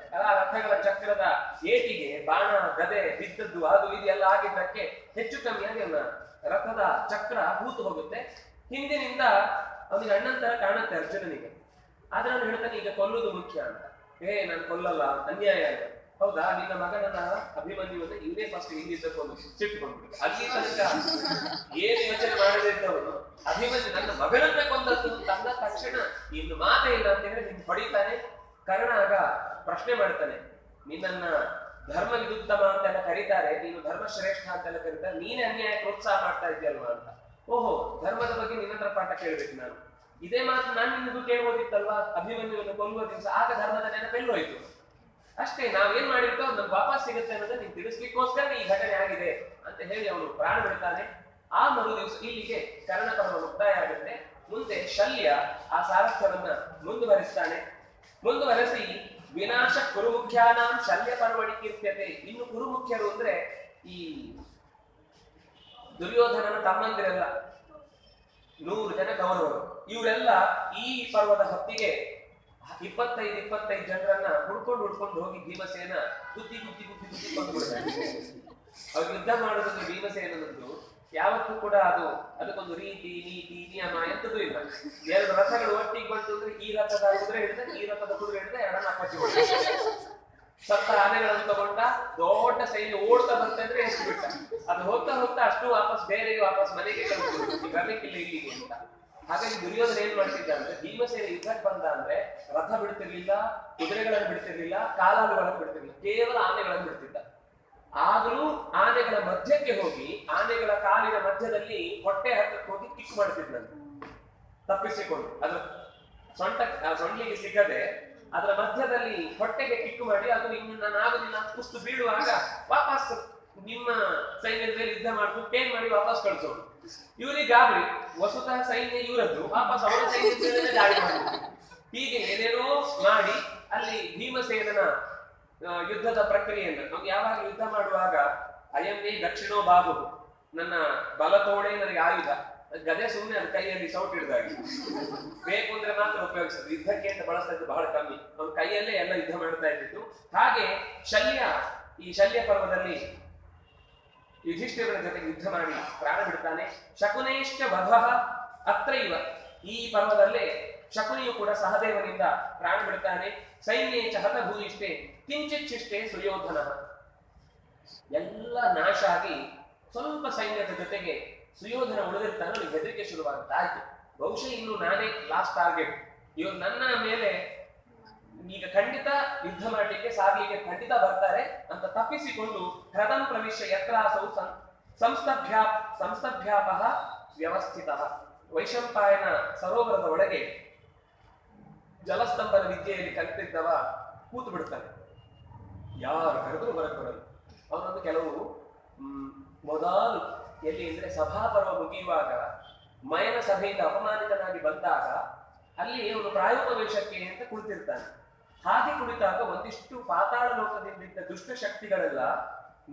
ಆ ರಥಗಳ ಚಕ್ರದ ಏಟಿಗೆ ಬಾಣ ಗದೆ ಬಿದ್ದದ್ದು ಅದು ಇದೆಲ್ಲ ಆಗಿದ್ದಕ್ಕೆ ಹೆಚ್ಚು ಕಮ್ಮಿಯಾಗಿ ಅವನ ರಥದ ಚಕ್ರ ಹೂತು ಹೋಗುತ್ತೆ. ಹಿಂದಿನಿಂದ ಅವನಿಗೆ ಅಣ್ಣನ ತರ ಕಾಣುತ್ತೆ ಅರ್ಜುನನಿಗೆ. ಆದ್ರೆ ಅವನು ಹೇಳ್ತಾನೆ ಈಗ ಕೊಲ್ಲುವುದು ಮುಖ್ಯ ಅಂತ. ನಾನು ಕೊಲ್ಲಲ್ಲ, ಅನ್ಯಾಯ ಅಲ್ಲ. ಹೌದಾ, ನಿನ್ನ ಮಗನನ್ನ ಅಭಿಮನ್ಯುವನ್ನು ಇವನೇ ಫಸ್ಟ್ ಹಿಂದಿದ್ದಕ್ಕೊಂದು ಸಿಟ್ಟು ಬಂದ್ಬಿಟ್ಟು ಅಲ್ಲಿ ತನಕ ಏನ್ ಯೋಚನೆ ಮಾಡದೇ ಇದ್ದವನು ಅಭಿಮನ್ಯು ನನ್ನ ಮಗನನ್ನ ಕೊಂದದ್ದು ತಂದ ತಕ್ಷಣ ಇನ್ನು ಮಾತೇ ಇಲ್ಲ ಅಂತ ಹೇಳಿ ನಿನ್ ಹೊಡಿತಾನೆ. ಕರ್ಣ ಆಗ ಪ್ರಶ್ನೆ ಮಾಡ್ತಾನೆ, ನಿನ್ನನ್ನ ಧರ್ಮ ವಿರುದ್ಧಮ ಅಂತೆಲ್ಲ ಕರೀತಾರೆ, ನೀನು ಧರ್ಮಶ್ರೇಷ್ಠ ಅಂತೆಲ್ಲ ಕರೀತಾರೆ, ನೀನೇ ಅನ್ಯಾಯ ಪ್ರೋತ್ಸಾಹ ಮಾಡ್ತಾ ಇದ್ಯಲ್ವಾ ಅಂತ. ಓಹೋ, ಧರ್ಮದ ಬಗ್ಗೆ ನಿನ್ನ ಹತ್ರ ಪಾಠ ಕೇಳ್ಬೇಕು ನಾನು. ಇದೇ ಮಾತು ನಾನು ನಿನ್ನದು ಕೇಳ್ಬೋದಿತ್ತಲ್ವಾ, ಅಭಿಮನ್ಯುವನ್ನು ಕೊಲ್ಲುವ ದಿವಸ. ಆಗ ಧರ್ಮದ ನೆನಪೆಲ್ಲೋಯ್ತು. ಅಷ್ಟೇ, ನಾವೇನ್ ಮಾಡಿರ್ತೋ ಅದು ನಮ್ಗೆ ವಾಪಸ್ ಸಿಗುತ್ತೆ ಅನ್ನೋದನ್ನ ನೀನ್ ತಿಳಿಸ್ಲಿಕ್ಕೋಸ್ಕರ ಈ ಘಟನೆ ಆಗಿದೆ ಅಂತ ಹೇಳಿ ಅವನು ಪ್ರಾಣ ಬಿಡ್ತಾನೆ. ಆ ಮರು ದಿವಸ ಇಲ್ಲಿಗೆ ಕರ್ಣ ಪರ್ವ ಮುಕ್ತಾಯ ಆಗುತ್ತೆ. ಮುಂದೆ ಶಲ್ಯ ಆ ಸಾರಥ್ಯವನ್ನ ಮುಂದುವರೆಸಿ ವಿನಾಶ ಕುರುಮುಖ್ಯಾನಾಂ ಶಲ್ಯ ಪರ್ವಣಿ ಕೀರ್ತ್ಯತೆ. ಇನ್ನು ಕುರುಮುಖ್ಯರು ಅಂದ್ರೆ ಈ ದುರ್ಯೋಧನನ ತಮ್ಮಂದಿರೆಲ್ಲ 100 ಜನ ಕೌರವರು. ಇವರೆಲ್ಲ ಈ ಪರ್ವದ ಹೊತ್ತಿಗೆ 25 ಜನರನ್ನ ಹುಡ್ಕೊಂಡು ಹೋಗಿ ಭೀಮಸೇನ ಗುದ್ದಿ ಕೊಂಡ್ಬಿಡ್ತಾರೆ. ಅವ್ರು ಯುದ್ಧ ಮಾಡೋದಂದ್ರೆ ಭೀಮಸೇನದ್ದು ಯಾವತ್ತೂ ಕೂಡ ಅದಕ್ಕೊಂದು ರೀತಿ ನೀತಿ ನಿಯಮ ಎಂತದೂ ಇಲ್ಲ. 2 ರಥಗಳು ಒಟ್ಟಿಗೆ ಬಂತು ಅಂದ್ರೆ ಈ ರಥದ ಕುದುರೆ ಹಿಡಿದ ಈ ರಥದ ಕುದುರೆ ಹಿಡಿದ ಎರಡನ್ನ ಅಪ್ಪಚ್ಚಿ ಸತ್ತ ಆನೆಗಳನ್ನು ತಗೊಂಡ ದೊಡ್ಡ ಸೈನ್ಯ ಓಡ್ತಾ ಬರ್ತಾ ಇದ್ರೆ ಎಷ್ಟು ಬಿಟ್ಟ. ಅದು ಹೋಗ್ತಾ ಅಷ್ಟು ವಾಪಸ್ ಮನೆಗೆ ಕಳಿಸ್ಬಿಟ್ಟು ಬರ್ಲಿಕ್ಕಿಲ್ಲ ಇಲ್ಲಿಗೆ ಅಂತ. ಹಾಗಾಗಿ ದುರ್ಯೋಧನ ಏನ್ ಮಾಡ್ತಿದ್ದ ಅಂದ್ರೆ ಭೀಮಸೇನ ಯುದ್ಧಕ್ಕೆ ಬಂದ ಅಂದ್ರೆ ರಥ ಬಿಡ್ತಿರ್ಲಿಲ್ಲ, ಕುದುರೆಗಳನ್ನು ಬಿಡ್ತಿರ್ಲಿಲ್ಲ, ಕಾಲಾಳುಗಳನ್ನು ಬಿಡ್ತಿರ್ಲಿಲ್ಲ, ಕೇವಲ ಆನೆಗಳನ್ನು ಬಿಡ್ತಿದ್ದ. ಆದ್ರೂ ಆನೆಗಳ ಮಧ್ಯಕ್ಕೆ ಹೋಗಿ ಆನೆಗಳ ಕಾಲಿನ ಮಧ್ಯದಲ್ಲಿ ಹೊಟ್ಟೆ ಹತ್ತಕ್ಕೆ ಹೋಗಿ ಕಿಕ್ ಮಾಡ್ತಿದ್ದಂತೆ ತಪ್ಪಿಸಿಕೊಂಡು. ಅದ್ರ ಸೊಂಡಿಗೆ ಸಿಗದೆ ಅದರ ಮಧ್ಯದಲ್ಲಿ ಹೊಟ್ಟೆಗೆ ಕಿಕ್ಕು ಮಾಡಿ ಅದು ಇನ್ನು ನಾನು ಆಗುದಿಲ್ಲ ಕುಸ್ತು ಬೀಳುವಾಗ ವಾಪಸ್ ನಿಮ್ಮ ಸೈನ್ಯದ ಮೇಲೆ ಯುದ್ಧ ಮಾಡ್ಕೊಂಡು ಟೇನ್ ಮಾಡಿ ವಾಪಸ್ ಕಳಿಸೋದು. ಇವರಿಗೆ ಗಾಬರಿ, ವಸುತಃ ಸೈನ್ಯ ಇವರದ್ದು, ವಾಪಸ್ ಅವರ ಸೈನ್ಯದ ಮೇಲೆ ದಾಳಿ ಮಾಡೋದು. ಹೀಗೆ ಏನೇನೋ ಮಾಡಿ ಅಲ್ಲಿ ಭೀಮಸೇನನ ಯುದ್ಧದ ಪ್ರಕ್ರಿಯೆಯನ್ನು ನಮ್ಗೆ ಯಾವಾಗ ಯುದ್ಧ ಮಾಡುವಾಗ ಅಯಮ್ಮೇ ದಕ್ಷಿಣೋ ಬಾಬು, ನನ್ನ ಬಲ ತೋಡೆ ನನಗೆ ಆಯುಧ, ಗದೆ ಸುಮ್ಮನೆ ಅದು ಕೈಯಲ್ಲಿ ಸೌಟ್ ಹಿಡಿದಾಗಿ ಬೇಕು ಅಂದ್ರೆ ಮಾತ್ರ ಉಪಯೋಗಿಸೋದು, ಯುದ್ಧಕ್ಕೆ ಅಂತ ಬಳಸ್ತಾ ಇದ್ದು ಬಹಳ ಕಮ್ಮಿ. ಅವ್ನ ಕೈಯಲ್ಲೇ ಎಲ್ಲ ಯುದ್ಧ ಮಾಡ್ತಾ ಇದ್ದಿತ್ತು. ಹಾಗೆ ಈ ಶಲ್ಯ ಪರ್ವದಲ್ಲಿ ಯುಧಿಷ್ಠಿರನ ಜೊತೆಗೆ ಯುದ್ಧ ಮಾಡಿ ಪ್ರಾಣ ಬಿಡ್ತಾನೆ. ಶಕುನೇಶ್ಚ ವಧಃ ಅತ್ರೈವ, ಈ ಪರ್ವದಲ್ಲೇ ಶಕುನಿಯು ಕೂಡ ಸಹದೇವನಿಂದ ಪ್ರಾಣ ಬಿಡ್ತಾನೆ. ಸೈನ್ಯೇಚ ಹತ ಭೂಯಿಷ್ಠೆ ಕಿಂಚಿತ್ ಶಿಷ್ಟೆ ಸುಯೋಧನ, ಎಲ್ಲ ನಾಶ ಆಗಿ ಸ್ವಲ್ಪ ಸೈನ್ಯದ ಜೊತೆಗೆ ಸುಯೋಧನ ಉಳಿದಿರ್ತಾನೆ. ಅವನಿಗೆ ಹೆದರಿಕೆ ಶುರುವಾಗುತ್ತಾಯ್ತು. ಬಹುಶಃ ಇನ್ನು ನಾನೇ ಲಾಸ್ಟ್ ಟಾರ್ಗೆಟ್, ಇವರು ನನ್ನ ಮೇಲೆ ಈಗ ಖಂಡಿತ ಯುದ್ಧ ಮಾಡ್ಲಿಕ್ಕೆ ಸಾರ್ಲಿಕ್ಕೆ ಖಂಡಿತ ಬರ್ತಾರೆ ಅಂತ ತಪ್ಪಿಸಿಕೊಂಡು ಹೃದಂ ಪ್ರವಿಶ್ಯ ಯತ್ರಾಸೌ ಸಂಸ್ತಭ್ಯಾಪ ವ್ಯವಸ್ಥಿತ, ವೈಶಂಪಾಯನ ಸರೋವರದ ಒಳಗೆ ಜಲಸ್ತಂಭನ ವಿದ್ಯೆಯಲ್ಲಿ ಕಲಿತಿದ್ದವ ಕೂತು ಬಿಡ್ತಾನೆ. ಯಾರು ಕರೆದ್ರು ಹೊರಗೆ ಬರಲು. ಅವನೊಂದು ಕೆಲವು ಮೊದಲು ಎಲ್ಲಿ ಅಂದ್ರೆ ಸಭಾಪರ್ವ ಮುಗಿಯುವಾಗ ಮಯನ ಸಭೆಯಿಂದ ಅಪಮಾನಿತನಾಗಿ ಬಂದಾಗ ಅಲ್ಲಿ ಅವನು ಪ್ರಾಯೋಪವೇಶಕ್ಕೆ ಅಂತ ಕುಳಿತಿರ್ತಾನೆ. ಹಾಗೆ ಕುಳಿತಾಗ ಒಂದಿಷ್ಟು ಪಾತಾಳ ಲೋಕದಿಂದ ದುಷ್ಟ ಶಕ್ತಿಗಳೆಲ್ಲ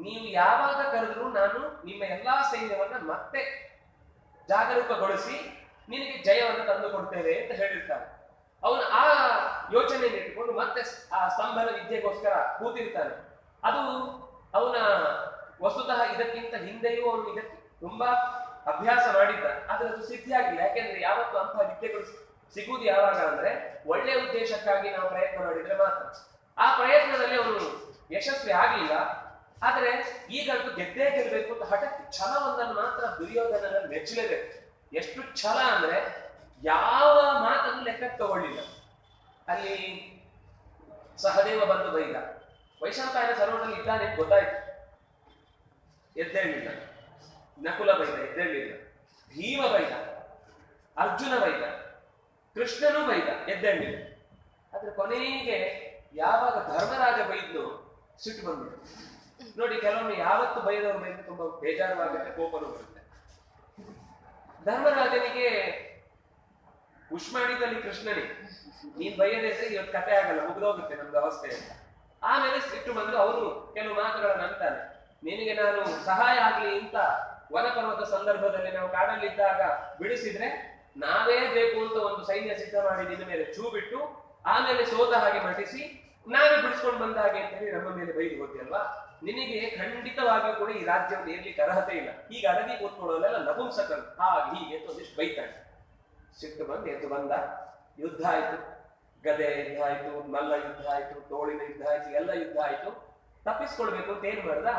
ನೀವು ಯಾವಾಗ ಕರೆದ್ರು ನಾನು ನಿಮ್ಮ ಎಲ್ಲಾ ಸೈನ್ಯವನ್ನ ಮತ್ತೆ ಜಾಗರೂಕಗೊಳಿಸಿ ನಿನಗೆ ಜಯವನ್ನು ತಂದು ಕೊಡ್ತೇವೆ ಅಂತ ಹೇಳಿರ್ತಾನೆ. ಅವನು ಆ ಯೋಚನೆಯನ್ನು ಇಟ್ಟುಕೊಂಡು ಮತ್ತೆ ಆ ಸ್ತಂಭನ ವಿದ್ಯೆಗೋಸ್ಕರ ಕೂತಿರ್ತಾನೆ. ಅದು ಅವನ ವಸ್ತುತಃ ಇದಕ್ಕಿಂತ ಹಿಂದೆಯೂ ಅವನು ಇದಕ್ಕೆ ತುಂಬಾ ಅಭ್ಯಾಸ ಮಾಡಿದ್ದ, ಆದ್ರೆ ಅದು ಸಿದ್ಧಿಯಾಗಿಲ್ಲ. ಯಾಕೆಂದ್ರೆ ಯಾವತ್ತು ಅಂತಹ ವಿದ್ಯೆಗಳು ಸಿಗುವುದು ಯಾವಾಗ ಅಂದ್ರೆ ಒಳ್ಳೆಯ ಉದ್ದೇಶಕ್ಕಾಗಿ ನಾವು ಪ್ರಯತ್ನ ಮಾಡಿದ್ರೆ ಮಾತ್ರ. ಆ ಪ್ರಯತ್ನದಲ್ಲಿ ಅವನು ಯಶಸ್ವಿ ಆಗ್ಲಿಲ್ಲ. ಆದ್ರೆ ಈಗಂತೂ ಗೆದ್ದೇ ಗೆಲ್ಲಬೇಕು ಅಂತ ಹಠಕ್ಕೆ ಛಲವೊಂದನ್ನು ಮಾತ್ರ ದುರ್ಯೋಧನನಲ್ಲಿ ಮೆಚ್ಚಲೇಬೇಕು. ಎಷ್ಟು ಛಲ ಅಂದ್ರೆ ಯಾವ ಮಾತನ್ನು ಲೆಕ್ಕಕ್ಕೆ ತಗೊಳ್ಳಿಲ್ಲ. ಅಲ್ಲಿ ಸಹದೇವ ಬಂದು ಬೈದ, ವೈಶಂಪಾಯನ ಸರೋವರದಲ್ಲಿ ಇದ್ದಾನೆ ಅಂತ ಗೊತ್ತಾಯ್ತು, ಎದ್ದೇಳಿಲ್ಲ. ನಕುಲ ಬೈದ, ಎದ್ದೇಳಿಲ್ಲ. ಭೀಮ ಬೈದ, ಅರ್ಜುನ ಬೈದ, ಕೃಷ್ಣನೂ ಬೈದ, ಎದ್ದೇಳಿಲ್ಲ. ಆದ್ರೆ ಕೊನೆಗೆ ಯಾವಾಗ ಧರ್ಮರಾಜ ಬೈದ್ನು ಸಿಟ್ಟು ಬಂದ್ಬಿಟ್ಟು. ನೋಡಿ, ಕೆಲವೊಮ್ಮೆ ಯಾವತ್ತು ಬೈದವ್ರ ಮೇಲೆ ತುಂಬಾ ಬೇಜಾರವಾಗುತ್ತೆ, ಕೋಪನೂ ಬರುತ್ತೆ. ಧರ್ಮರಾಜನಿಗೆ ಉಷ್ಮಾಣಿದಲ್ಲಿ ಕೃಷ್ಣನಿಗೆ ನೀನ್ ಬೈಯದೇ ಇದ್ರೆ ಇವತ್ತು ಕತೆ ಆಗಲ್ಲ, ಮುಗಿದೋಗುತ್ತೆ ನಮ್ದು ಅವಸ್ಥೆ ಅಂತ. ಆಮೇಲೆ ಸಿಟ್ಟು ಬಂದು ಅವನು ಕೆಲವು ಮಾತುಗಳನ್ನು ಅಂತಾನೆ. ನಿನಗೆ ನಾನು ಸಹಾಯ ಆಗ್ಲಿ ಅಂತ ವನಪರ್ವತ ಸಂದರ್ಭದಲ್ಲಿ ನಾವು ಕಾಡಲ್ಲಿದ್ದಾಗ ಬಿಡಿಸಿದ್ರೆ ನಾವೇ ಬೇಕು ಅಂತ ಒಂದು ಸೈನ್ಯ ಸಿದ್ಧ ಮಾಡಿ ನಿನ್ನ ಮೇಲೆ ಚೂ ಬಿಟ್ಟು ಆಮೇಲೆ ಸೋತ ಹಾಗೆ ಮಟಿಸಿ ನಾವೇ ಬಿಡಿಸ್ಕೊಂಡು ಬಂದ ಹಾಗೆ ಅಂತ ಹೇಳಿ ನಮ್ಮ ಮೇಲೆ ಬೈದು ಹೋಗ್ತಿಯಲ್ವಾ, ನಿನಗೆ ಖಂಡಿತವಾಗಿಯೂ ಕೂಡ ಈ ರಾಜ್ಯವನ್ನು ಏರ್ಲಿಕ್ಕೆ ಅರ್ಹತೆ ಇಲ್ಲ. ಈಗ ಅಡಗಿ ಕೂತ್ಕೊಳ್ಳೋಲ್ಲ ನಪುಂಸಕರು ಹಾಗೆ ಹೀಗೆ ಅಂತ ಒಂದಿಷ್ಟು ಬೈತಾನೆ. ಸಿಟ್ಟು ಬಂದು ಎದ್ದು ಬಂದ. ಯುದ್ಧ ಆಯ್ತು, ಗದೆ ಯುದ್ಧ ಆಯ್ತು, ಮಲ್ಲ ಯುದ್ಧ ಆಯ್ತು, ತೋಳಿನ ಯುದ್ಧ ಆಯ್ತು, ಎಲ್ಲ ಯುದ್ಧ ಆಯ್ತು. ತಪ್ಪಿಸ್ಕೊಳ್ಬೇಕು ಅಂತ ಏನ್ ಮಾಡ್ದ,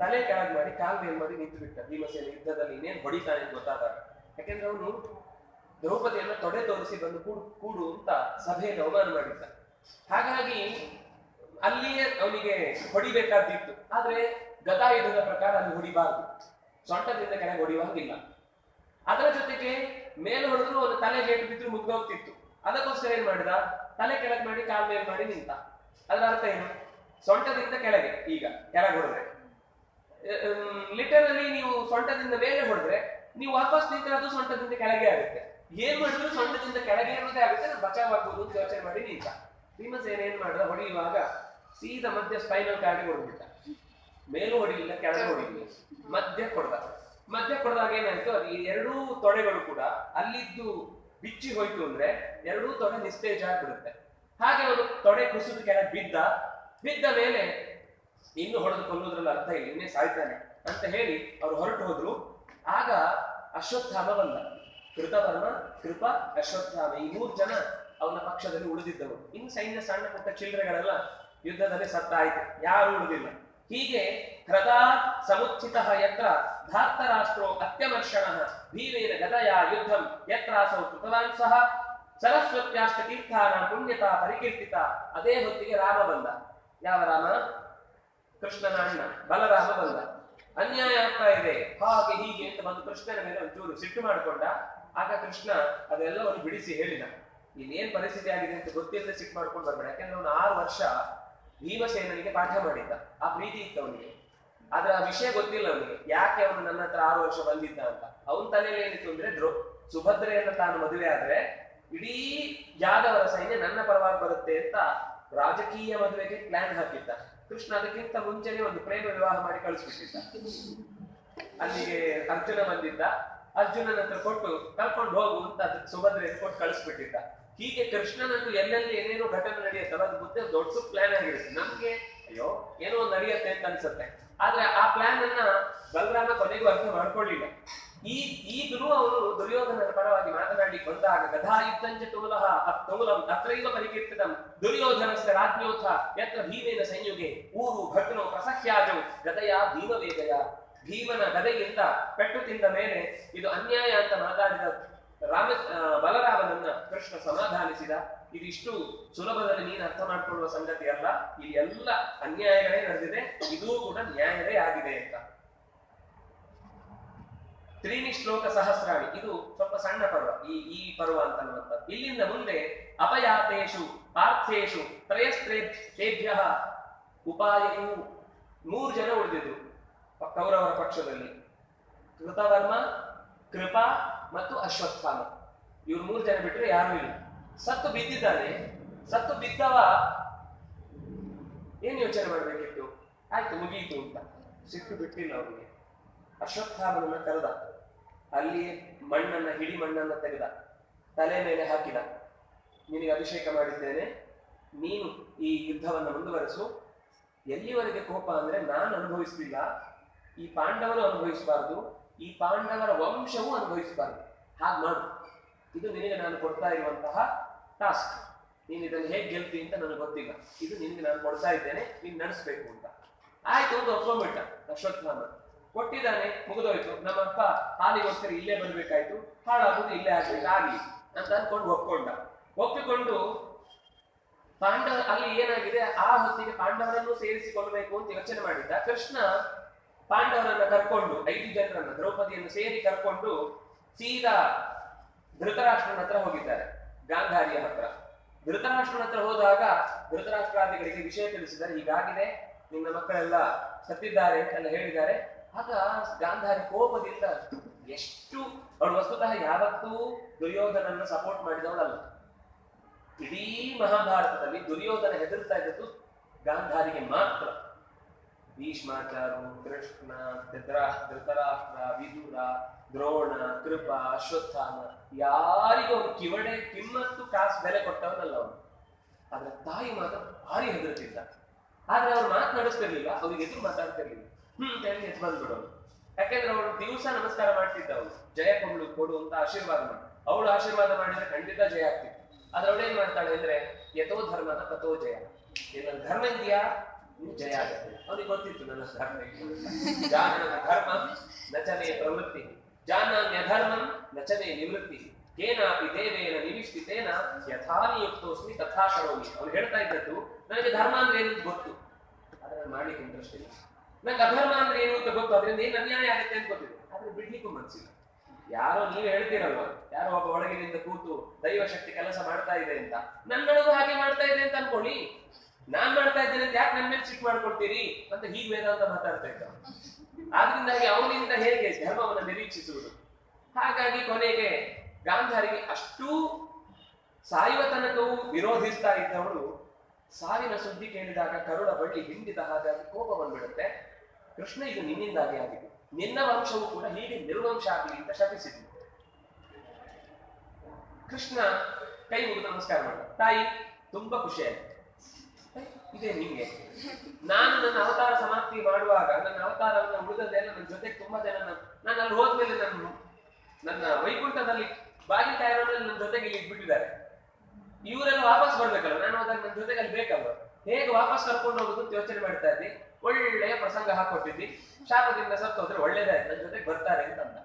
ತಲೆ ಕೆಳಗೆ ಮಾಡಿ ಕಾಲ್ ಮೇಲ್ ಮಾಡಿ ನಿಂತು ಬಿಟ್ಟ. ಭೀಮಸೇನ ಯುದ್ಧದಲ್ಲಿ ಇನ್ನೇನ್ ಹೊಡಿತಾನೆ ಅಂತ ಗೊತ್ತಾದಾಗ. ಯಾಕೆಂದ್ರೆ ಅವನು ದ್ರೌಪದಿಯನ್ನ ತೊಡೆ ತೋರಿಸಿ ಬಂದು ಕೂಡು ಅಂತ ಸಭೆಯನ್ನು ಅವಮಾನ ಮಾಡಿದ್ದ. ಹಾಗಾಗಿ ಅಲ್ಲಿಯೇ ಅವನಿಗೆ ಹೊಡಿಬೇಕಾದಿತ್ತು. ಆದ್ರೆ ಗದಾಯುಧದ ಪ್ರಕಾರ ಅಲ್ಲಿ ಹೊಡಿಬಾರ್ದು, ಸೊಂಟದಿಂದ ಕೆಳಗೆ ಹೊಡಿಯುವಂಗಿಲ್ಲ. ಅದರ ಜೊತೆಗೆ ಮೇಲೆ ಹೊಡೆದ್ರು ಅವನ ತಲೆ ಗೇಟು ಬಿದ್ರು ಮುಗ್ದೋಗ್ತಿತ್ತು. ಅದಕ್ಕೋಸ್ಕರ ಏನ್ ಮಾಡಿದ, ತಲೆ ಕೆಳಗೆ ಮಾಡಿ ಕಾಲ್ ಮೇಲ್ ಮಾಡಿ ನಿಂತ. ಅದರ ಅರ್ಥ ಏನು, ಸೊಂಟದಿಂದ ಕೆಳಗೆ. ಈಗ ಕೆಳಗೆ ಹೊಡೆದ್ರೆ ಲಿಟರಲಿ ನೀವು ಸೊಂಟದಿಂದ ಮೇಲೆ ಹೊಡೆದ್ರೆ ನೀವು ವಾಪಸ್ ನಿಂತರೆ ಅದು ಸೊಂಟದಿಂದ ಕೆಳಗೆ ಆಗುತ್ತೆ. ಏನ್ ಮಾಡಿದ್ರು ಸೊಂಟದಿಂದ ಕೆಳಗೆ ಇರೋದೇ ಆಗುತ್ತೆ, ಬಚಾವಾಗ್ಬೋದು ಅಂತ ಯೋಚನೆ ಮಾಡಿ ನಿಂತ. ಭೀಮಸೇನ ಏನ್ ಮಾಡಿದ, ಹೊಡೆಯುವಾಗ ಸೀದಾ ಮಧ್ಯ ಸ್ಪೈನಲ್ ಕಾರ್ಡ್ ಹೊಡೆದ್ಬಿಟ್ಟ. ಮೇಲೂ ಹೊಡಿಲಿಲ್ಲ, ಕೆಳಗೆ ಹೊಡಿಲಿಲ್ಲ, ಮಧ್ಯ ಕೊಡ್ದ. ಮಧ್ಯ ಕೊಡದಾಗ ಏನಾಯ್ತು, ಅದು ಈ ಎರಡೂ ತೊಡೆಗಳು ಕೂಡ ಅಲ್ಲಿದ್ದು ಬಿಚ್ಚಿ ಹೋಯ್ತು ಅಂದ್ರೆ ಎರಡೂ ತೊಡೆ ನಿಸ್ತೇಜ ಆಗ್ಬಿಡುತ್ತೆ. ಹಾಗೆ ಅವನು ತೊಡೆ ಕುಸಿದು ಕೆಳಗೆ ಬಿದ್ದ ಮೇಲೆ ಇನ್ನು ಹೊಡೆದು ಕೊಲ್ಲೋದ್ರಲ್ಲಿ ಅರ್ಥ ಇಲ್ಲ, ಇನ್ನೇ ಸಾಯ್ತಾನೆ ಅಂತ ಹೇಳಿ ಅವ್ರು ಹೊರಟು ಹೋದ್ರು. ಆಗ ಅಶ್ವತ್ಥಾಮ ಬಂದ. ಕೃತವರ್ಮ, ಕೃಪ, ಅಶ್ವತ್ಥಾಮ ಈ 3 ಜನ ಅವನ ಪಕ್ಷದಲ್ಲಿ ಉಳಿದಿದ್ದವರು. ಇನ್ನು ಸೈನ್ಯ ಸಣ್ಣ ಪುಟ್ಟ ಚಿಲ್ಲರೆಗಳೆಲ್ಲ ಯುದ್ಧದಲ್ಲಿ ಸತ್ತಾಯ್ತು, ಯಾರು ಉಳಿದಿಲ್ಲ. ಹೀಗೆ ಹೃದಾ ಸಮುಚಿತ ಯತ್ರ ಧಾರ್ತರಾಷ್ಟ್ರೋ ಅತ್ಯಮರ್ಷಣ ಭೀಮೇನ ಗದಯ ಯುದ್ಧಂ ಯತ್ರಾಸೌ ಕೃತವಾನ್ ಸಹ ಸರಸ್ವತ್ಯಾಷ್ಟ ತೀರ್ಥಾನ ಪುಣ್ಯತಾ ಪರಿಕೀರ್ತಿತ. ಅದೇ ಹೊತ್ತಿಗೆ ರಾಮ ಬಂದ. ಯಾವ ರಾಮ? ಕೃಷ್ಣನ ಅಣ್ಣ ಬಲರಾಮ ಬಂದ. ಅನ್ಯಾಯ ಆಗ್ತಾ ಇದೆ ಹಾಗೆ ಹೀಗೆ ಅಂತ ಬಂದು ಕೃಷ್ಣನ ಮೇಲೆ ಒಂಚೂರು ಸಿಟ್ಟು ಮಾಡಿಕೊಂಡ. ಆಗ ಕೃಷ್ಣ ಅದೆಲ್ಲವನ್ನು ಬಿಡಿಸಿ ಹೇಳಿದ, ಇನ್ನೇನ್ ಪರಿಸ್ಥಿತಿ ಆಗಿದೆ ಅಂತ ಗೊತ್ತಿಲ್ಲದೆ ಸಿಟ್ಟು ಮಾಡ್ಕೊಂಡು ಬರ್ಬೇಡ. ಯಾಕಂದ್ರೆ ಅವನು 6 ವರ್ಷ ಭೀಮಸೇನಿಗೆ ಪಾಠ ಮಾಡಿದ್ದ, ಆ ಪ್ರೀತಿ ಇತ್ತು ಅವನಿಗೆ. ಆದ್ರೆ ಆ ವಿಷಯ ಗೊತ್ತಿಲ್ಲ ಅವನಿಗೆ, ಯಾಕೆ ಅವನು ನನ್ನ ಹತ್ರ 6 ವರ್ಷ ಬಂದಿದ್ದ ಅಂತ. ಅವನ ತಲೆಯಲ್ಲಿ ಏನಿತ್ತು ಅಂದ್ರೆ ಸುಭದ್ರೆಯನ್ನ ತಾನು ಮದುವೆ ಆದ್ರೆ ಇಡೀ ಯಾದವರ ಸೈನ್ಯ ನನ್ನ ಪರವಾಗಿ ಬರುತ್ತೆ ಅಂತ ರಾಜಕೀಯ ಮದುವೆಗೆ ಪ್ಲಾನ್ ಹಾಕಿದ್ದ. ಕೃಷ್ಣ ಅದಕ್ಕಿಂತ ಮುಂಚೆನೆ ಒಂದು ಪ್ರೇಮ ವಿವಾಹ ಮಾಡಿ ಕಳಿಸ್ಬಿಟ್ಟಿದ್ದ. ಅಲ್ಲಿಗೆ ಅರ್ಜುನ ಬಂದಿದ್ದ, ಅರ್ಜುನನ ಹತ್ರ ಕೊಟ್ಟು ಕರ್ಕೊಂಡು ಹೋಗು ಅಂತ ಸುಭದ್ರೆಯನ್ನು ಕೊಟ್ಟು ಕಳಿಸ್ಬಿಟ್ಟಿದ್ದ. ಹೀಗೆ ಕೃಷ್ಣನಂತೂ ಎಲ್ಲೆಲ್ಲಿ ಏನೇನೋ ಘಟನೆ ನಡೆಯುತ್ತಲ್ಲ ಅದು ಮುದ್ದೆ ದೊಡ್ಡ ಪ್ಲಾನ್ ಆಗಿರುತ್ತೆ. ನಮ್ಗೆ ಅಯ್ಯೋ ಏನೋ ಒಂದು ನಡೆಯುತ್ತೆ ಅಂತ ಅನ್ಸುತ್ತೆ, ಆದ್ರೆ ಆ ಪ್ಲಾನ್ ಅನ್ನ ಬಲರಾಮ ಕೊನೆಗೂ ಅರ್ಥ ಮಾಡ್ಕೊಳ್ಳಿಲ್ಲ. ಈಗಲೂ ಅವನು ದುರ್ಯೋಧನನ ಪರವಾಗಿ ಮಾತನಾಡಿ ಬಂದಾಗ ಗದಾ ಯುದ್ಧಂಚ ತುಮುಲಃ ತುಮುಲಂ ಅತ್ರೈವ ಪರಿಕೀರ್ತಿತಂ ದುರ್ಯೋಧನಸ್ಯ ರಾಜ್ಞೋಥ ಯತ್ರ ಭೀಮೇನ ಸಂಯುಗೆ ಊರು ಭಗ್ನೋ ಪ್ರಸಹ್ಯಾಜೌ ಗದಯ ಭೀಮವೇಗಯ. ಭೀಮನ ಗದೆಯಿಂದ ಪೆಟ್ಟು ತಿಂದ ಮೇಲೆ ಇದು ಅನ್ಯಾಯ ಅಂತ ಮಾತಾಡಿದ ಬಲರಾಮನನ್ನ ಕೃಷ್ಣ ಸಮಾಧಾನಿಸಿದ. ಇದಿಷ್ಟು ಸುಲಭದಲ್ಲಿ ನೀನು ಅರ್ಥ ಮಾಡ್ಕೊಳ್ಳುವ ಸಂಗತಿ ಅಲ್ಲ, ಇಲ್ಲಿ ಎಲ್ಲ ಅನ್ಯಾಯಗಳೇ ನಡೆದಿದೆ, ಇದೂ ಕೂಡ ನ್ಯಾಯವೇ ಆಗಿದೆ ಅಂತ. 3 ಶ್ಲೋಕ ಸಹಸ್ರಾಣಿ, ಇದು ಸ್ವಲ್ಪ ಸಣ್ಣ ಪರ್ವ, ಈ ಪರ್ವ ಅಂತ ಅನ್ನುವಂಥದ್ದು. ಇಲ್ಲಿಂದ ಮುಂದೆ ಅಪಯಾತೇಷು ಪಾರ್ಥೇಷು ತ್ರಯಸ್ತ್ರೇಭ್ಯ ಉಪಾಯು 3 ಜನ ಉಳಿದಿದ್ರು ಕೌರವರ ಪಕ್ಷದಲ್ಲಿ. ಕೃತವರ್ಮ, ಕೃಪಾ ಮತ್ತು ಅಶ್ವತ್ಥಾಮ, ಇವ್ರು 3 ಜನ ಬಿಟ್ಟರೆ ಯಾರು ಇಲ್ಲ. ಸತ್ತು ಬಿದ್ದಿದ್ದಾನೆ, ಸತ್ತು ಬಿದ್ದವ ಏನ್ ಯೋಚನೆ ಮಾಡ್ಬೇಕಿತ್ತು? ಆಯ್ತು ಮುಗಿಯಿತು ಅಂತ ಸಿಟ್ಟು ಬಿಟ್ಟಿಲ್ಲ ಅವನಿಗೆ. ಅಶ್ವತ್ಥಾಮನನ್ನ ಕರೆದ, ಅಲ್ಲಿ ಹಿಡಿ ಮಣ್ಣನ್ನ ತೆಗೆದ, ತಲೆ ಮೇಲೆ ಹಾಕಿದ. ನಿನಗೆ ಅಭಿಷೇಕ ಮಾಡಿದ್ದೇನೆ, ನೀನು ಈ ಯುದ್ಧವನ್ನು ಮುಂದುವರೆಸು. ಎಲ್ಲಿವರೆಗೆ ಕೋಪ ಅಂದ್ರೆ ನಾನು ಅನುಭವಿಸ್ತಿಲ್ಲ, ಈ ಪಾಂಡವರು ಅನುಭವಿಸಬಾರ್ದು, ಈ ಪಾಂಡವರ ವಂಶವೂ ಅನುಭವಿಸಬಾರ್ದು. ಹಾಗೆ ಮಾಡು, ಇದು ನಿನಗೆ ನಾನು ಕೊಡ್ತಾ ಇರುವಂತಹ ಟಾಸ್ಕ್. ನೀನು ಇದನ್ನು ಹೇಗೆ ಗೆಲ್ತಿ ಅಂತ ನನಗೆ ಗೊತ್ತಿಲ್ಲ, ಇದು ನಿನಗೆ ನಾನು ಕೊಡ್ತಾ ಇದ್ದೇನೆ, ನೀನು ನಡೆಸ್ಬೇಕು ಅಂತ. ಆಯ್ತು ಅಂತ ಒಪ್ಕೊಂಡ್ಬಿಟ್ಟ ಅಶ್ವತ್ಥಾಮ. ಕೊಟ್ಟಿದ್ದಾನೆ, ಮುಗಿದೋಯ್ತು. ನಮ್ಮಪ್ಪ ಹಾಲಿಗೋಸ್ಕರ ಇಲ್ಲೇ ಬರ್ಬೇಕಾಯ್ತು, ಹಾಳಾಗುದು ಇಲ್ಲೇ ಆಗ್ಲಿ ಅಂತ ಅನ್ಕೊಂಡು ಒಪ್ಪಿಕೊಂಡು ಅಲ್ಲಿ ಏನಾಗಿದೆ, ಆ ಹೊತ್ತಿಗೆ ಪಾಂಡವರನ್ನು ಸೇರಿಸಿಕೊಳ್ಬೇಕು ಅಂತ ಯೋಚನೆ ಮಾಡಿದ್ದ ಕೃಷ್ಣ. ಪಾಂಡವರನ್ನ ಕರ್ಕೊಂಡು 5 ಜನರನ್ನ, ದ್ರೌಪದಿಯನ್ನು ಸೇರಿ ಕರ್ಕೊಂಡು ಸೀದಾ ಧೃತರಾಷ್ಟ್ರನ ಹತ್ರ ಹೋಗಿದ್ದಾರೆ, ಗಾಂಧಾರಿಯ ಹತ್ರ. ಧೃತರಾಷ್ಟ್ರನ ಹತ್ರ ಹೋದಾಗ ಧೃತರಾಷ್ಟ್ರಾದಿಗಳಿಗೆ ವಿಷಯ ತಿಳಿಸಿದ್ದಾರೆ, ಹೀಗಾಗಿದೆ, ನಿನ್ನ ಮಕ್ಕಳೆಲ್ಲ ಸತ್ತಿದ್ದಾರೆ ಅಂತೆಲ್ಲ ಹೇಳಿದ್ದಾರೆ. ಆಗ ಗಾಂಧಾರಿ ಕೋಪದಿಂದ, ಎಷ್ಟು ಅವಳು ವಸ್ತುತಃ ಯಾವತ್ತೂ ದುರ್ಯೋಧನನ್ನ ಸಪೋರ್ಟ್ ಮಾಡಿದವಳಲ್ಲ. ಇಡೀ ಮಹಾಭಾರತದಲ್ಲಿ ದುರ್ಯೋಧನ ಹೆದರ್ತಾ ಇದ್ದದ್ದು ಗಾಂಧಾರಿಗೆ ಮಾತ್ರ. ಭೀಷ್ಮಾಚಾರ್ಯರು, ಕೃಷ್ಣ, ಧೃತರಾಷ್ಟ್ರ, ವಿದುರ, ದ್ರೋಣ, ಕೃಪ, ಅಶ್ವತ್ಥಾಮ, ಯಾರಿಗೂ ಅವನು ಕಿಮ್ಮತ್ತು ಕಾಸು ಬೆಲೆ ಕೊಟ್ಟವನಲ್ಲ ಅವನು. ಆದ್ರೆ ತಾಯಿ ಮಾತ್ರ ಭಾರಿ ಹೆದರ್ತಿದ್ದ. ಆದ್ರೆ ಅವ್ರು ಮಾತನಾಡಿಸ್ತಿರ್ಲಿಲ್ಲ, ಅವ್ರಿಗೆ ಎದುರು ಮಾತಾಡ್ತಿರ್ಲಿಲ್ಲ. ಹೇಳಿ ಎದ್ದು ಬಂದ್ಬಿಡೋನು. ಯಾಕೆಂದ್ರೆ ಅವಳು ದಿವಸ ನಮಸ್ಕಾರ ಮಾಡ್ತಿದ್ದ, ಅವಳು ಜಯ ಕೊಡು ಅಂತ ಆಶೀರ್ವಾದ ಮಾಡಿ. ಅವಳು ಆಶೀರ್ವಾದ ಮಾಡಿದ್ರೆ ಖಂಡಿತ ಜಯ ಆಗ್ತಿತ್ತು. ಆದ್ರೆ ಅವಳು ಏನ್ ಮಾಡ್ತಾಳೆ ಅಂದ್ರೆ, ಯಥೋ ಧರ್ಮದ ತಥೋ ಜಯ. ನನ್ನ ಧರ್ಮ ಇದೆಯಾ, ಜಯ ಆಗುತ್ತೆ. ಅವನಿಗೆ ಗೊತ್ತಿತ್ತು ನನ್ನ ಧರ್ಮ. ಜಾನನ ಧರ್ಮ ನಚನೆ ಪ್ರವೃತ್ತಿ, ಜಾನಾನ್ಯ ಧರ್ಮಂ ನಚನೆ ನಿವೃತ್ತಿ, ಕೇನಾಪಿ ದೇವೇನ ನಿವಿಷ್ಟಿತೇನ ಯಥಾನಿಯುಕ್ತೋಸ್ಮಿ ತಥಾ ಕರೋಮಿ. ಅವ್ರು ಹೇಳ್ತಾ ಇದ್ದದ್ದು, ನನಗೆ ಧರ್ಮ ಅಂದ್ರೆ ಏನು ಗೊತ್ತು, ಆದ್ರೆ ಮಾಡ್ಲಿಕ್ಕೆ ಇಂಟ್ರೆಸ್ಟ್ ಇಲ್ಲ. ನಂಗೆ ಅಧರ್ಮ ಅಂದ್ರೆ ಏನು ಅಂತ ಗೊತ್ತು, ಅದರಿಂದ ಏನು ಅನ್ಯಾಯ ಆಗುತ್ತೆ ಅಂತ ಗೊತ್ತಿದೆ, ಆದ್ರೆ ಬಿಡ್ಲಿಕ್ಕೂ ಮನಸ್ಸಿಲ್ಲ. ಯಾರೋ ನೀವು ಹೇಳ್ತೀರಲ್ವ, ಯಾರೋ ಒಬ್ಬ ಒಳಗಿನಿಂದ ಕೂತು ದೈವ ಶಕ್ತಿ ಕೆಲಸ ಮಾಡ್ತಾ ಇದೆ ಅಂತ, ನನ್ನೊಳಗೂ ಹಾಗೆ ಮಾಡ್ತಾ ಇದೆ ಅಂತ ಅನ್ಕೊಳ್ಳಿ. ನಾನ್ ಮಾಡ್ತಾ ಇದ್ದೇನೆ ಅಂತ ಯಾಕೆ ನನ್ನ ಮೇಲೆ ಸಿಟ್ಟು ಮಾಡ್ಕೊಳ್ತೀರಿ ಅಂತ ಹೀಗೆ ವೇದಾಂತ ಮಾತಾಡ್ತಾ ಇದ್ದ. ಆದ್ರಿಂದಾಗಿ ಅವನಿಂದ ಹೇಗೆ ಧರ್ಮವನ್ನು ನಿರೀಕ್ಷಿಸುವುದು? ಹಾಗಾಗಿ ಕೊನೆಗೆ ಗಾಂಧಾರಿಗೆ ಅಷ್ಟೂ ಸಾಯುವ ತನಕವೂ ವಿರೋಧಿಸ್ತಾ ಇದ್ದವಳು ಸಾವಿನ ಸುದ್ದಿ ಕೇಳಿದಾಗ ಕರುಳ ಬಳ್ಳಿ ಹಿಂಡಿದ ಹಾಗಾಗಿ ಕೋಪ ಬಂದ್ಬಿಡುತ್ತೆ. ಕೃಷ್ಣ, ಇದು ನಿನ್ನಿಂದಾಗಿ ಆಗಿದೆ, ನಿನ್ನ ವಂಶವು ಕೂಡ ಹೀಗೆ ನಿರ್ವಂಶ ಆಗಲಿ ಅಂತ ಶಪಿಸಿದ್ನು. ಕೃಷ್ಣ ಕೈ ಮುಗಿದು ನಮಸ್ಕಾರ ಮಾಡ, ತಾಯಿ ತುಂಬಾ ಖುಷಿ ಆಯ್ತು, ಇದೇ ನಿಂಗೆ. ನಾನು ನನ್ನ ಅವತಾರ ಸಮಾಪ್ತಿ ಮಾಡುವಾಗ ನನ್ನ ಅವತಾರವನ್ನು ಉಳಿದದೆಲ್ಲ ನನ್ನ ಜೊತೆಗೆ ತುಂಬಾ ಜನ, ನಾನು ಅಲ್ಲಿ ಹೋದ್ಮೇಲೆ ನನ್ನ ವೈಕುಂಠದಲ್ಲಿ ಬಾಗಿಲುಕಾಯರಲ್ಲಿ ನನ್ನ ಜೊತೆಗೆ ಇಲ್ಲಿ ಬಿಟ್ಟಿದ್ದಾರೆ. ಇವರೆಲ್ಲ ವಾಪಸ್ ಬರ್ಬೇಕಲ್ಲ, ನಾನು ಹೋದಾಗ ನನ್ನ ಜೊತೆಗೆ ಅಲ್ಲಿ ಬೇಕಲ್ವ, ಹೇಗೆ ವಾಪಸ್ ಕರ್ಕೊಂಡು ಹೋಗುದು ಅಂತ ಯೋಚನೆ ಮಾಡ್ತಾ ಇದ್ದಿ. ಒಳ್ಳೆಯ ಪ್ರಸಂಗ ಹಾಕೊಟ್ಟಿದ್ದಿ, ಶಾಪದಿಂದ ಸತ್ತು ಹೋದ್ರೆ ಒಳ್ಳೇದಾಯ್ತು, ನನ್ನ ಜೊತೆಗೆ ಬರ್ತಾರೆ ಅಂತ ಅಂದ.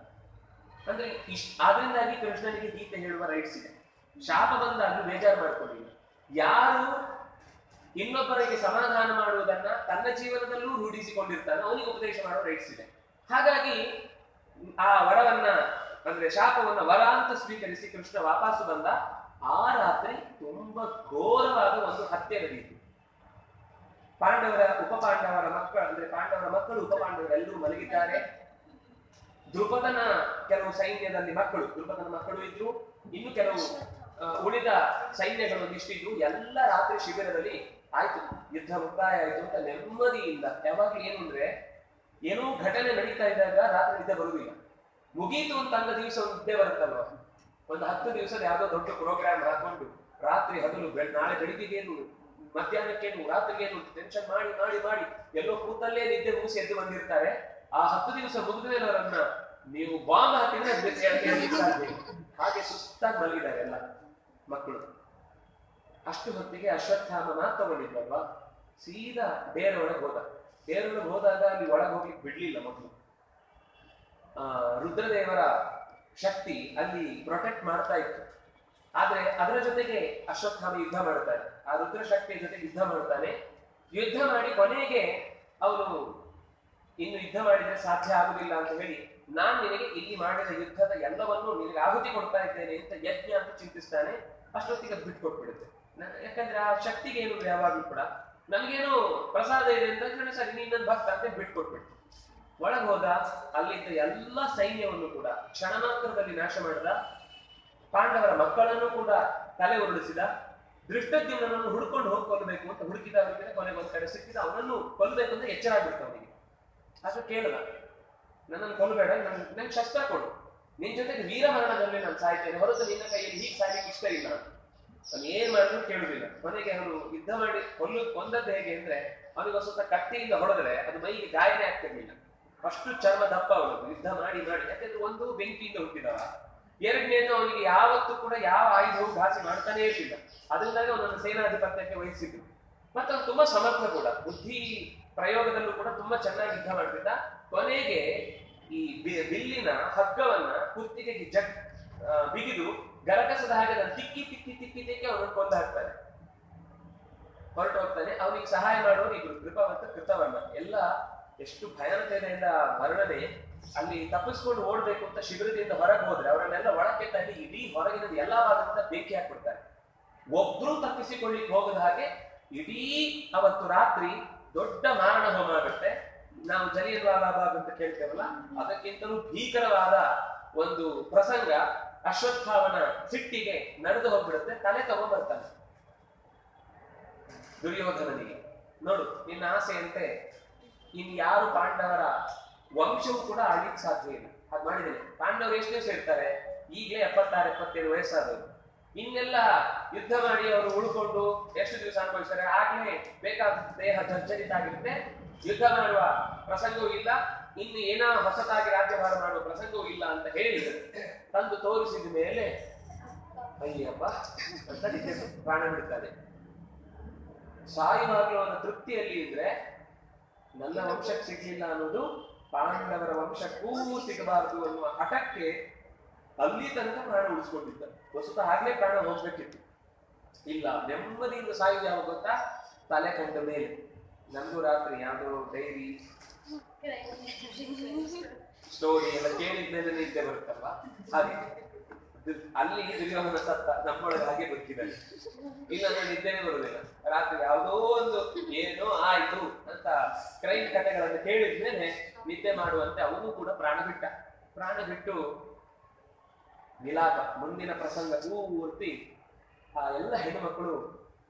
ಅಂದ್ರೆ ಆದ್ರಿಂದಾಗಿ ಕೃಷ್ಣನಿಗೆ ಗೀತೆ ಹೇಳುವ ರೈಟ್ಸ್ ಇದೆ. ಶಾಪ ಬಂದಾಗ್ಲೂ ಬೇಜಾರು ಮಾಡ್ಕೊಂಡಿಲ್ಲ. ಯಾರು ಇನ್ನೊಬ್ಬರಿಗೆ ಸಮಾಧಾನ ಮಾಡುವುದನ್ನ ತನ್ನ ಜೀವನದಲ್ಲೂ ರೂಢಿಸಿಕೊಂಡಿರ್ತಾನೆ, ಅವನಿಗೆ ಉಪದೇಶ ಮಾಡೋ ರೈಟ್ಸ್ ಇದೆ. ಹಾಗಾಗಿ ಆ ವರವನ್ನ, ಅಂದ್ರೆ ಶಾಪವನ್ನ ವರ ಅಂತ ಸ್ವೀಕರಿಸಿ ಕೃಷ್ಣ ವಾಪಸ್ಸು ಬಂದ. ಆ ರಾತ್ರಿ ತುಂಬಾ ಘೋರವಾದ ಒಂದು ಹತ್ಯೆ ನಡೆಯಿತು. ಉಪಪಾಂಡವರ ಮಕ್ಕಳು, ಅಂದ್ರೆ ಪಾಂಡವರ ಮಕ್ಕಳು ಉಪಪಾಂಡವರು ಎಲ್ಲರೂ ಮಲಗಿದ್ದಾರೆ. ದ್ರುಪದನ ಕೆಲವು ಸೈನ್ಯದಲ್ಲಿ ದ್ರುಪದನ ಮಕ್ಕಳು ಇದ್ರು, ಇನ್ನು ಕೆಲವು ಉಳಿದ ಸೈನ್ಯಗಳು ಒಂದಿಷ್ಟಿದ್ರು. ಎಲ್ಲ ರಾತ್ರಿ ಶಿಬಿರದಲ್ಲಿ ಆಯ್ತು, ಯುದ್ಧ ಮುಕ್ತಾಯ ಆಯ್ತು ಅಂತ ನೆಮ್ಮದಿಯಿಂದ. ಯಾವಾಗ್ಲೂ ಏನು ಅಂದ್ರೆ, ಏನೋ ಘಟನೆ ನಡೀತಾ ಇದ್ದಾಗ ರಾತ್ರಿ ನಿದ್ದೆ ಬರುವುದಿಲ್ಲ. ಮುಗೀತು ಅಂತ ಅಂದ ದಿವಸ ನಿದ್ದೆ ಬರುತ್ತಲ್ವ, ಒಂದು 10 ದಿವಸದ ಯಾವ್ದೋ ದೊಡ್ಡ ಪ್ರೋಗ್ರಾಮ್ ಹಾಕೊಂಡು ರಾತ್ರಿ ಹಗಲು ನಾಳೆ ಬೆಳಿಗ್ಗೆಗೇನು ಮಧ್ಯಾಹ್ನಕ್ಕೇನು ರಾತ್ರಿಗೇನು ಟೆನ್ಷನ್ ಮಾಡಿ ಮಾಡಿ ಮಾಡಿ ಎಲ್ಲೋ ಕೂತಲ್ಲೇ ನಿದ್ದೆ ಮುಗಿಸಿ ಎದ್ದು ಬಂದಿರ್ತಾರೆ. ಆ 10 ದಿವಸ ಮುಗಿದ ಮೇಲೆ ಅವರನ್ನ ನೀವು ಬಾಂಬ್ ಹಾಕಿದ್ರೆ ಹಾಗೆ ಸುಸ್ತಾಗಿ ಮಲಗಿದ್ದಾರೆ ಎಲ್ಲ ಮಕ್ಕಳು. ಅಷ್ಟು ಹೊತ್ತಿಗೆ ಅಶ್ವತ್ಥಾಮ ಮಾತು ತಗೊಂಡಿದ್ವಲ್ವಾ, ಸೀದಾ ಬೇರೊಳಗೆ ಹೋದಾಗ ಅಲ್ಲಿ ಒಳಗೆ ಹೋಗ್ಲಿಕ್ಕೆ ಬಿಡ್ಲಿಲ್ಲ ಮೊದಲು. ರುದ್ರದೇವರ ಶಕ್ತಿ ಅಲ್ಲಿ ಪ್ರೊಟೆಕ್ಟ್ ಮಾಡ್ತಾ ಇತ್ತು. ಆದ್ರೆ ಅದರ ಜೊತೆಗೆ ಅಶ್ವತ್ಥಾಮ ಯುದ್ಧ ಮಾಡ್ತಾನೆ, ಆ ರುದ್ರ ಶಕ್ತಿಯ ಜೊತೆಗೆ ಯುದ್ಧ ಮಾಡ್ತಾನೆ. ಯುದ್ಧ ಮಾಡಿ ಕೊನೆಗೆ ಅವನು ಇನ್ನು ಯುದ್ಧ ಮಾಡಿದ್ರೆ ಸಾಧ್ಯ ಆಗುದಿಲ್ಲ ಅಂತ ಹೇಳಿ, ನಾನ್ ನಿನಗೆ ಇಲ್ಲಿ ಮಾಡಿದ ಯುದ್ಧದ ಎಲ್ಲವನ್ನೂ ನಿನಗೆ ಆಹುತಿ ಕೊಡ್ತಾ ಇದ್ದೇನೆ ಅಂತ ಯಜ್ಞ ಅಂತ ಚಿಂತಿಸ್ತಾನೆ. ಅಷ್ಟೊತ್ತಿಗೆ ಬಿಟ್ಟು ಕೊಟ್ಬಿಡುತ್ತೆ. ಯಾಕಂದ್ರೆ ಆ ಶಕ್ತಿಗೆ ಏನು ಯಾವಾಗ್ಲೂ ಕೂಡ ನಮ್ಗೇನು ಪ್ರಸಾದ ಇದೆ ಅಂತ ಸರಿ ನೀನ್ ಭಕ್ತ ಅಂತ ಬಿಟ್ಟು ಕೊಟ್ಬಿಟ್ಟು ಒಳಗೆ ಹೋದ. ಅಲ್ಲಿದ್ದ ಎಲ್ಲ ಸೈನ್ಯವನ್ನು ಕೂಡ ಕ್ಷಣ ಮಾತ್ರದಲ್ಲಿ ನಾಶ ಮಾಡಿದ. ಪಾಂಡವರ ಮಕ್ಕಳನ್ನು ಕೂಡ ತಲೆ ಉರುಳಿಸಿದ. ದೃಷ್ಟದ್ಯುಮ್ನನನ್ನು ಹುಡ್ಕೊಂಡು ಹೋಗಿ ಕೊಲ್ಲಬೇಕು ಅಂತ ಹುಡುಕಿದವರಿಗೆ ಕೊನೆಗೆ ಒಂದ್ ಕಡೆ ಸಿಕ್ಕಿದ, ಅವನನ್ನು ಕೊಲ್ಲಬೇಕು ಅಂತ ಎಚ್ಚರ ಆಗ್ಬಿಡ್ತು ಅವನಿಗೆ. ಆಗ ಕೇಳದ, ನನ್ನನ್ನು ಕೊಲ್ಲಬೇಡ, ನಂಗೆ ಶಸ್ತ್ರ ಕೊಡು, ನಿನ್ ಜೊತೆಗೆ ವೀರಮರಣದಲ್ಲಿ ನಾನು ಸಾಯ್ತೇನೆ, ಹೊರತು ನಿನ್ನ ಕೈಯಲ್ಲಿ ಹೀಗೆ ಸಾಯ್ಲಿಕ್ಕೆ ಇಷ್ಟ ಇಲ್ಲ ಅಂತ. ಅವನು ಏನ್ ಮಾಡಿದ್ರು ಕೇಳುದಿಲ್ಲ. ಕೊನೆಗೆ ಅವನು ಯುದ್ಧ ಮಾಡಿ ಕೊಂದದ್ದು ಹೇಗೆ ಅಂದ್ರೆ, ಅವನಿಗೆ ಸ್ವಲ್ಪ ಕತ್ತಿಯಿಂದ ಹೊಡೆದ್ರೆ ಅದು ಮೈಗೆ ಗಾಯನೇ ಆಗ್ತಿರ್ಲಿಲ್ಲ, ಅಷ್ಟು ಚರ್ಮ ದಪ್ಪ ಅವನು ಯುದ್ಧ ಮಾಡಿ ಮಾಡಿ. ಯಾಕಂದ್ರೆ ಒಂದು ಬೆಂಕಿಯಿಂದ ಹುಟ್ಟಿದವ, ಎರಡನೇದು ಅವನಿಗೆ ಯಾವತ್ತೂ ಕೂಡ ಯಾವ ಆಯುಧವು ಘಾಸಿ ಮಾಡ್ತಾನೆ ಇರಲಿಲ್ಲ. ಅದರಿಂದಾಗಿ ಅವನನ್ನು ಸೇನಾಧಿಪತ್ಯಕ್ಕೆ ವಹಿಸಿದ್ರು. ಮತ್ತೆ ಅವನು ತುಂಬಾ ಸಮರ್ಥ ಕೂಡ, ಬುದ್ಧಿ ಪ್ರಯೋಗದಲ್ಲೂ ಕೂಡ ತುಂಬಾ ಚೆನ್ನಾಗಿ ಯುದ್ಧ ಮಾಡ್ತಿದ್ದ. ಕೊನೆಗೆ ಈ ಬಿಲ್ಲಿನ ಹಗ್ಗವನ್ನ ಕುತ್ತಿಗೆಗೆ ಬಿಗಿದು ಗರಕಸದ ಹಾಗೆ ತಿಕ್ಕಿ ತಿಕ್ಕಿ ತಿಕ್ಕಿ ತಿಕ್ಕಿ ಅವನನ್ನು ಕೊಂದು ಹಾಕ್ತಾನೆ, ಹೊರಟು ಹೋಗ್ತಾನೆ. ಅವನಿಗೆ ಸಹಾಯ ಮಾಡೋರು ಇಬ್ರು, ಕೃಪವಂತ ಕೃತವರ್ಣ. ಎಲ್ಲ ಎಷ್ಟು ಭಯಾನಕತೆಯಿಂದ ವರ್ಣನೆ. ಅಲ್ಲಿ ತಪ್ಪಿಸ್ಕೊಂಡು ಓಡ್ಬೇಕು ಅಂತ ಶಿಬಿರದಿಂದ ಹೊರಗೆ ಹೋದ್ರೆ ಅವರನ್ನೆಲ್ಲ ಒಳಕ್ಕೆ ತಳ್ಳಿ ಇಡೀ ಹೊರಗಿನ ಎಲ್ಲಾ ಭಾಗದಿಂದ ಬೆಂಕಿ ಹಾಕ್ಬಿಡ್ತಾರೆ. ಒಬ್ರು ತಪ್ಪಿಸಿಕೊಳ್ಳಿಕ್ಕೆ ಹೋಗದ ಹಾಗೆ ಇಡೀ ಅವತ್ತು ರಾತ್ರಿ ದೊಡ್ಡ ಮಾರಣ ಹೋಮ ಆಗುತ್ತೆ. ನಾವು ಜಲಿಯನ್ವಾಲ ಬಾಗ್ ಅಂತ ಕೇಳ್ತೇವಲ್ಲ, ಅದಕ್ಕಿಂತಲೂ ಭೀಕರವಾದ ಒಂದು ಪ್ರಸಂಗ. ಅಶ್ವತ್ಥಾಮನ ಸಿಟ್ಟಿಗೆ ನಡೆದು ಹೋಗ್ಬಿಡುತ್ತೆ, ತಲೆ ತಗೊಂಡ್ಬರ್ತಾನೆ ದುರ್ಯೋಧನನಿಗೆ. ನೋಡು, ನಿನ್ನ ಆಸೆಯಂತೆ ಇನ್ ಯಾರು ಪಾಂಡವರ ವಂಶವು ಕೂಡ ಆಳ್ಲಿಕ್ಕೆ ಸಾಧ್ಯ ಇಲ್ಲ, ಹಾಗೆ ಮಾಡಿದ್ದೇನೆ. ಪಾಂಡವರು ಎಷ್ಟು ದಿವಸ ಇರ್ತಾರೆ? ಈಗಲೇ 76-77 ವಯಸ್ಸಾದವರು. ಇನ್ನೆಲ್ಲ ಯುದ್ಧ ಮಾಡಿ ಅವರು ಉಳ್ಕೊಂಡು ಎಷ್ಟು ದಿವಸ ಅನುಭವಿಸ್ತಾರೆ? ಆಗ್ಲೇ ಬೇಕಾದ ದೇಹ ಜರ್ಜರಿತ ಆಗಿರುತ್ತೆ, ಯುದ್ಧ ಮಾಡುವ ಪ್ರಸಂಗವೂ ಇಲ್ಲ, ಇನ್ನು ಏನೋ ಹೊಸತಾಗಿ ರಾಜ್ಯಭಾರ ಮಾಡುವ ಪ್ರಸಂಗವೂ ಇಲ್ಲ ಅಂತ ಹೇಳಿದ್ರು. ತಂದು ತೋರಿಸಿದ ಮೇಲೆ ಅಯ್ಯಪ್ಪ ಅಂತ ಪ್ರಾಣ ಬಿಡ್ತಾರೆ. ಸಾಯುವಾಗಲೂ ಅವನ ತೃಪ್ತಿಯಲ್ಲಿ ಇದ್ರೆ, ನನ್ನ ವಂಶಕ್ಕೆ ಸಿಗ್ಲಿಲ್ಲ ಅನ್ನೋದು ಪಾಂಡವರ ವಂಶಕ್ಕೂ ಸಿಗಬಾರದು ಅನ್ನುವ ಹಠಕ್ಕೆ ಅಲ್ಲಿ ತನಕ ಪ್ರಾಣ ಉಳಿಸ್ಕೊಂಡಿದ್ದ. ವಸುತ ಆಗ್ಲೇ ಪ್ರಾಣ ಹೋಗ್ಬೇಕಿತ್ತು. ಇಲ್ಲ, ನೆಮ್ಮದಿಯಿಂದ ಸಾಯುವುದು ಯಾವಾಗ ಗೊತ್ತಾ? ತಲೆ ಕಂಡ ಮೇಲೆ. ನಂದು ರಾತ್ರಿ ಯಾವ್ದೋ ಡೈರಿ ಸ್ಟೋರಿ ಎಲ್ಲ ಕೇಳಿದ್ಮೇಲೆ ನಿದ್ದೆ ಬರುತ್ತಲ್ವಾ, ಹಾಗೆ ಅಲ್ಲಿ ದುರ್ಯೋಧನ ಸತ್ತ, ನಮ್ಮೊಳಗೆ ಹಾಗೆ ಬದುಕಿದ್ದಾನೆ. ಇಲ್ಲ, ನಾನು ನಿದ್ದೆನೇ ಬರುದಿಲ್ಲ. ರಾತ್ರಿ ಯಾವುದೋ ಒಂದು ಏನೋ ಆಯ್ತು ಅಂತ ಕ್ರೈಮ್ ಕಥೆಗಳನ್ನು ಕೇಳಿದ್ಮೇಲೆ ನಿದ್ದೆ ಮಾಡುವಂತೆ ಅವನು ಕೂಡ ಪ್ರಾಣ ಬಿಟ್ಟ. ಪ್ರಾಣ ಬಿಟ್ಟು ವಿಲಾಪ, ಮುಂದಿನ ಪ್ರಸಂಗ ಪೂರ್ತಿ ಆ ಎಲ್ಲ ಹೆಣ್ಣುಮಕ್ಕಳು,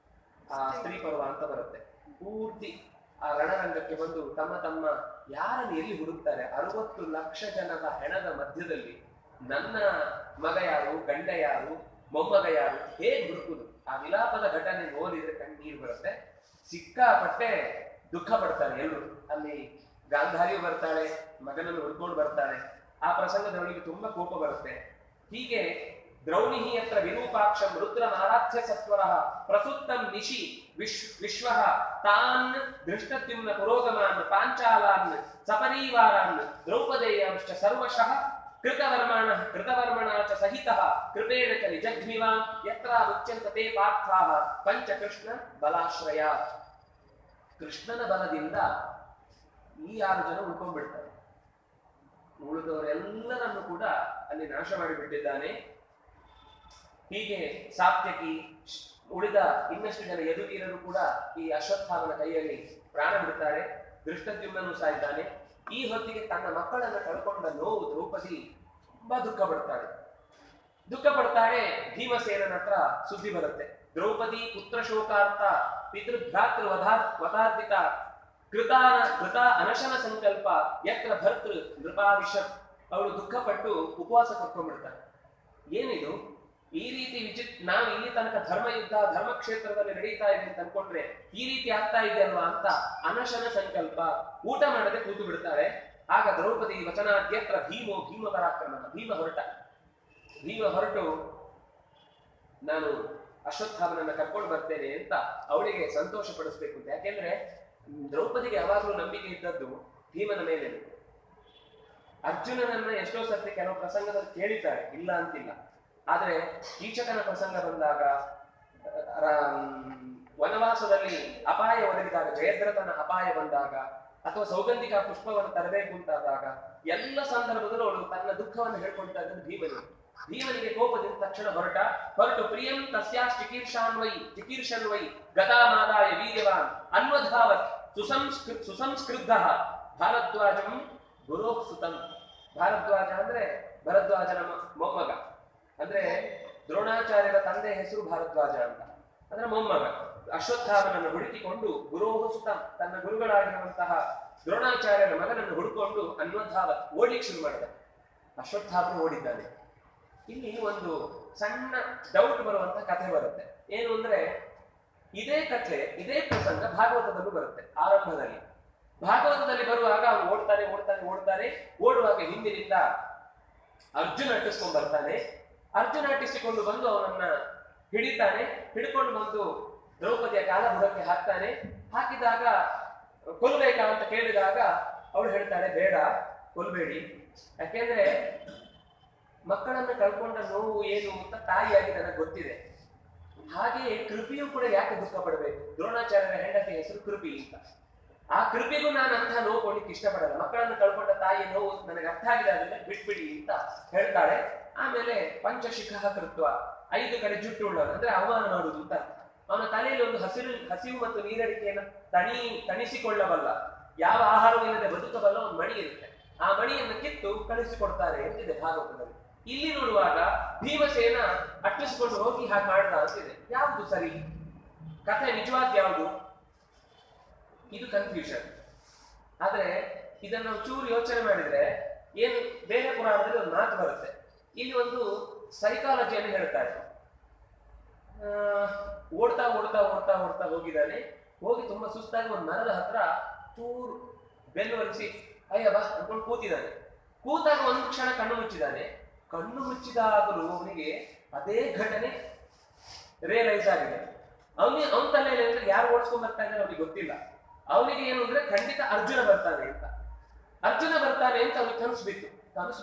ಆ ಸ್ತ್ರೀ ಪರ್ವ ಅಂತ ಬರುತ್ತೆ, ಪೂರ್ತಿ ಆ ರಣರಂಗಕ್ಕೆ ಬಂದು ತಮ್ಮ ತಮ್ಮ ಯಾರನ್ನು ಎಲ್ಲಿ ಹುಡುಕ್ತಾರೆ. 60 ಲಕ್ಷ ಜನದ ಹೆಣದ ಮಧ್ಯದಲ್ಲಿ ನನ್ನ ಮಗ ಯಾರು, ಗಂಡ ಯಾರು, ಮೊಮ್ಮಗ ಯಾರು, ಹೇಗೆ ಹುಡುಕುದು? ಆ ವಿಲಾಪದ ಘಟನೆ ನೋಡಿದ್ರೆ ಕಣ್ಣೀರು ಬರುತ್ತೆ. ಸಿಕ್ಕಾಪಟ್ಟೆ ದುಃಖ ಪಡ್ತಾರೆ ಎಲ್ಲರೂ. ಅಲ್ಲಿ ಗಾಂಧಾರಿಯು ಬರ್ತಾಳೆ, ಮಗನನ್ನು ಹುಡ್ಕೊಂಡು ಬರ್ತಾಳೆ. ಆ ಪ್ರಸಂಗದೊಳಗೆ ತುಂಬಾ ಕೋಪ ಬರುತ್ತೆ. ಹೀಗೆ ದ್ರೌಣಿ ಹತ್ರ ವಿರೂಪಾಕ್ಷಂ ರುದ್ರನಾರಾಧ್ಯ ಸತ್ವರಃ ಪ್ರಸುತ್ತಂ ನಿಶಿ ವಿಶ್ವಃ ತಾನ್ ದೃಷ್ಟದ್ಯುಮ್ನ ಪುರೋಗಮಾನ್ ಪಾಂಚಾಲಾನ್ ಸಪರೀವಾರಾನ್ ದ್ರೌಪದೇಯಾಂಶ್ಚ ಸರ್ವಶಃ ಕೃತವರ್ಮಣ ಚ ಸಹಿತಃ ಕೃಪೇಣ ಚ ನಿಜಗ್ನಿವಾನ್ ಯತ್ರ ಮುಚ್ಯಂತತೆ ಪಾರ್ಥಾಃ ಪಂಚ ಕೃಷ್ಣ ಬಲಾಶ್ರಯ. ಕೃಷ್ಣನ ಬಲದಿಂದ ಈ 6 ಜನ ಉಳ್ಕೊಂಡ್ಬಿಡ್ತಾರೆ. ಉಳಿದವರೆಲ್ಲರನ್ನು ಕೂಡ ಅಲ್ಲಿ ನಾಶ ಮಾಡಿಬಿಟ್ಟಿದ್ದಾನೆ. ಹೀಗೆ ಸಾತ್ಯಕಿ, ಉಳಿದ ಇನ್ನಷ್ಟು ಜನ ಯದುವೀರರು ಕೂಡ ಈ ಅಶ್ವತ್ಥಾಮನ ಕೈಯಲ್ಲಿ ಪ್ರಾಣ ಬಿಡುತ್ತಾರೆ. ದೃಷ್ಟದ್ಯುಮ್ನನು ಸಾಯ್ತಾನೆ. ಈ ಹೊತ್ತಿಗೆ ತನ್ನ ಮಕ್ಕಳನ್ನು ಕಳ್ಕೊಂಡ ನೋವು ದ್ರೌಪದಿ ತುಂಬಾ ದುಃಖ ಪಡ್ತಾಳೆ. ಭೀಮಸೇನನ ಹತ್ರ ಸುದ್ದಿ ಬರುತ್ತೆ. ದ್ರೌಪದಿ ಪುತ್ರ ಶೋಕಾರ್ಥ ಪಿತೃಭ್ರಾತೃ ವಧಾರ್ಧಿತ ಕೃತ ಅನಶನ ಸಂಕಲ್ಪ ಯತ್ರ ಭರ್ತೃ ನೃಪಾವಿಶತ್. ಅವಳು ದುಃಖಪಟ್ಟು ಉಪವಾಸ ಕಟ್ಕೊಂಡ್ಬಿಡ್ತಾಳೆ. ಏನಿದು ಈ ರೀತಿ ನಾವು ಇಲ್ಲಿ ತನಕ ಧರ್ಮಯುದ್ಧ ಧರ್ಮಕ್ಷೇತ್ರದಲ್ಲಿ ನಡೀತಾ ಇದೆ ಅಂತ ಅನ್ಕೊಂಡ್ರೆ ಈ ರೀತಿ ಆಗ್ತಾ ಇದೆ ಅಲ್ವಾ ಅಂತ ಅನಶನ ಸಂಕಲ್ಪ, ಊಟ ಮಾಡದೆ ಕೂತು ಬಿಡ್ತಾಳೆ. ಆಗ ದ್ರೌಪದಿ ವಚನಾದ್ಯತ್ರ ಭೀಮ ಪರಾಕ್ರಮ. ಭೀಮ ಹೊರಟು ನಾನು ಅಶ್ವತ್ಥಾಮನನ್ನ ಕರ್ಕೊಂಡು ಬರ್ತೇನೆ ಅಂತ ಅವಳಿಗೆ ಸಂತೋಷ ಪಡಿಸ್ಬೇಕು ಅಂತ. ಯಾಕೆಂದ್ರೆ ದ್ರೌಪದಿಗೆ ಯಾವಾಗಲೂ ನಂಬಿಕೆ ಇದ್ದದ್ದು ಭೀಮನ ಮೇಲೆ. ಅರ್ಜುನನನ್ನ ಎಷ್ಟೋ ಸರ್ತಿ ಕೆಲವು ಪ್ರಸಂಗದಲ್ಲಿ ಕೇಳಿದ್ದಾರೆ, ಇಲ್ಲ ಅಂತಿಲ್ಲ. ಆದ್ರೆ ಕೀಚಕನ ಪ್ರಸಂಗ ಬಂದಾಗ, ವನವಾಸದಲ್ಲಿ ಅಪಾಯ ಒದಗಿದಾಗ, ಜಯದ್ರಥನ ಅಪಾಯ ಬಂದಾಗ, ಅಥವಾ ಸೌಗಂಧಿಕ ಪುಷ್ಪವನ್ನು ತರಬೇಕು ಅಂತಾದಾಗ ಎಲ್ಲ ಸಂದರ್ಭದಲ್ಲೂ ಅವಳು ತನ್ನ ದುಃಖವನ್ನು ಹೇಳ್ಕೊಳ್ತಾ ಇದ್ದ ಭೀಮನಿಗೆ ಕೋಪದಿಂದ ತಕ್ಷಣ ಹೊರಟು ಪ್ರಿಯಂ ತಸ್ಯಾಶ್ ಚಿಕೀರ್ಷನ್ವೈ ಗದಾಮಾದಾಯ ವೀರ್ಯವಾನ್ ಅನ್ವಧಾವತ್ ಸುಸಂಸ್ಕೃತ ಭಾರದ್ವಾಜಂ ಗುರೋಃ ಸುತಂ. ಭಾರದ್ವಾಜ ಅಂದ್ರೆ ಭರದ್ವಾಜನ ಮೊಮ್ಮಗ. ಅಂದ್ರೆ ದ್ರೋಣಾಚಾರ್ಯರ ತಂದೆ ಹೆಸರು ಭಾರದ್ವಾಜ ಅಂತ. ಅದರ ಮೊಮ್ಮಗ ಅಶ್ವತ್ಥಾಮನನ್ನು ಹುಡುಕಿಕೊಂಡು ಗುರೋಹ ಸುತ ತನ್ನ ಗುರುಗಳಾಗಿರುವಂತಹ ದ್ರೋಣಾಚಾರ್ಯರ ಮಗನನ್ನು ಹುಡುಕೊಂಡು ಅನ್ವತ್ಥಾಮ ಓಡ್ಲಿಕ್ಕೆ ಶುರು ಮಾಡಿದ. ಅಶ್ವತ್ಥಾಮನು ಓಡಿದ್ದಾನೆ. ಇಲ್ಲಿ ಒಂದು ಸಣ್ಣ ಡೌಟ್ ಬರುವಂತ ಕಥೆ ಬರುತ್ತೆ. ಏನು ಅಂದ್ರೆ ಇದೇ ಕಥೆ ಇದೇ ಪ್ರಸಂಗ ಭಾಗವತದಲ್ಲೂ ಬರುತ್ತೆ. ಆರಂಭದಲ್ಲಿ ಭಾಗವತದಲ್ಲಿ ಬರುವಾಗ ಅವನು ಓಡ್ತಾನೆ ಓಡ್ತಾನೆ ಓಡ್ತಾನೆ ಓಡುವಾಗ ಹಿಂದಿನಿಂದ ಅರ್ಜುನ ಅಟ್ಟಿಸ್ಕೊಂಡು ಬರ್ತಾನೆ. ಅರ್ಜುನ ಅಟ್ಟಿಸಿಕೊಂಡು ಬಂದು ಅವನನ್ನ ಹಿಡಿತಾನೆ. ಹಿಡ್ಕೊಂಡು ಬಂದು ದ್ರೌಪದಿಯ ಕಾಲಬುಡಕ್ಕೆ ಹಾಕ್ತಾನೆ. ಹಾಕಿದಾಗ ಕೊಲ್ಬೇಕಾ ಅಂತ ಕೇಳಿದಾಗ ಅವಳು ಹೇಳ್ತಾಳೆ, ಬೇಡ ಕೊಲ್ಬೇಡಿ, ಯಾಕೆಂದ್ರೆ ಮಕ್ಕಳನ್ನ ಕಳ್ಕೊಂಡ ನೋವು ಏನು ಅಂತ ತಾಯಿಯಾಗಿ ನನಗೆ ಗೊತ್ತಿದೆ. ಹಾಗೆಯೇ ಕೃಪಿಯು ಕೂಡ ಯಾಕೆ ದುಃಖ ಪಡಬೇಕು? ದ್ರೋಣಾಚಾರ್ಯರ ಹೆಂಡತಿ ಹೆಸರು ಕೃಪಿ ಅಂತ. ಆ ಕೃಪಿಗೂ ನಾನು ಅಂತ ನೋವು ಕೊಡ್ಲಿಕ್ಕೆ ಇಷ್ಟಪಡಲ್ಲ. ಮಕ್ಕಳನ್ನು ಕಳ್ಕೊಂಡ ತಾಯಿಯ ನೋವು ನನಗೆ ಅರ್ಥ ಆಗಿದೆ, ಅದನ್ನ ಬಿಟ್ಬಿಡಿ ಅಂತ ಹೇಳ್ತಾಳೆ. ಆಮೇಲೆ ಪಂಚಶಿಖ ಕೃತ್ವ, 5 ಕಡೆ ಜುಟ್ಟು ಉಳ್ಳವನು ಅಂದ್ರೆ ಅವಮಾನ ಮಾಡುವುದು ಅಂತ. ಅವನ ತಲೆಯಲ್ಲಿ ಒಂದು ಹಸಿವು ಮತ್ತು ನೀರಡಿಕೆಯನ್ನು ತಣಿಸಿಕೊಳ್ಳಬಲ್ಲ, ಯಾವ ಆಹಾರವೂ ಇಲ್ಲದೆ ಬದುಕಬಲ್ಲ ಒಂದು ಮಣಿ ಇರುತ್ತೆ. ಆ ಮಣಿಯನ್ನು ಕಿತ್ತು ಕಳಿಸಿಕೊಡ್ತಾರೆ ಅಂತಿದೆ ಭಾಗವತದಲ್ಲಿ. ಇಲ್ಲಿ ನೋಡುವಾಗ ಭೀಮಸೇನ ಅಟ್ಟಿಸಿಕೊಂಡು ಹೋಗಿ ಹಾಗೆ ಮಾಡ್ದ ಅಂತಿದೆ. ಯಾವುದು ಸರಿ? ಕಥೆ ನಿಜವಾದ ಯಾವುದು? ಇದು ಕನ್ಫ್ಯೂಷನ್. ಆದ್ರೆ ಇದನ್ನ ನಾವು ಚೂರು ಯೋಚನೆ ಮಾಡಿದ್ರೆ ಏನು, ಬೇರೆ ಪುರಾಣದಲ್ಲಿ ಒಂದು ಮಾತು ಬರುತ್ತೆ. ಇಲ್ಲಿ ಒಂದು ಸೈಕಾಲಜಿಯನ್ನು ಹೇಳ್ತಾರೆ. ಓಡ್ತಾ ಓಡ್ತಾ ಓಡ್ತಾ ಓಡ್ತಾ ಹೋಗಿದ್ದಾನೆ. ಹೋಗಿ ತುಂಬಾ ಸುಸ್ತಾಗಿ ಒಂದು ಮರದ ಹತ್ರ ಚೂರು ಬೆನ್ನು ಒರೆಸಿ ಅಯ್ಯ ಬಾ ಅನ್ಕೊಂಡು ಕೂತಿದ್ದಾನೆ. ಕೂತಾಗ ಒಂದು ಕ್ಷಣ ಕಣ್ಣು ಮುಚ್ಚಿದ್ದಾನೆ. ಕಣ್ಣು ಮುಚ್ಚಿದಾಗಲೂ ಅವನಿಗೆ ಅದೇ ಘಟನೆ ರಿಯಲೈಸ್ ಆಗಿದೆ. ಅವನ ತಲೆಯಲ್ಲಿ ಅಂದ್ರೆ ಯಾರು ಓಡಿಸ್ಕೊಂಡ್ ಬರ್ತಾ ಇದ್ದಾರೆ ಅವ್ರಿಗೆ ಗೊತ್ತಿಲ್ಲ. ಅವನಿಗೆ ಏನು ಅಂದ್ರೆ ಖಂಡಿತ ಅರ್ಜುನ ಬರ್ತಾನೆ ಅಂತ. ಅರ್ಜುನ ಬರ್ತಾನೆ ಅಂತ ಅವ್ನಿಗೆ ಕನಸು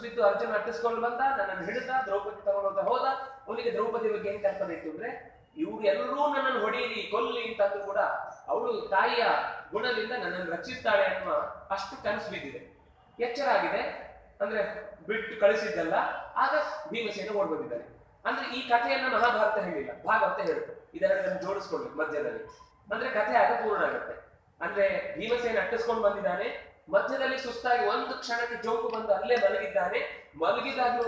ಬಿತ್ತು. ಅರ್ಜುನ ಅಟ್ಟಿಸ್ಕೊಂಡು ಬಂದ, ನನ್ನನ್ನು ಹಿಡಿದ, ದ್ರೌಪದಿ ತಗೊಂಡೋಗ ಹೋದ. ಅವನಿಗೆ ದ್ರೌಪದಿ ಬಗ್ಗೆ ಏನ್ ಕಲ್ಪನೆ ಇತ್ತು ಅಂದ್ರೆ, ಇವ್ರು ಎಲ್ಲರೂ ನನ್ನನ್ನು ಹೊಡೀರಿ ಕೊಲ್ಲಿ ಅಂತಂದ್ರೂ ಕೂಡ ಅವಳು ತಾಯಿಯ ಗುಣದಿಂದ ನನ್ನನ್ನು ರಕ್ಷಿಸ್ತಾಳೆ ಅನ್ನುವ ಅಷ್ಟು ಕನಸು ಬಿದ್ದಿದೆ. ಎಚ್ಚರ ಆಗಿದೆ ಅಂದ್ರೆ ಬಿಟ್ಟು ಕಳಿಸಿದ್ದಲ್ಲ. ಆಗ ಭೀಮಸೇನ ಓಡ್ ಬಂದಿದ್ದಾನೆ. ಅಂದ್ರೆ ಈ ಕಥೆಯನ್ನ ಮಹಾಭಾರತ ಹೇಳಿಲ್ಲ, ಭಾಗವತ ಹೇಳುತ್ತೆ. ಇದೆರಡನ್ನು ಜೋಡಿಸ್ಕೊಳ್ಬೇಕು ಮಧ್ಯದಲ್ಲಿ, ಅಂದ್ರೆ ಕಥೆ ಆಗ ಪೂರ್ಣ ಆಗುತ್ತೆ. ಅಂದ್ರೆ ಭೀಮಸೇನ ಅಟ್ಟಿಸ್ಕೊಂಡು ಬಂದಿದ್ದಾನೆ. ಮಧ್ಯದಲ್ಲಿ ಸುಸ್ತಾಗಿ ಒಂದು ಕ್ಷಣಕ್ಕೆ ಜೋಕು ಬಂದು ಅಲ್ಲೇ ಮಲಗಿದ್ದಾನೆ. ಮಲಗಿದಾಗ್ಲೂ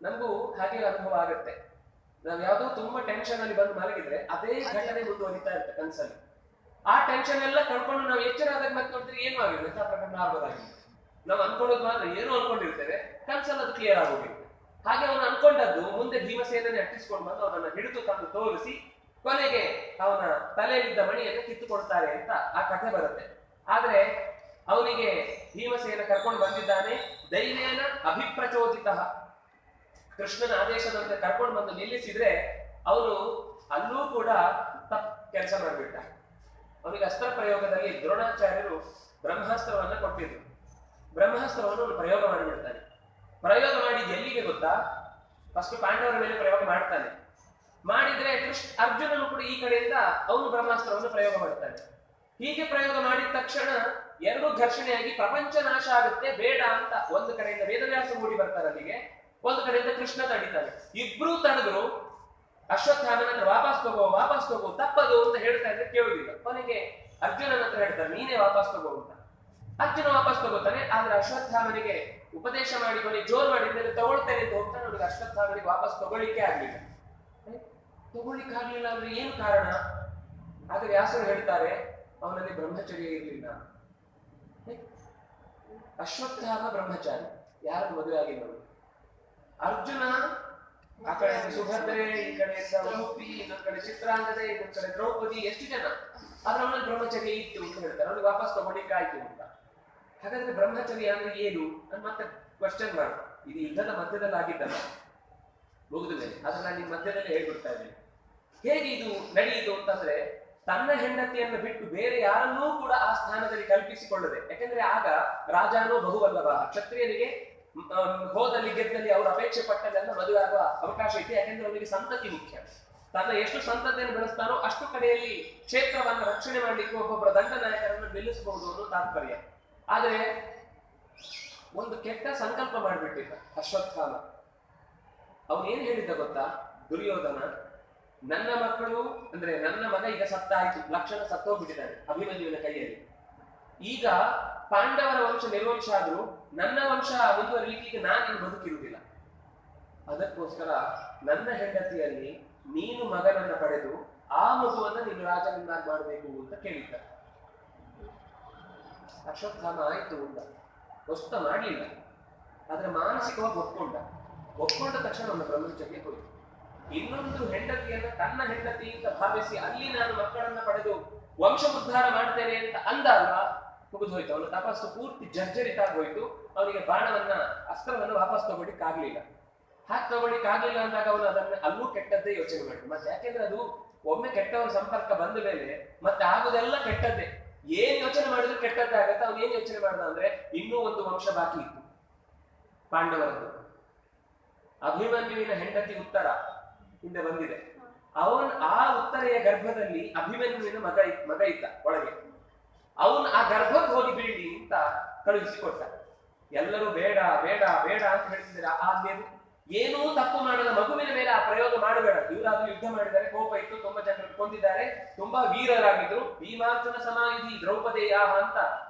ನಮಗೂ ಹಾಗೆ ಅನುಭವ ಆಗುತ್ತೆ. ನಾವ್ ಯಾವ್ದೋ ತುಂಬಾ ಟೆನ್ಷನ್ ಅಲ್ಲಿ ಬಂದು ಮಲಗಿದ್ರೆ ಅದೇ ಘಟನೆ ಮುಂದುವರಿತಾ ಇರುತ್ತೆ ಕನ್ಸಲ್ಲಿ. ಆ ಟೆನ್ಷನ್ ಎಲ್ಲ ಕಳ್ಕೊಂಡು ನಾವು ಎಚ್ಚರ ಆದಾಗ ಮತ್ತೆ ನೋಡಿದ್ರೆ ಏನು ಆಗಿರುತ್ತೆ, ಯಥಾ ಪ್ರಕಾರ ನಾರ್ಮಲ್ ಆಗಿದೆ. ನಾವು ಅನ್ಕೊಳ್ಳೋದು ಮಾತ್ರ ಏನು ಅನ್ಕೊಂಡಿರ್ತೇವೆ, ಕನ್ಸಲ್ಲಿ ಅದು ಕ್ಲಿಯರ್ ಆಗೋಗಿರುತ್ತೆ. ಹಾಗೆ ಅವನು ಅನ್ಕೊಂಡದ್ದು ಮುಂದೆ ಭೀಮಸೇನನೇ ಅಟ್ಟಿಸ್ಕೊಂಡು ಬಂದು ಅವನನ್ನ ಹಿಡಿದು ತಂದು ತೋರಿಸಿ ಕೊನೆಗೆ ಅವನ ತಲೆಯಲ್ಲಿದ್ದ ಮಣಿಯನ್ನು ಕಿತ್ತುಕೊಡ್ತಾರೆ ಅಂತ ಆ ಕಥೆ ಬರುತ್ತೆ. ಆದ್ರೆ ಅವನಿಗೆ ಭೀಮಸೇನ ಕರ್ಕೊಂಡು ಬಂದಿದ್ದಾನೆ. ಧೈರ್ಯನ ಅಭಿಪ್ರಚೋದಿತ, ಕೃಷ್ಣನ ಆದೇಶದಂತೆ ಕರ್ಕೊಂಡು ಬಂದು ನಿಲ್ಲಿಸಿದ್ರೆ ಅವನು ಅಲ್ಲೂ ಕೂಡ ತಪ್ಪು ಕೆಲಸ ಮಾಡಿಬಿಟ್ಟ. ಅವನಿಗೆ ಅಸ್ತ್ರ ಪ್ರಯೋಗದಲ್ಲಿ ದ್ರೋಣಾಚಾರ್ಯರು ಬ್ರಹ್ಮಾಸ್ತ್ರವನ್ನ ಕೊಟ್ಟಿದ್ರು. ಬ್ರಹ್ಮಾಸ್ತ್ರವನ್ನು ಅವನು ಪ್ರಯೋಗ ಮಾಡಿಬಿಡ್ತಾನೆ. ಪ್ರಯೋಗ ಮಾಡಿದ ಎಲ್ಲಿಗೆ ಗೊತ್ತಾ? ಫಸ್ಟ್ ಪಾಂಡವರ ಮೇಲೆ ಪ್ರಯೋಗ ಮಾಡ್ತಾನೆ. ಮಾಡಿದ್ರೆ ಅರ್ಜುನನು ಕೂಡ ಈ ಕಡೆಯಿಂದ ಅವನು ಬ್ರಹ್ಮಾಸ್ತ್ರವನ್ನು ಪ್ರಯೋಗ ಮಾಡ್ತಾನೆ. ಹೀಗೆ ಪ್ರಯೋಗ ಮಾಡಿದ ತಕ್ಷಣ ಎರಡೂ ಘರ್ಷಣೆಯಾಗಿ ಪ್ರಪಂಚ ನಾಶ ಆಗುತ್ತೆ, ಬೇಡ ಅಂತ ಒಂದು ಕಡೆಯಿಂದ ವೇದವ್ಯಾಸ ಮೂಡಿ ಬರ್ತಾರೆ ಅಲ್ಲಿಗೆ, ಒಂದು ಕಡೆಯಿಂದ ಕೃಷ್ಣ ತಡಿತಾನೆ. ಇಬ್ರು ತಡೆದ್ರು. ಅಶ್ವತ್ಥಾಮನ ಹತ್ರ ವಾಪಸ್ ತಗೋ ತಪ್ಪದು ಅಂತ ಹೇಳ್ತಾ ಇದ್ರೆ ಕೇಳುದಿಲ್ಲ. ಕೊನೆಗೆ ಅರ್ಜುನನ ಹತ್ರ ಹೇಳ್ತಾರೆ, ನೀನೇ ವಾಪಸ್ ತಗೋ ಅಂತ. ಅರ್ಜುನ ವಾಪಸ್ ತಗೋತಾನೆ. ಆದ್ರೆ ಅಶ್ವತ್ಥಾಮನಿಗೆ ಉಪದೇಶ ಮಾಡಿ ಕೊನೆ ಜೋರ್ ಮಾಡಿದ್ರೆ ತಗೊಳ್ತೇನೆ ಅಂತ ಹೋಗ್ತಾನೆ. ಅವ್ರಿಗೆ ಅಶ್ವತ್ಥಾಮನಿಗೆ ವಾಪಸ್ ತಗೊಳ್ಳಿಕ್ಕೆ ಆಗ್ಲಿಲ್ಲ ಅಂದ್ರೆ ಏನು ಕಾರಣ? ಆಗ ವ್ಯಾಸರು ಹೇಳ್ತಾರೆ, ಅವನಲ್ಲಿ ಬ್ರಹ್ಮಚರ್ಯ ಇರಲಿಲ್ಲ. ಅಶ್ವತ್ಥಾಮ ಬ್ರಹ್ಮಚಾರಿ, ಯಾರು ಮದುವೆ ಆಗಿಲ್ಲ. ಅರ್ಜುನ ಆ ಕಡೆ ಸುಭದ್ರೆ, ಈ ಕಡೆಯಿಂದ ಉಡುಪಿ, ಇನ್ನೊಂದ್ ಕಡೆ ಚಿತ್ರಾಂಗದೆ, ಇನ್ನೊಂದ್ ಕಡೆ ದ್ರೌಪದಿ, ಎಷ್ಟು ಜನ. ಆದ್ರೆ ಅವನಲ್ಲಿ ಬ್ರಹ್ಮಚರ್ಯ ಇತ್ತು ಅಂತ ಹೇಳ್ತಾರೆ. ಅವ್ನಿಗೆ ವಾಪಸ್ ತಗೊಳ್ಳಿಕ್ಕೆ ಆಯ್ತು ಅಂತ. ಹಾಗಾದ್ರೆ ಬ್ರಹ್ಮಚರ್ಯ ಅಂದ್ರೆ ಏನು ಅಂತ ಮತ್ತೆ ಕ್ವಶನ್ ಮಾಡ. ಇದು ಯುದ್ಧದ ಮಧ್ಯದಲ್ಲಿ ಆಗಿದ್ದಲ್ಲ, ಮುಗಿದ ಮೇಲೆ. ಆದ್ರೆ ನಾನು ಈ ಮಧ್ಯದಲ್ಲಿ ಹೇಳ್ಬಿಡ್ತಾ ಇದ್ದೇನೆ. ಹೇಗೆ ಇದು ನಡೆಯಿತು ಅಂತಂದ್ರೆ, ತನ್ನ ಹೆಂಡತಿಯನ್ನು ಬಿಟ್ಟು ಬೇರೆ ಯಾರನ್ನೂ ಕೂಡ ಆ ಸ್ಥಾನದಲ್ಲಿ ಕಲ್ಪಿಸಿಕೊಳ್ಳದೆ. ಯಾಕಂದ್ರೆ ಆಗ ರಾಜಾನೋ ಬಹುವಲ್ಲಭ, ಕ್ಷತ್ರಿಯರಿಗೆ ಹೋದಲ್ಲಿ ಗೆದ್ದಲ್ಲಿ ಅವರು ಅಪೇಕ್ಷೆ ಪಟ್ಟದೆಲ್ಲ ಮದುವೆ ಆಗುವ ಅವಕಾಶ ಇದೆ. ಯಾಕಂದ್ರೆ ಅವರಿಗೆ ಸಂತತಿ ಮುಖ್ಯ. ತನ್ನ ಎಷ್ಟು ಸಂತತಿಯನ್ನು ಬೆಳೆಸ್ತಾನೋ ಅಷ್ಟು ಕಡೆಯಲ್ಲಿ ಕ್ಷೇತ್ರವನ್ನು ರಕ್ಷಣೆ ಮಾಡಲಿಕ್ಕೆ ಒಬ್ಬೊಬ್ಬರ ದಂಡ ನಾಯಕರನ್ನು ನಿಲ್ಲಿಸಬಹುದು ಅನ್ನೋ ತಾತ್ಪರ್ಯ. ಆದ್ರೆ ಒಂದು ಕೆಟ್ಟ ಸಂಕಲ್ಪ ಮಾಡಿಬಿಟ್ಟಿದ್ದ ಅಶ್ವತ್ಥಾಮ. ಅವನೇನ್ ಹೇಳಿದ್ದ ಗೊತ್ತಾ? ದುರ್ಯೋಧನ, ನನ್ನ ಮಕ್ಕಳು ಅಂದ್ರೆ ನನ್ನ ಮಗ ಈಗ ಸತ್ತಾಯ್ತು, ಲಕ್ಷಣ ಸತ್ತೋಗ್ಬಿಟ್ಟಿದ್ದಾನೆ ಅಭಿಮನ್ಯುವಿನ ಕೈಯಲ್ಲಿ. ಈಗ ಪಾಂಡವರ ವಂಶ ನಿರ್ವಂಶ ಆದ್ರೂ ನನ್ನ ವಂಶ ಮುಂದುವರಿಲಿಕ್ಕೆ ನಾನೇನು ಬದುಕಿರುವುದಿಲ್ಲ. ಅದಕ್ಕೋಸ್ಕರ ನನ್ನ ಹೆಂಡತಿಯಲ್ಲಿ ನೀನು ಮಗನನ್ನ ಪಡೆದು ಆ ಮಗುವನ್ನ ನೀನು ರಾಜನನ್ನಾಗಿ ಮಾಡಬೇಕು ಅಂತ ಕೇಳಿದ್ದ. ಅಶ್ವತ್ಥಾಮ ಆಯ್ತು ಅಂತ ವಸ್ತ ಮಾಡ್ಲಿಲ್ಲ, ಆದ್ರೆ ಮಾನಸಿಕವಾಗಿ ಒಪ್ಕೊಂಡ ತಕ್ಷಣ ನನ್ನ ಬ್ರಹ್ಮಚರ್ಯ ಹೋಯಿತು. ಇನ್ನೊಂದು ಹೆಂಡತಿಯನ್ನ ತನ್ನ ಹೆಂಡತಿ ಅಂತ ಭಾವಿಸಿ ಅಲ್ಲಿ ನಾನು ಮಕ್ಕಳನ್ನ ಪಡೆದು ವಂಶ ಉದ್ಧಾರ ಮಾಡ್ತೇನೆ ಅಂತ ಅಂದ ಅಲ್ವಾ, ಮುಗಿದು ಹೋಯ್ತು. ಅವನ ತಪಸ್ಸು ಪೂರ್ತಿ ಜರ್ಜರಿತ ಆಗೋಯ್ತು. ಅವನಿಗೆ ಬಾಣವನ್ನ ಅಸ್ತ್ರವನ್ನು ವಾಪಸ್ ತಗೊಳ್ಳಿಕ್ಕಾಗ್ಲಿಲ್ಲ. ಹಾಗೆ ತಗೊಳ್ಳಿಕ್ಕಾಗ್ಲಿಲ್ಲ ಅಂದಾಗ ಅವನು ಅದನ್ನ ಅಲ್ಲೂ ಕೆಟ್ಟದ್ದೇ ಯೋಚನೆ ಮಾಡಿದ್ರು. ಮತ್ತೆ ಯಾಕೆಂದ್ರೆ ಅದು ಒಮ್ಮೆ ಕೆಟ್ಟವರ ಸಂಪರ್ಕ ಬಂದ ಮೇಲೆ ಮತ್ತೆ ಆಗುದೆಲ್ಲ ಕೆಟ್ಟದ್ದೇ. ಏನ್ ಯೋಚನೆ ಮಾಡಿದ್ರು ಕೆಟ್ಟದ್ದೇ ಆಗತ್ತೆ. ಅವ್ನು ಏನ್ ಯೋಚನೆ ಮಾಡ್ದ ಅಂದ್ರೆ ಇನ್ನೂ ಒಂದು ವಂಶ ಬಾಕಿ ಇತ್ತು ಪಾಂಡವರದ್ದು. ಅಭಿಮನ್ಯುವಿನ ಹೆಂಡತಿ ಉತ್ತರ ಹಿಂದೆ ಬಂದಿದೆ. ಆ ಉತ್ತರೆಯ ಗರ್ಭದಲ್ಲಿ ಅಭಿಮನ್ಯುವಿನ ಮಗ ಇದ್ದ ಒಳಗೆ. ಅವನು ಆ ಗರ್ಭಕ್ಕೆ ಹೋಗಿ ಬೀಳಿ ಅಂತ ಕಳುಹಿಸಿಕೊಟ್ಟ. ಎಲ್ಲರೂ ಬೇಡ ಬೇಡ ಬೇಡ ಅಂತ ಹೇಳ್ತಿದ್ದಾರೆ. ಆದ್ಮೇಲೆ ಏನೂ ತಪ್ಪು ಮಾಡದ ಮಗುವಿನ ಮೇಲೆ ಆ ಪ್ರಯೋಗ ಮಾಡಬೇಡ. ಇವರಾದ್ರೂ ಯುದ್ಧ ಮಾಡಿದ್ದಾರೆ, ಕೋಪ ಇತ್ತು, ತುಂಬಾ ಜನರು ಕೊಂದಿದ್ದಾರೆ, ತುಂಬಾ ವೀರರಾಗಿದ್ರು. ಭೀಮಾರ್ಜುನ ಸಮಾಯುಧಿ ದ್ರೌಪದೇಯಾಹ ಅಂತ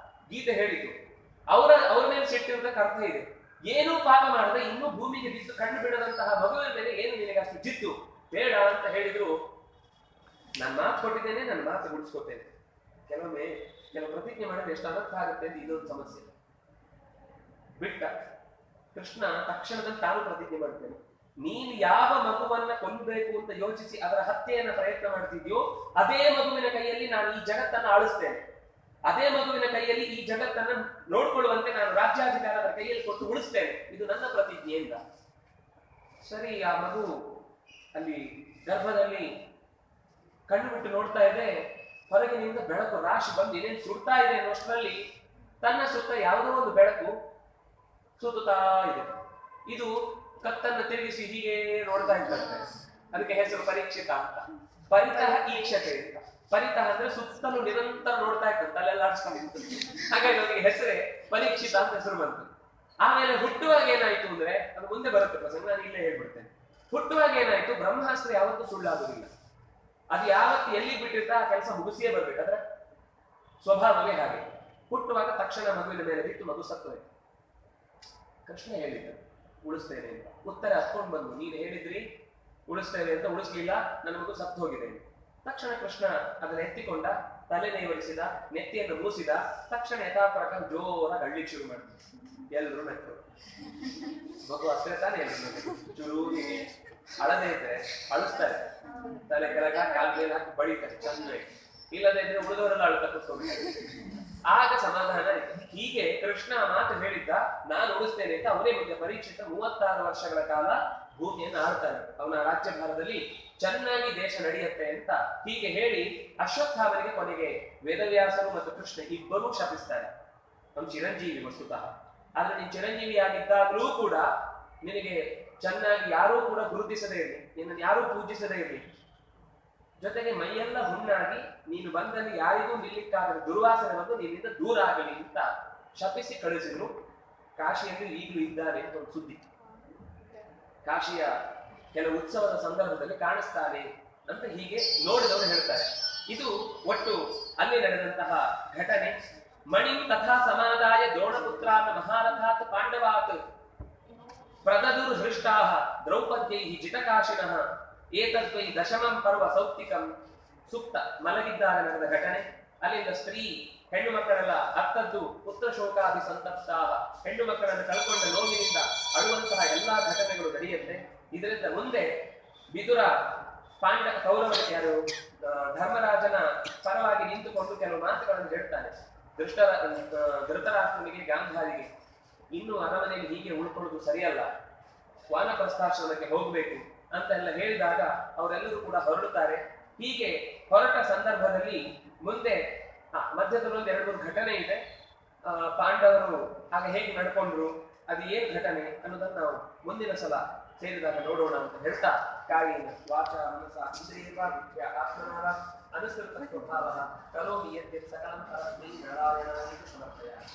ಗೀತೆ ಹೇಳಿದ್ರು. ಅವ್ರ ಮೇಲೆ ಸಿಟ್ಟಿರೋದಕ್ಕೆ ಅರ್ಥ ಇದೆ. ಏನೂ ಪಾಪ ಮಾಡದೆ ಇನ್ನೂ ಭೂಮಿಗೆ ಬಿದ್ದು ಕಣ್ಣು ಬಿಡದಂತಹ ಮಗುವಿನ ಮೇಲೆ ಏನು ನಿನಗೆ ಅಷ್ಟು ಜಿದ್ದು, ಬೇಡ ಅಂತ ಹೇಳಿದ್ರು. ನಾನು ಮಾತು ಕೊಟ್ಟಿದ್ದೇನೆ, ನನ್ನ ಮಾತು ಉಳಿಸ್ಕೊತೇನೆ. ಕೆಲವು ಪ್ರತಿಜ್ಞೆ ಮಾಡಿದ್ರೆ ಎಷ್ಟು ಅನರ್ಥ ಆಗುತ್ತೆ ಅಂತ ಇದೊಂದು ಸಮಸ್ಯೆ. ಬಿಟ್ಟ ಕೃಷ್ಣ ತಕ್ಷಣದಲ್ಲಿ ತಾನು ಪ್ರತಿಜ್ಞೆ ಮಾಡ್ತೇನೆ. ನೀನು ಯಾವ ಮಗುವನ್ನ ಕೊಲ್ಲಬೇಕು ಅಂತ ಯೋಚಿಸಿ ಅದರ ಹತ್ಯೆಯನ್ನ ಪ್ರಯತ್ನ ಮಾಡ್ತಿದ್ಯೋ ಅದೇ ಮಗುವಿನ ಕೈಯಲ್ಲಿ ನಾನು ಈ ಜಗತ್ತನ್ನು ಆಳಿಸ್ತೇನೆ. ಅದೇ ಮಗುವಿನ ಕೈಯಲ್ಲಿ ಈ ಜಗತ್ತನ್ನು ನೋಡ್ಕೊಳ್ಳುವಂತೆ ನಾನು ರಾಜ್ಯಾಧಿಕಾರ ಅದರ ಕೈಯಲ್ಲಿ ಕೊಟ್ಟು ಉಳಿಸ್ತೇನೆ. ಇದು ನನ್ನ ಪ್ರತಿಜ್ಞೆ ಅಂತ. ಸರಿ, ಆ ಮಗು ಅಲ್ಲಿ ಗರ್ಭದಲ್ಲಿ ಕಣ್ಣು ಬಿಟ್ಟು ನೋಡ್ತಾ ಇದೆ. ಹೊರಗಿನಿಂದ ಬೆಳಕು ರಾಶಿ ಬಂದು ಏನೇನು ಸುಡ್ತಾ ಇದೆ ಅನ್ನೋಷ್ಟರಲ್ಲಿ ತನ್ನ ಸುತ್ತ ಯಾವುದೋ ಒಂದು ಬೆಳಕು ಸುತ್ತುತ್ತಾ ಇದೆ. ಇದು ಕತ್ತನ್ನು ತಿರುಗಿಸಿ ಹೀಗೆ ನೋಡ್ತಾ ಇರ್ತದೆ. ಅದಕ್ಕೆ ಹೆಸರು ಪರೀಕ್ಷಿತ ಅಂತ. ಪರಿತಃ ಈಕ್ಷತೆ ಅಂತ. ಪರಿತಃ ಅಂದ್ರೆ ಸುತ್ತಲೂ ನಿರಂತರ ನೋಡ್ತಾ ಇರ್ತದೆ, ತಲೆಲ್ಲ ಆಡಿಸ್ಕೊಂಡು. ಹಾಗಾಗಿ ಅವನಿಗೆ ಹೆಸರೇ ಪರೀಕ್ಷಿತ ಅಂತ ಹೆಸರು ಬಂತು. ಆಮೇಲೆ ಹುಟ್ಟುವಾಗ ಏನಾಯ್ತು ಅಂದ್ರೆ, ಅದು ಮುಂದೆ ಬರುತ್ತೆ ಪ್ರಸಂಗ, ನಾನು ಇಲ್ಲೇ ಹೇಳ್ಬಿಡ್ತೇನೆ. ಹುಟ್ಟುವಾಗ ಏನಾಯ್ತು, ಬ್ರಹ್ಮಾಸ್ತ್ರ ಯಾವತ್ತೂ ಸುಳ್ಳಾಗುದಿಲ್ಲ. ಅದು ಯಾವತ್ತು ಎಲ್ಲಿ ಬಿಟ್ಟಿರ್ತಾ ಆ ಕೆಲಸ ಮುಗಿಸಿಯೇ ಬರ್ಬೇಕಾದ್ರೆ ಸ್ವಭಾವವೇ ಹಾಗೆ. ಹುಟ್ಟುವಾಗ ತಕ್ಷಣ ಮಗುವಿನ ಮೇಲೆ ಬಿಟ್ಟು ಮಗು ಸತ್ತೋಯ್ತು. ಕೃಷ್ಣ ಹೇಳಿದ್ದ ಉಳಿಸ್ತೇನೆ ಅಂತ. ಉತ್ತರ ಹತ್ಕೊಂಡು ಬಂದು, ನೀನು ಹೇಳಿದ್ರಿ ಉಳಿಸ್ತೇನೆ ಅಂತ, ಉಳಿಸ್ಲಿಲ್ಲ, ನನ್ನ ಮಗು ಸತ್ತು ಹೋಗಿದೆ. ತಕ್ಷಣ ಕೃಷ್ಣ ಅದನ್ನ ಎತ್ತಿಕೊಂಡ, ತಲೆ ನೇವರಿಸಿದ, ನೆತ್ತಿಯನ್ನು ಮೂಸಿದ. ತಕ್ಷಣ ಯಥಾಪ್ರಕಾರ ಜೋರಾಗಿ ಅಳ್ಳಿಕ್ ಶುರು ಮಾಡಿದ. ಎಲ್ಲರೂ ನಕ್ಕರು. ಮಗು ಅಷ್ಟೇ ತಾನೇ ಎಲ್ಲರೂ ಚೂರು ಅಳದೇ ಇದ್ರೆ ಅಳಿಸ್ತಾರೆ, ತಲೆ ಕೆಳಗ ಕಾಲ್ ಮೇಲೆ ಹಾಕಿ ಬಡಿತಾರೆ ಚೆನ್ನಾಗಿ. ಇಲ್ಲದೇ ಇದ್ರೆ ಉಳಿದವರೆಲ್ಲ ಅಳ್ತಾ ಕೂತ್ಕೊಳ್ತಾರೆ. ಆಗ ಸಮಾಧಾನ ಆಯ್ತು. ಹೀಗೆ ಕೃಷ್ಣ ಮಾತು ಹೇಳಿದ್ದ, ನಾನು ಉಳಿಸ್ತೇನೆ ಅಂತ. ಅವನೇ ಮುಂದೆ ಪರೀಕ್ಷಿತ 36 ವರ್ಷಗಳ ಕಾಲ ಭೂಮಿಯನ್ನು ಆಳ್ತಾನೆ. ಅವನ ರಾಜ್ಯಭಾರದಲ್ಲಿ ಚೆನ್ನಾಗಿ ದೇಶ ನಡೆಯುತ್ತೆ ಅಂತ ಹೀಗೆ ಹೇಳಿ ಅಶ್ವತ್ಥಾಮನಿಗೆ ಕೊನೆಗೆ ವೇದವ್ಯಾಸರು ಮತ್ತು ಕೃಷ್ಣ ಇಬ್ಬರೂ ಶಪಿಸ್ತಾರೆ. ಅವನು ಚಿರಂಜೀವಿ ವಸ್ತುತಃ. ಆದ್ರೆ ನೀನು ಚಿರಂಜೀವಿಯಾಗಿದ್ದಾಗಲೂ ಕೂಡ ನಿನಗೆ ಚೆನ್ನಾಗಿ ಯಾರೂ ಕೂಡ ಗುರುತಿಸದೇ ಇರಲಿ, ನಿನ್ನನ್ನು ಯಾರೂ ಪೂಜಿಸದೇ ಇರಲಿ, ಜೊತೆಗೆ ಮೈಯೆಲ್ಲ ಹುಣ್ಣಾಗಿ ನೀನು ಬಂದಲ್ಲಿ ಯಾರಿಗೂ ನಿಲ್ಲಿಕ್ಕಾಗದ ದುರ್ವಾಸನೆ ಬಂದು ನಿನ್ನಿಂದ ದೂರ ಆಗಲಿ ಅಂತ ಶಪಿಸಿ ಕಳಿಸಿದ್ರು. ಕಾಶಿಯಲ್ಲಿ ಈಗಲೂ ಇದ್ದಾರೆ ಅಂತ ಒಂದು ಸುದ್ದಿ. ಕಾಶಿಯ ಕೆಲವು ಉತ್ಸವದ ಸಂದರ್ಭದಲ್ಲಿ ಕಾಣಿಸ್ತಾನೆ ಅಂತ ಹೀಗೆ ನೋಡಿದವರು ಹೇಳ್ತಾರೆ. ಇದು ಒಟ್ಟು ಅಲ್ಲಿ ನಡೆದಂತಹ ಘಟನೆ. ಮಣಿ ತಥಾ ಸಮಾದಾಯ ದ್ರೋಣಪುತ್ರಾತ್ ಮಹಾರಥಾತ್ ಪಾಂಡವಾತ್ ಪ್ರದದುರ್ ಹೃಷ್ಟಾಹ ದ್ರೌಪದ್ಯೈಹಿ ಜಿತಕಾಶಿನಃ ಏತದ್ವೈ ದಶಮಂ ಪರ್ವ ಸೌಪ್ತಿಕಂ ಸುಪ್ತ. ಮಲಗಿದ್ದಾಗ ನಡೆದ ಘಟನೆ. ಅಲ್ಲಿಂದ ಸ್ತ್ರೀ ಹೆಣ್ಣು ಮಕ್ಕಳೆಲ್ಲ ಅತ್ತದ್ದು ಪುತ್ರ ಶೋಕಾದಿ ಸಂತಪ್ತ. ಹೆಣ್ಣು ಮಕ್ಕಳನ್ನು ಕಳ್ಕೊಂಡ ನೋವಿನಿಂದ ಅಳುವಂತಹ ಎಲ್ಲಾ ಘಟನೆಗಳು ನಡೆಯುತ್ತೆ. ಇದರಿಂದ ಮುಂದೆ ವಿದುರ ಕೌರವನಿಗೆ ಯಾರು ಧರ್ಮರಾಜನ ಪರವಾಗಿ ನಿಂತುಕೊಂಡು ಕೆಲವು ಮಾತುಗಳನ್ನು ಹೇಳ್ತಾನೆ. ಧೃತರಾಷ್ಟ್ರನಿಗೆ ಗಾಂಧಾರಿಗೆ, ಇನ್ನು ಅರಮನೆಯಲ್ಲಿ ಹೀಗೆ ಉಳ್ಕೊಳ್ಳೋದು ಸರಿಯಲ್ಲ, ವಾನಪ್ರಸ್ಥಾಶ್ರಮಕ್ಕೆ ಹೋಗ್ಬೇಕು ಅಂತೆಲ್ಲ ಹೇಳಿದಾಗ ಅವರೆಲ್ಲರೂ ಕೂಡ ಹೊರಡುತ್ತಾರೆ. ಹೀಗೆ ಹೊರಟ ಸಂದರ್ಭದಲ್ಲಿ ಮುಂದೆ ಮಧ್ಯದಲ್ಲಿ ಒಂದು 2-3 ಘಟನೆ ಇದೆ. ಪಾಂಡವರು ಆಗ ಹೇಗೆ ನಡ್ಕೊಂಡ್ರು, ಅದು ಏನು ಘಟನೆ ಅನ್ನೋದನ್ನು ನಾವು ಮುಂದಿನ ಸಲ ಸೇರಿದಾಗ ನೋಡೋಣ ಅಂತ ಹೇಳ್ತಾ, ಕಾಯೇನ ವಾಚಾ ಮನಸಾ ಇಂದ್ರಿಯೇರ್ವಾ ವಿದ್ಯಾ ಆತ್ಮನಾರ ಅನುಸೃತ ಸ್ವಭಾವಃ ಕರೋಮಿ ಯದ್ಯತ್ ಸಕಲಂ ಪರಸ್ಮೈ ನಾರಾಯಣಾಯ ಸಮರ್ಪಯಾಮಿ.